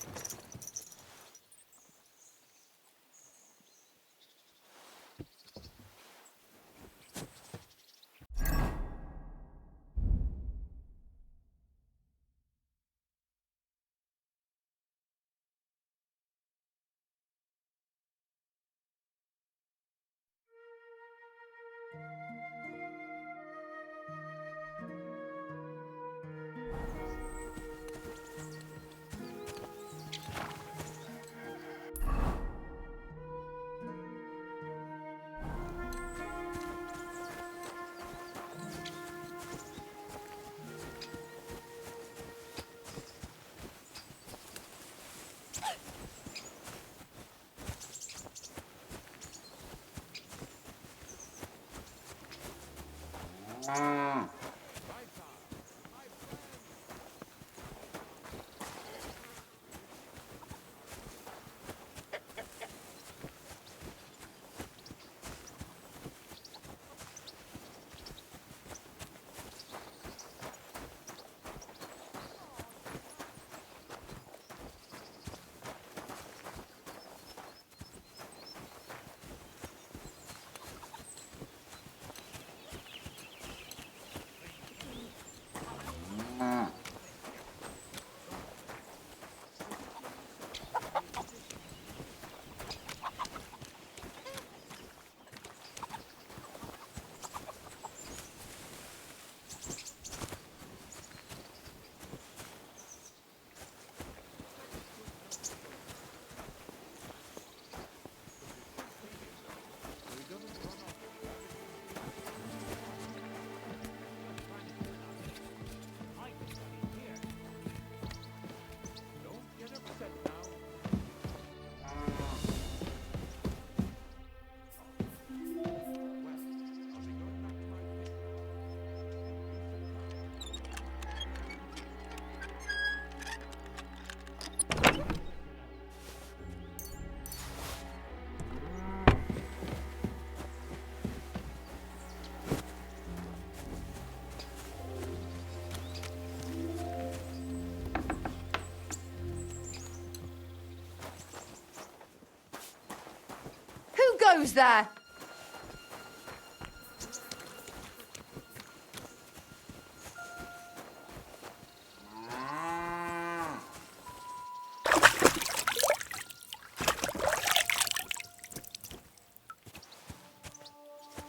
Who's there?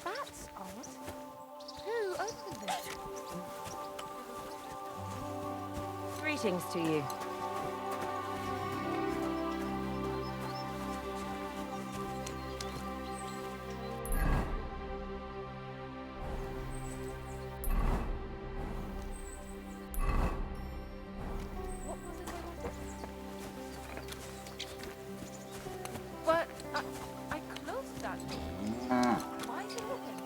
That's odd. Who opened it? Greetings to you. But I closed that door. Why is it open?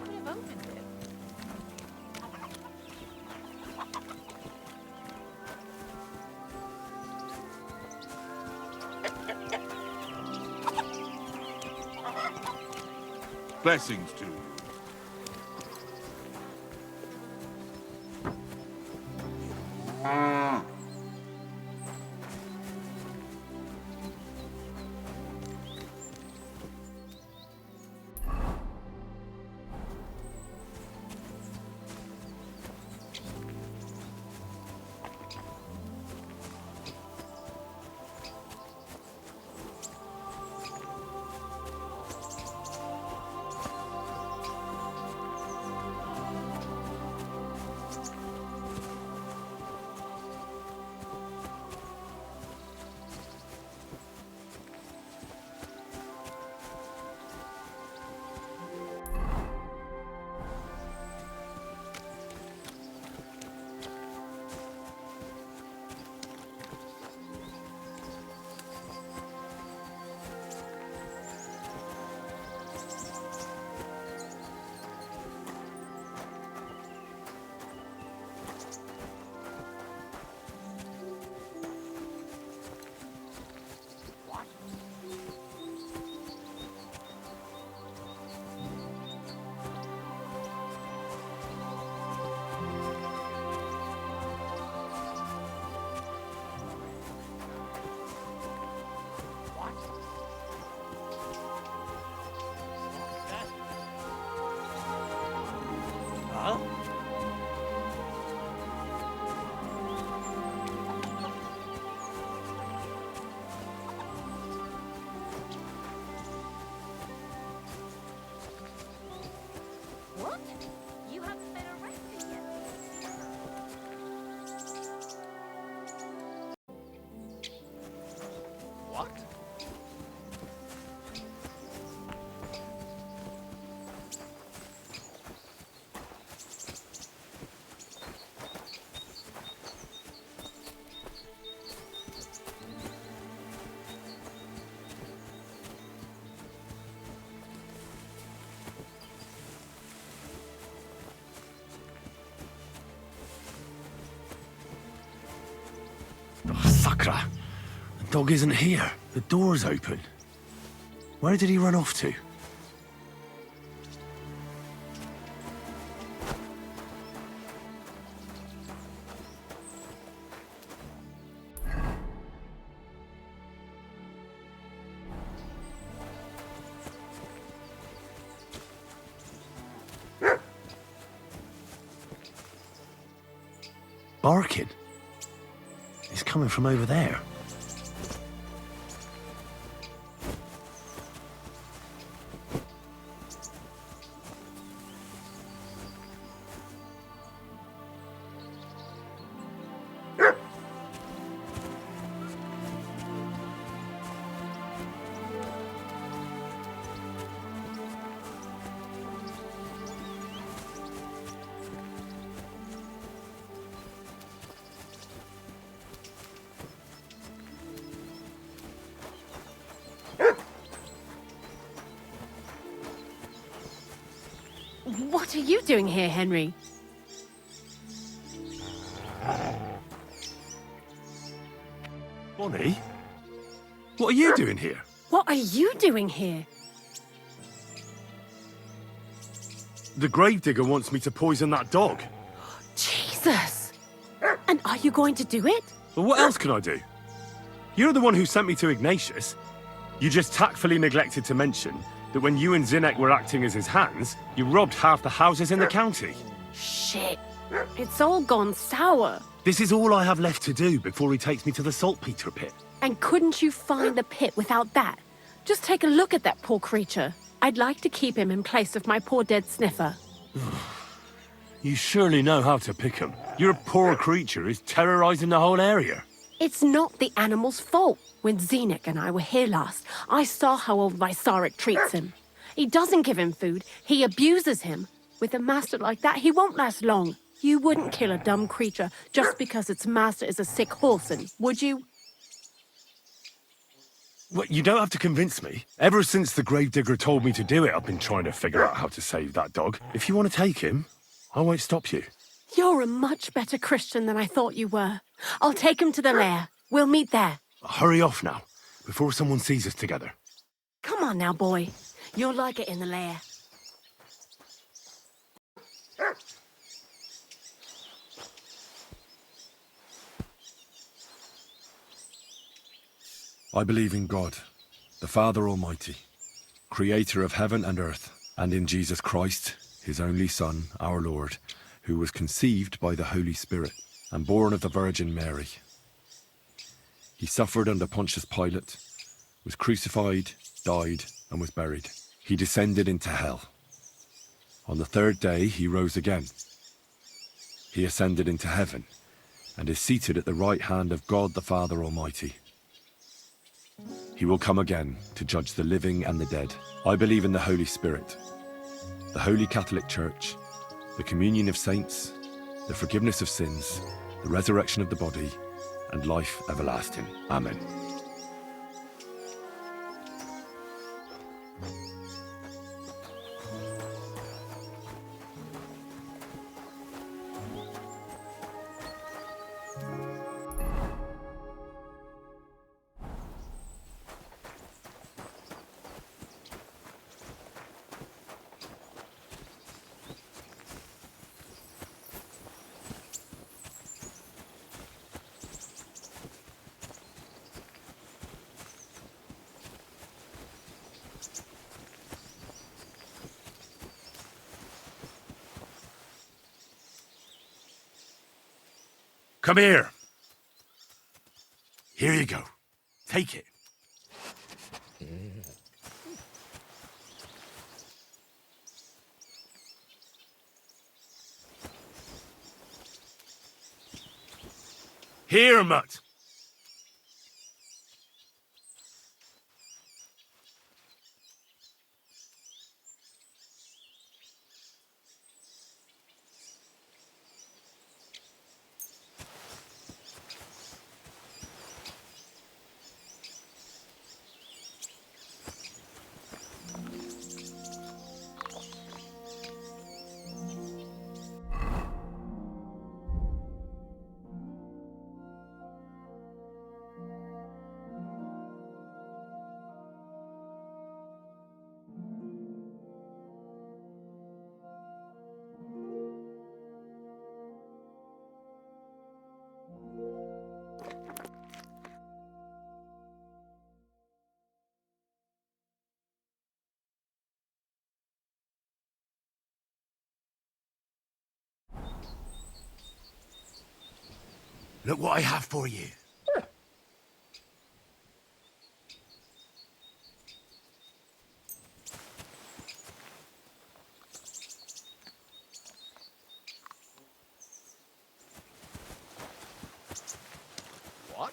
Could have opened it. Blessings to you. What? You haven't been arrested yet? What? Oh, Sakra! The dog isn't here. The door's open. Where did he run off to? Barking. It's coming from over there. What are you doing here, Henry? Bonnie? What are you doing here? What are you doing here? The gravedigger wants me to poison that dog. Jesus! And are you going to do it? Well, what else can I do? You're the one who sent me to Ignatius. You just tactfully neglected to mention that when you and Zinnek were acting as his hands, you robbed half the houses in the county. Shit. It's all gone sour. This is all I have left to do before he takes me to the saltpeter pit. And couldn't you find the pit without that? Just take a look at that poor creature. I'd like to keep him in place of my poor dead sniffer. You surely know how to pick him. Your poor creature is terrorizing the whole area. It's not the animal's fault. When Zinnek and I were here last, I saw how old Vysarik treats him. He doesn't give him food, he abuses him. With a master like that, he won't last long. You wouldn't kill a dumb creature just because its master is a sick horseman, would you? Well, you don't have to convince me. Ever since the gravedigger told me to do it, I've been trying to figure out how to save that dog. If you want to take him, I won't stop you. You're a much better Christian than I thought you were. I'll take him to the lair. We'll meet there. Hurry off now, before someone sees us together. Come on now, boy. You'll like it in the lair. I believe in God, the Father Almighty, creator of heaven and earth, and in Jesus Christ, his only Son, our Lord, who was conceived by the Holy Spirit and born of the Virgin Mary. He suffered under Pontius Pilate, was crucified, died, and was buried. He descended into hell. On the third day, he rose again. He ascended into heaven and is seated at the right hand of God the Father Almighty. He will come again to judge the living and the dead. I believe in the Holy Spirit, the Holy Catholic Church, the communion of saints, the forgiveness of sins, the resurrection of the body, and life everlasting. Amen. Come here. Here you go. Take it. Here, Mutt. Look what I have for you. What?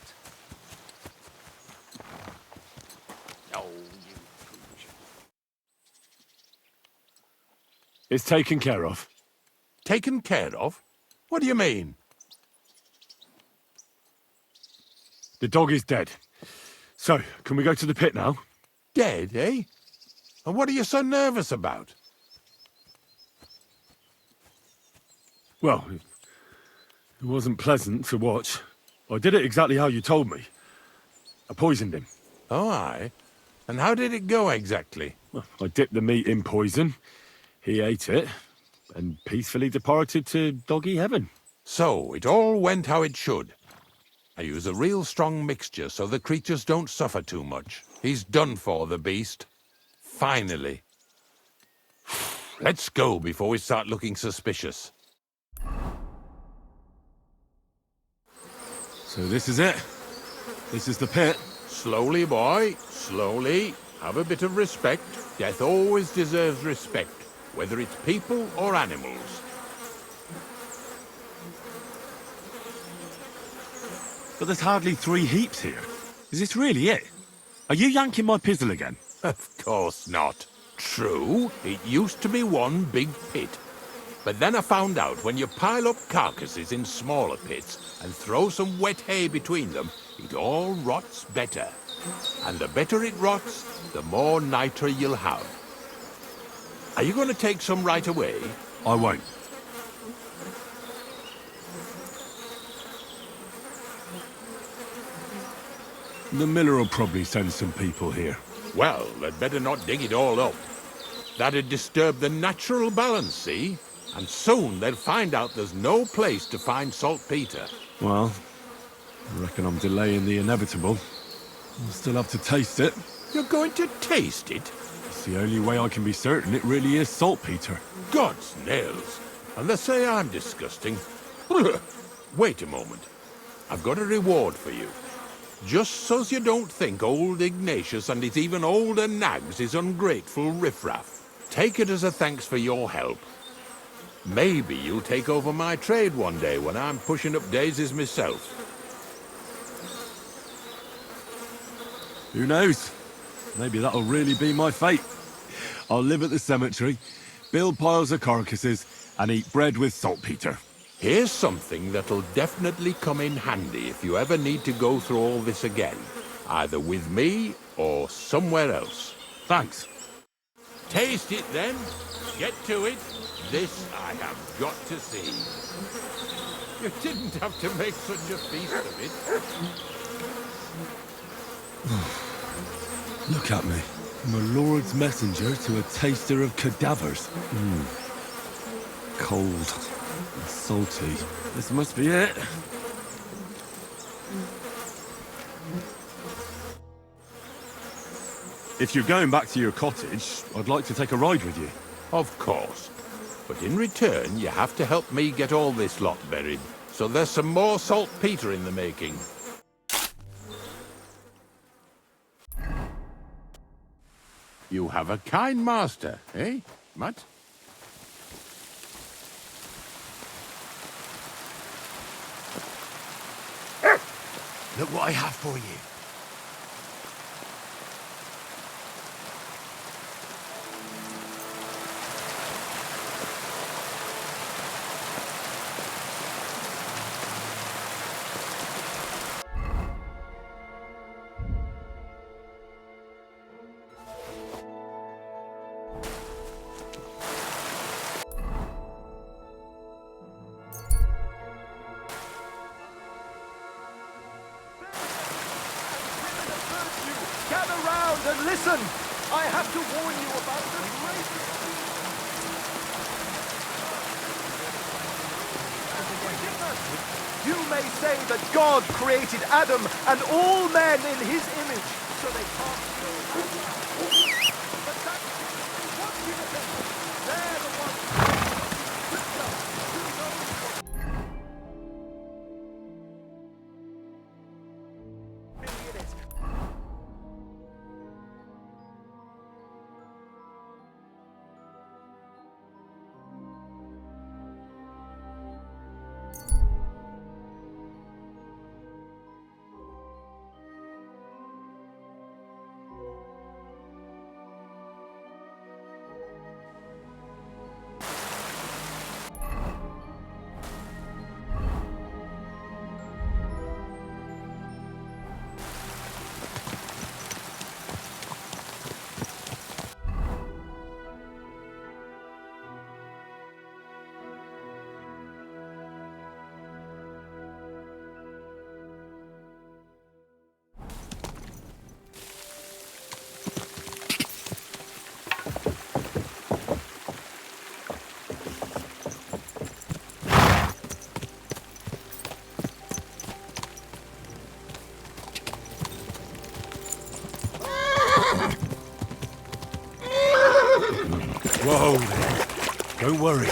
Oh, you pooch. It's taken care of. Taken care of? What do you mean? The dog is dead. So, can we go to the pit now? Dead, eh? And what are you so nervous about? Well, it wasn't pleasant to watch. I did it exactly how you told me. I poisoned him. Oh, aye? And how did it go exactly? Well, I dipped the meat in poison. He ate it, and peacefully departed to doggy heaven. So, it all went how it should. I use a real strong mixture so the creatures don't suffer too much. He's done for, the beast. Finally. Let's go before we start looking suspicious. So this is it. This is the pit. Slowly, boy. Slowly. Have a bit of respect. Death always deserves respect, whether it's people or animals. But there's hardly 3 heaps here. Is this really it? Are you yanking my pizzle again? Of course not. True, it used to be one big pit. But then I found out when you pile up carcasses in smaller pits and throw some wet hay between them, it all rots better. And the better it rots, the more nitre you'll have. Are you going to take some right away? I won't. The miller will probably send some people here. Well, they'd better not dig it all up. That'd disturb the natural balance, see? And soon they'll find out there's no place to find saltpeter. Well, I reckon I'm delaying the inevitable. I'll still have to taste it. You're going to taste it? It's the only way I can be certain it really is saltpeter. God's nails. And they say I'm disgusting. Wait a moment. I've got a reward for you. Just so's you don't think old Ignatius and his even older nags is ungrateful riffraff. Take it as a thanks for your help. Maybe you'll take over my trade one day when I'm pushing up daisies myself. Who knows? Maybe that'll really be my fate. I'll live at the cemetery, build piles of carcasses, and eat bread with saltpeter. Here's something that'll definitely come in handy if you ever need to go through all this again. Either with me or somewhere else. Thanks. Taste it then. Get to it. This I have got to see. You didn't have to make such a feast of it. Look at me. I'm a lord's messenger to a taster of cadavers. Cold and salty. This must be it. If you're going back to your cottage, I'd like to take a ride with you. Of course. But in return, you have to help me get all this lot buried. So there's some more saltpeter in the making. You have a kind master, eh, Matt? Look what I have for you. Gather round and listen! I have to warn you about the great... You may say that God created Adam and all men in his image, so they can't know. But that's what you think. They're the ones who know Whoa there. Don't worry.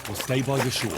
We'll stay by the shore.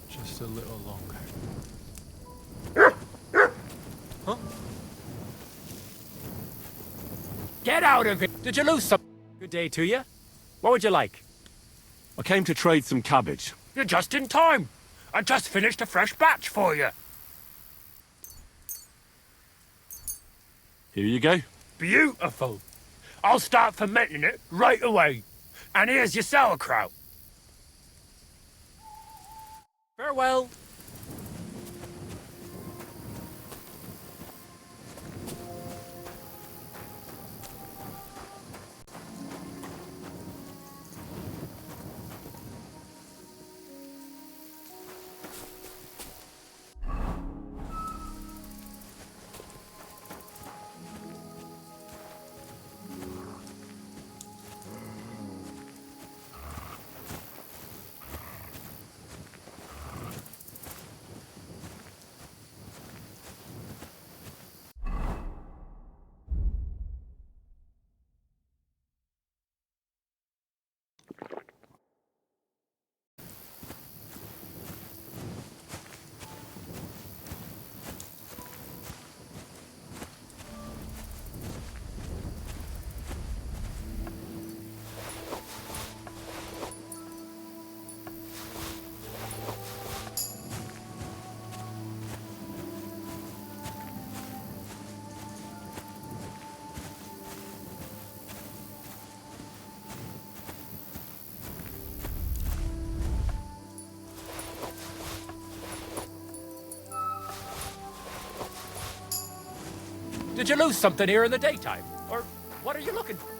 Just a little longer. Huh? Get out of it! Did you lose some? Good day to you. What would you like? I came to trade some cabbage. You're just in time. I just finished a fresh batch for you. Here you go. Beautiful. I'll start fermenting it right away. And here's your sauerkraut. Farewell. Did you lose something here in the daytime? Or what are you looking for?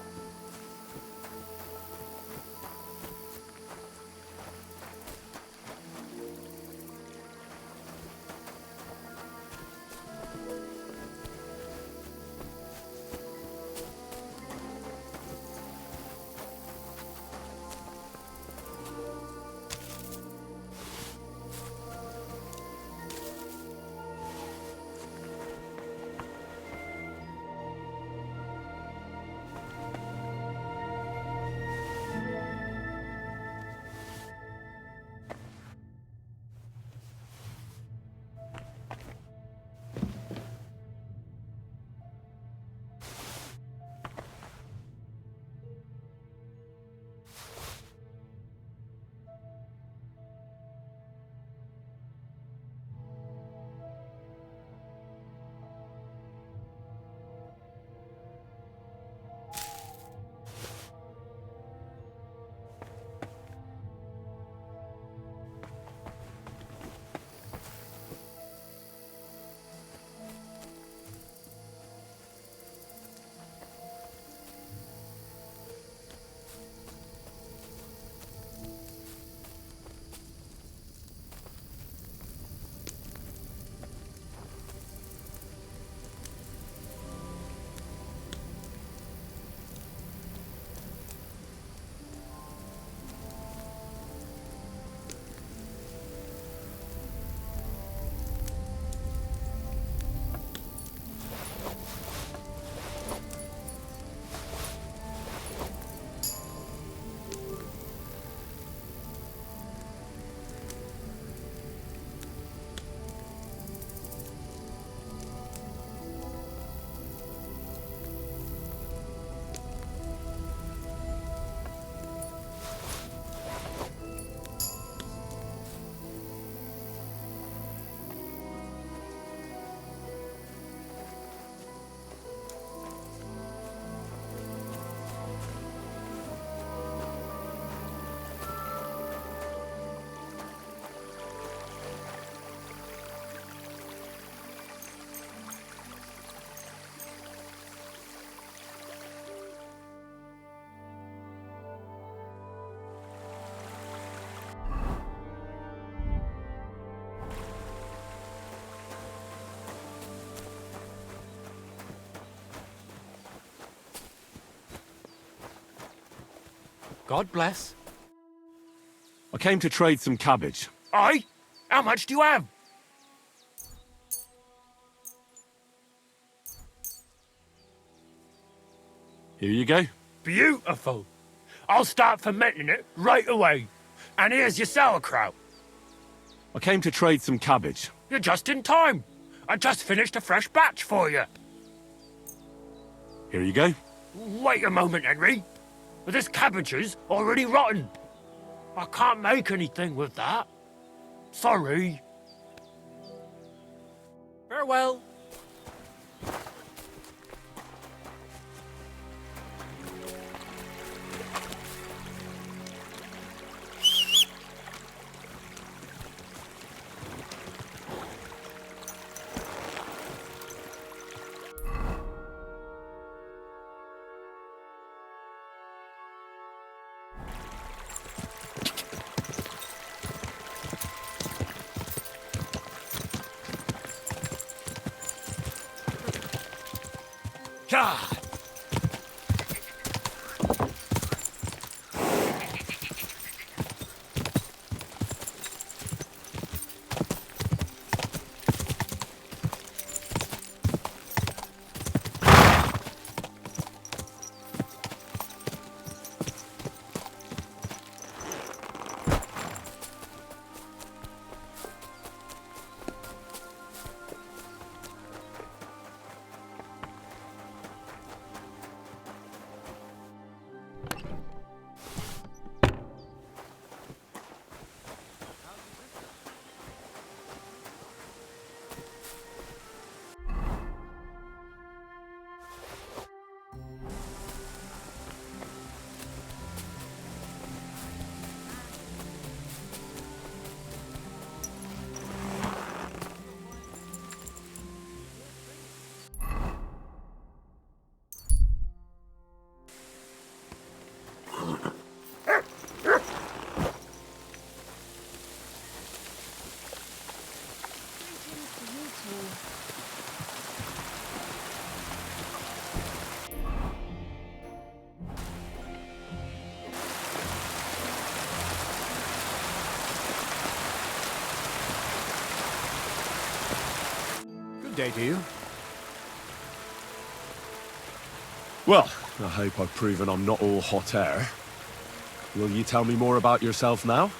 God bless. I came to trade some cabbage. Aye? How much do you have? Here you go. Beautiful. I'll start fermenting it right away. And here's your sauerkraut. I came to trade some cabbage. You're just in time. I just finished a fresh batch for you. Here you go. Wait a moment, Henry. This cabbage is already rotten. I can't make anything with that. Sorry. Farewell. Yeah. day to you. Well, I hope I've proven I'm not all hot air. Will you tell me more about yourself now?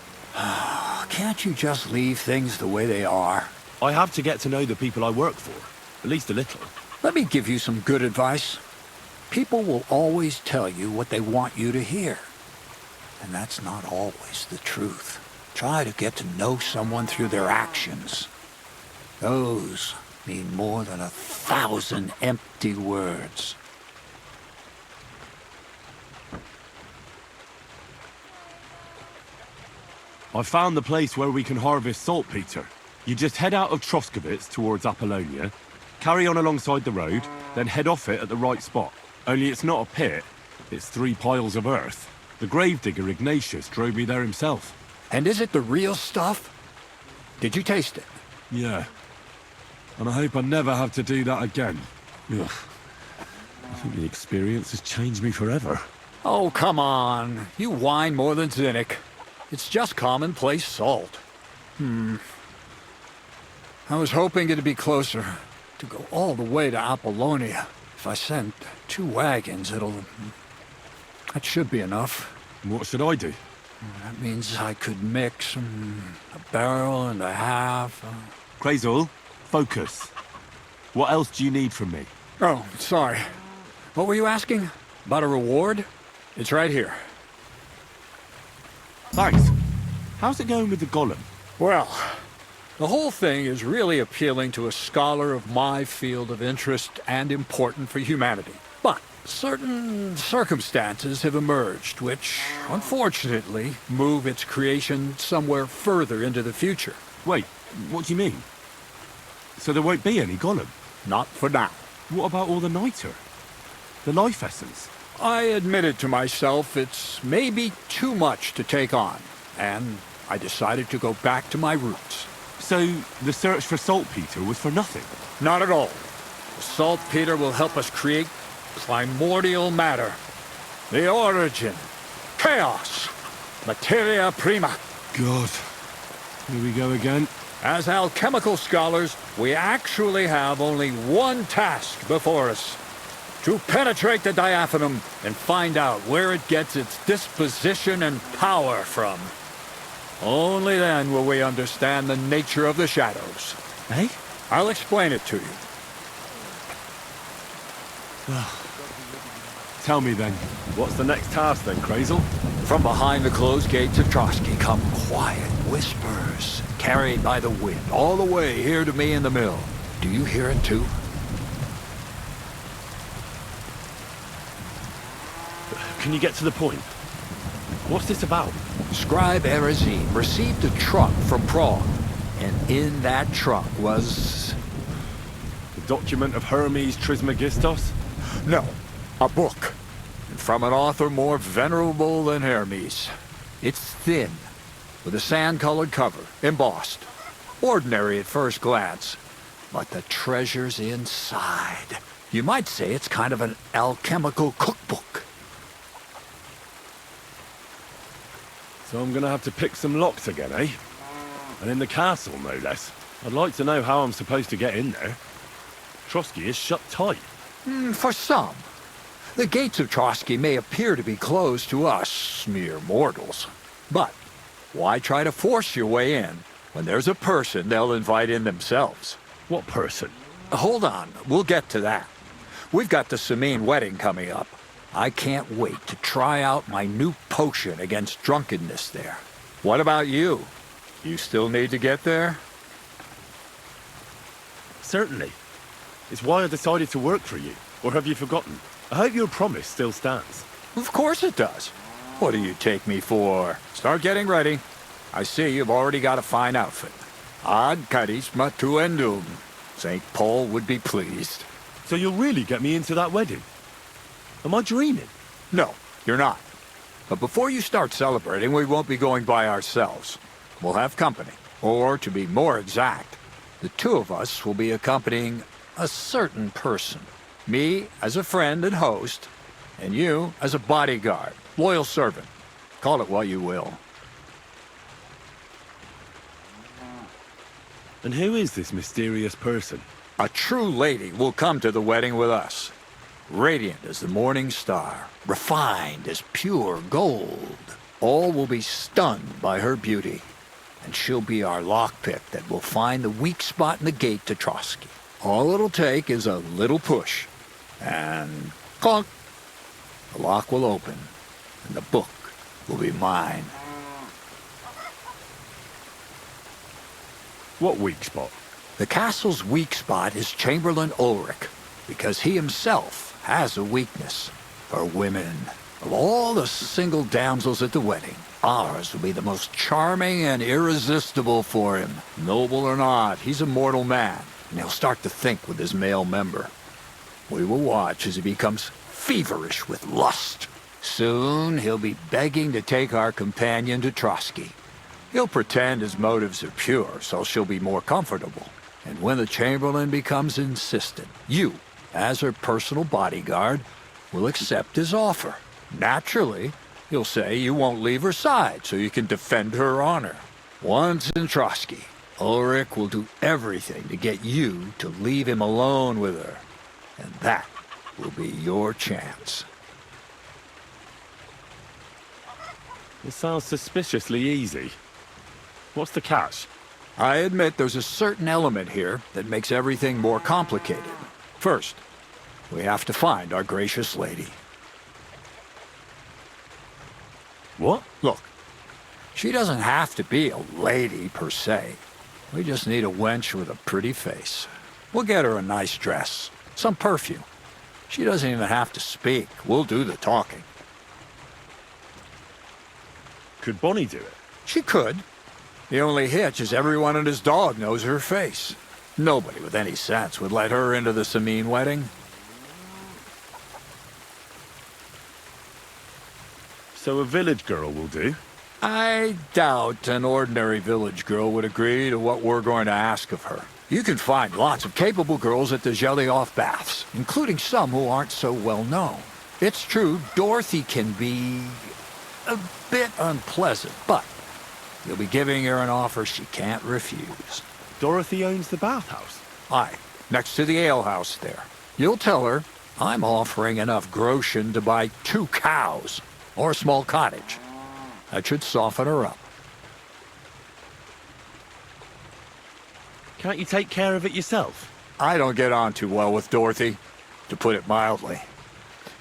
Can't you just leave things the way they are? I have to get to know the people I work for, at least a little. Let me give you some good advice. People will always tell you what they want you to hear. And that's not always the truth. Try to get to know someone through their actions. Those mean more than 1,000 empty words. I found the place where we can harvest saltpeter. You just head out of Troskovitz towards Apollonia, carry on alongside the road, then head off it at the right spot. Only it's not a pit, it's 3 piles of earth. The gravedigger Ignatius drove me there himself. And is it the real stuff? Did you taste it? Yeah. And I hope I never have to do that again. Ugh. I think the experience has changed me forever. Oh, come on. You whine more than Zinnik. It's just commonplace salt. I was hoping it'd be closer. To go all the way to Apollonia. If I send 2 wagons, that should be enough. What should I do? That means I could mix a barrel and a half. Kreyzl, focus. What else do you need from me? Oh, sorry. What were you asking? About a reward? It's right here. Thanks. How's it going with the golem? Well, the whole thing is really appealing to a scholar of my field of interest and important for humanity. But certain circumstances have emerged which, unfortunately, move its creation somewhere further into the future. Wait, what do you mean? So there won't be any golem? Not for now. What about all the niter? The life essence? I admitted to myself it's maybe too much to take on, and I decided to go back to my roots. So the search for saltpeter was for nothing? Not at all. The saltpeter will help us create primordial matter. The origin. Chaos. Materia Prima. God. Here we go again. As alchemical scholars, we actually have only one task before us. To penetrate the diaphanum and find out where it gets its disposition and power from. Only then will we understand the nature of the shadows. Eh? I'll explain it to you. Tell me then, what's the next task then, Kreyzl? From behind the closed gates of Trotsky come quiet whispers, carried by the wind, all the way here to me in the mill. Do you hear it too? Can you get to the point? What's this about? Scribe Erezine received a trunk from Prague, and in that trunk was... The document of Hermes Trismegistos? No, a book. And from an author more venerable than Hermes. It's thin, with a sand-colored cover, embossed. Ordinary at first glance, but the treasure's inside. You might say it's kind of an alchemical cookbook. So I'm gonna have to pick some locks again, eh? And in the castle, no less. I'd like to know how I'm supposed to get in there. Trotsky is shut tight. For some. The gates of Trotsky may appear to be closed to us, mere mortals. But why try to force your way in when there's a person they'll invite in themselves? What person? Hold on, we'll get to that. We've got the Samine wedding coming up. I can't wait to try out my new potion against drunkenness there. What about you? You still need to get there? Certainly. It's why I decided to work for you. Or have you forgotten? I hope your promise still stands. Of course it does. What do you take me for? Start getting ready. I see you've already got a fine outfit. Ad charisma tuendum. St. Paul would be pleased. So you'll really get me into that wedding? Am I dreaming? No, you're not. But before you start celebrating, we won't be going by ourselves. We'll have company. Or, to be more exact, the 2 of us will be accompanying a certain person. Me as a friend and host, and you as a bodyguard, loyal servant. Call it what you will. And who is this mysterious person? A true lady will come to the wedding with us. Radiant as the morning star, refined as pure gold. All will be stunned by her beauty, and she'll be our lockpick that will find the weak spot in the gate to Trotsky. All it'll take is a little push, and clunk! The lock will open, and the book will be mine. What weak spot? The castle's weak spot is Chamberlain Ulrich, because he himself has a weakness for women. Of all the single damsels at the wedding, ours will be the most charming and irresistible for him. Noble or not, he's a mortal man, and he'll start to think with his male member. We will watch as he becomes feverish with lust. Soon he'll be begging to take our companion to Trotsky. He'll pretend his motives are pure, so she'll be more comfortable. And when the Chamberlain becomes insistent, you, as her personal bodyguard, will accept his offer. Naturally, you'll say you won't leave her side so you can defend her honor. Once in Trotsky, Ulrich will do everything to get you to leave him alone with her. And that will be your chance. It sounds suspiciously easy. What's the catch? I admit there's a certain element here that makes everything more complicated. First, we have to find our gracious lady. What? Look, she doesn't have to be a lady per se. We just need a wench with a pretty face. We'll get her a nice dress, some perfume. She doesn't even have to speak. We'll do the talking. Could Bonnie do it? She could. The only hitch is everyone and his dog knows her face. Nobody with any sense would let her into the Sameen wedding. So a village girl will do? I doubt an ordinary village girl would agree to what we're going to ask of her. You can find lots of capable girls at the Zhelyov baths, including some who aren't so well known. It's true, Dorothy can be a bit unpleasant, but you'll be giving her an offer she can't refuse. Dorothy owns the bathhouse? Aye, next to the alehouse there. You'll tell her I'm offering enough groschen to buy 2 cows or a small cottage. That should soften her up. Can't you take care of it yourself? I don't get on too well with Dorothy, to put it mildly.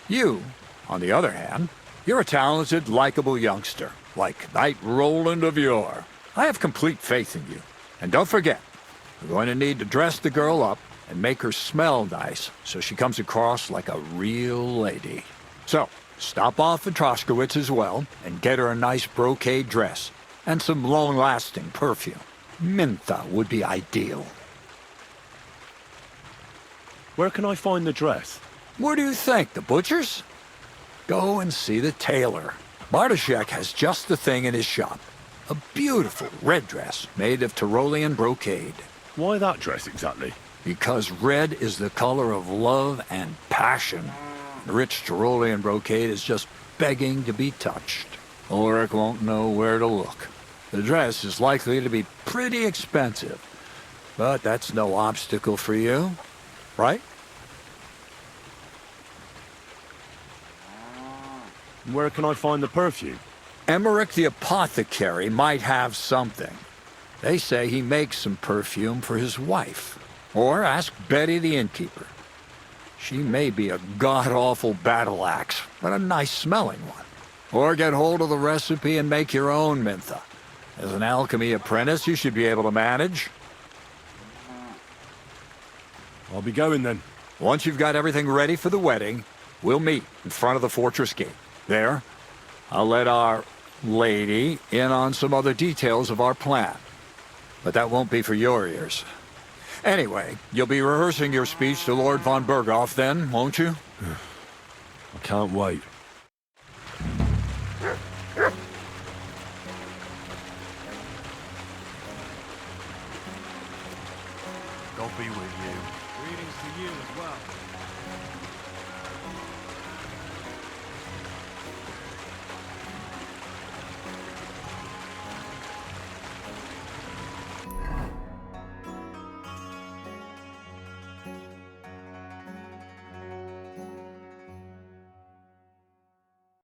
You, on the other hand, you're a talented, likable youngster, like Knight Roland of yore. I have complete faith in you. And don't forget, we're going to need to dress the girl up and make her smell nice so she comes across like a real lady. So, stop off at Troskowitz as well and get her a nice brocade dress and some long-lasting perfume. Mintha would be ideal. Where can I find the dress? Where do you think? The butcher's? Go and see the tailor. Bartoszek has just the thing in his shop. A beautiful red dress made of Tyrolean brocade. Why that dress exactly? Because red is the color of love and passion. Rich Tyrolean brocade is just begging to be touched. Ulrich won't know where to look. The dress is likely to be pretty expensive, but that's no obstacle for you, right? Where can I find the perfume? Emmerich the apothecary might have something. They say he makes some perfume for his wife. Or ask Betty the innkeeper. She may be a god-awful battle axe, but a nice-smelling one. Or get hold of the recipe and make your own Mintha. As an alchemy apprentice, you should be able to manage. I'll be going then. Once you've got everything ready for the wedding, we'll meet in front of the fortress gate. There, I'll let our lady in on some other details of our plan. But that won't be for your ears. Anyway, you'll be rehearsing your speech to Lord von Berghoff then, won't you? I can't wait. God be with you. Greetings to you as well.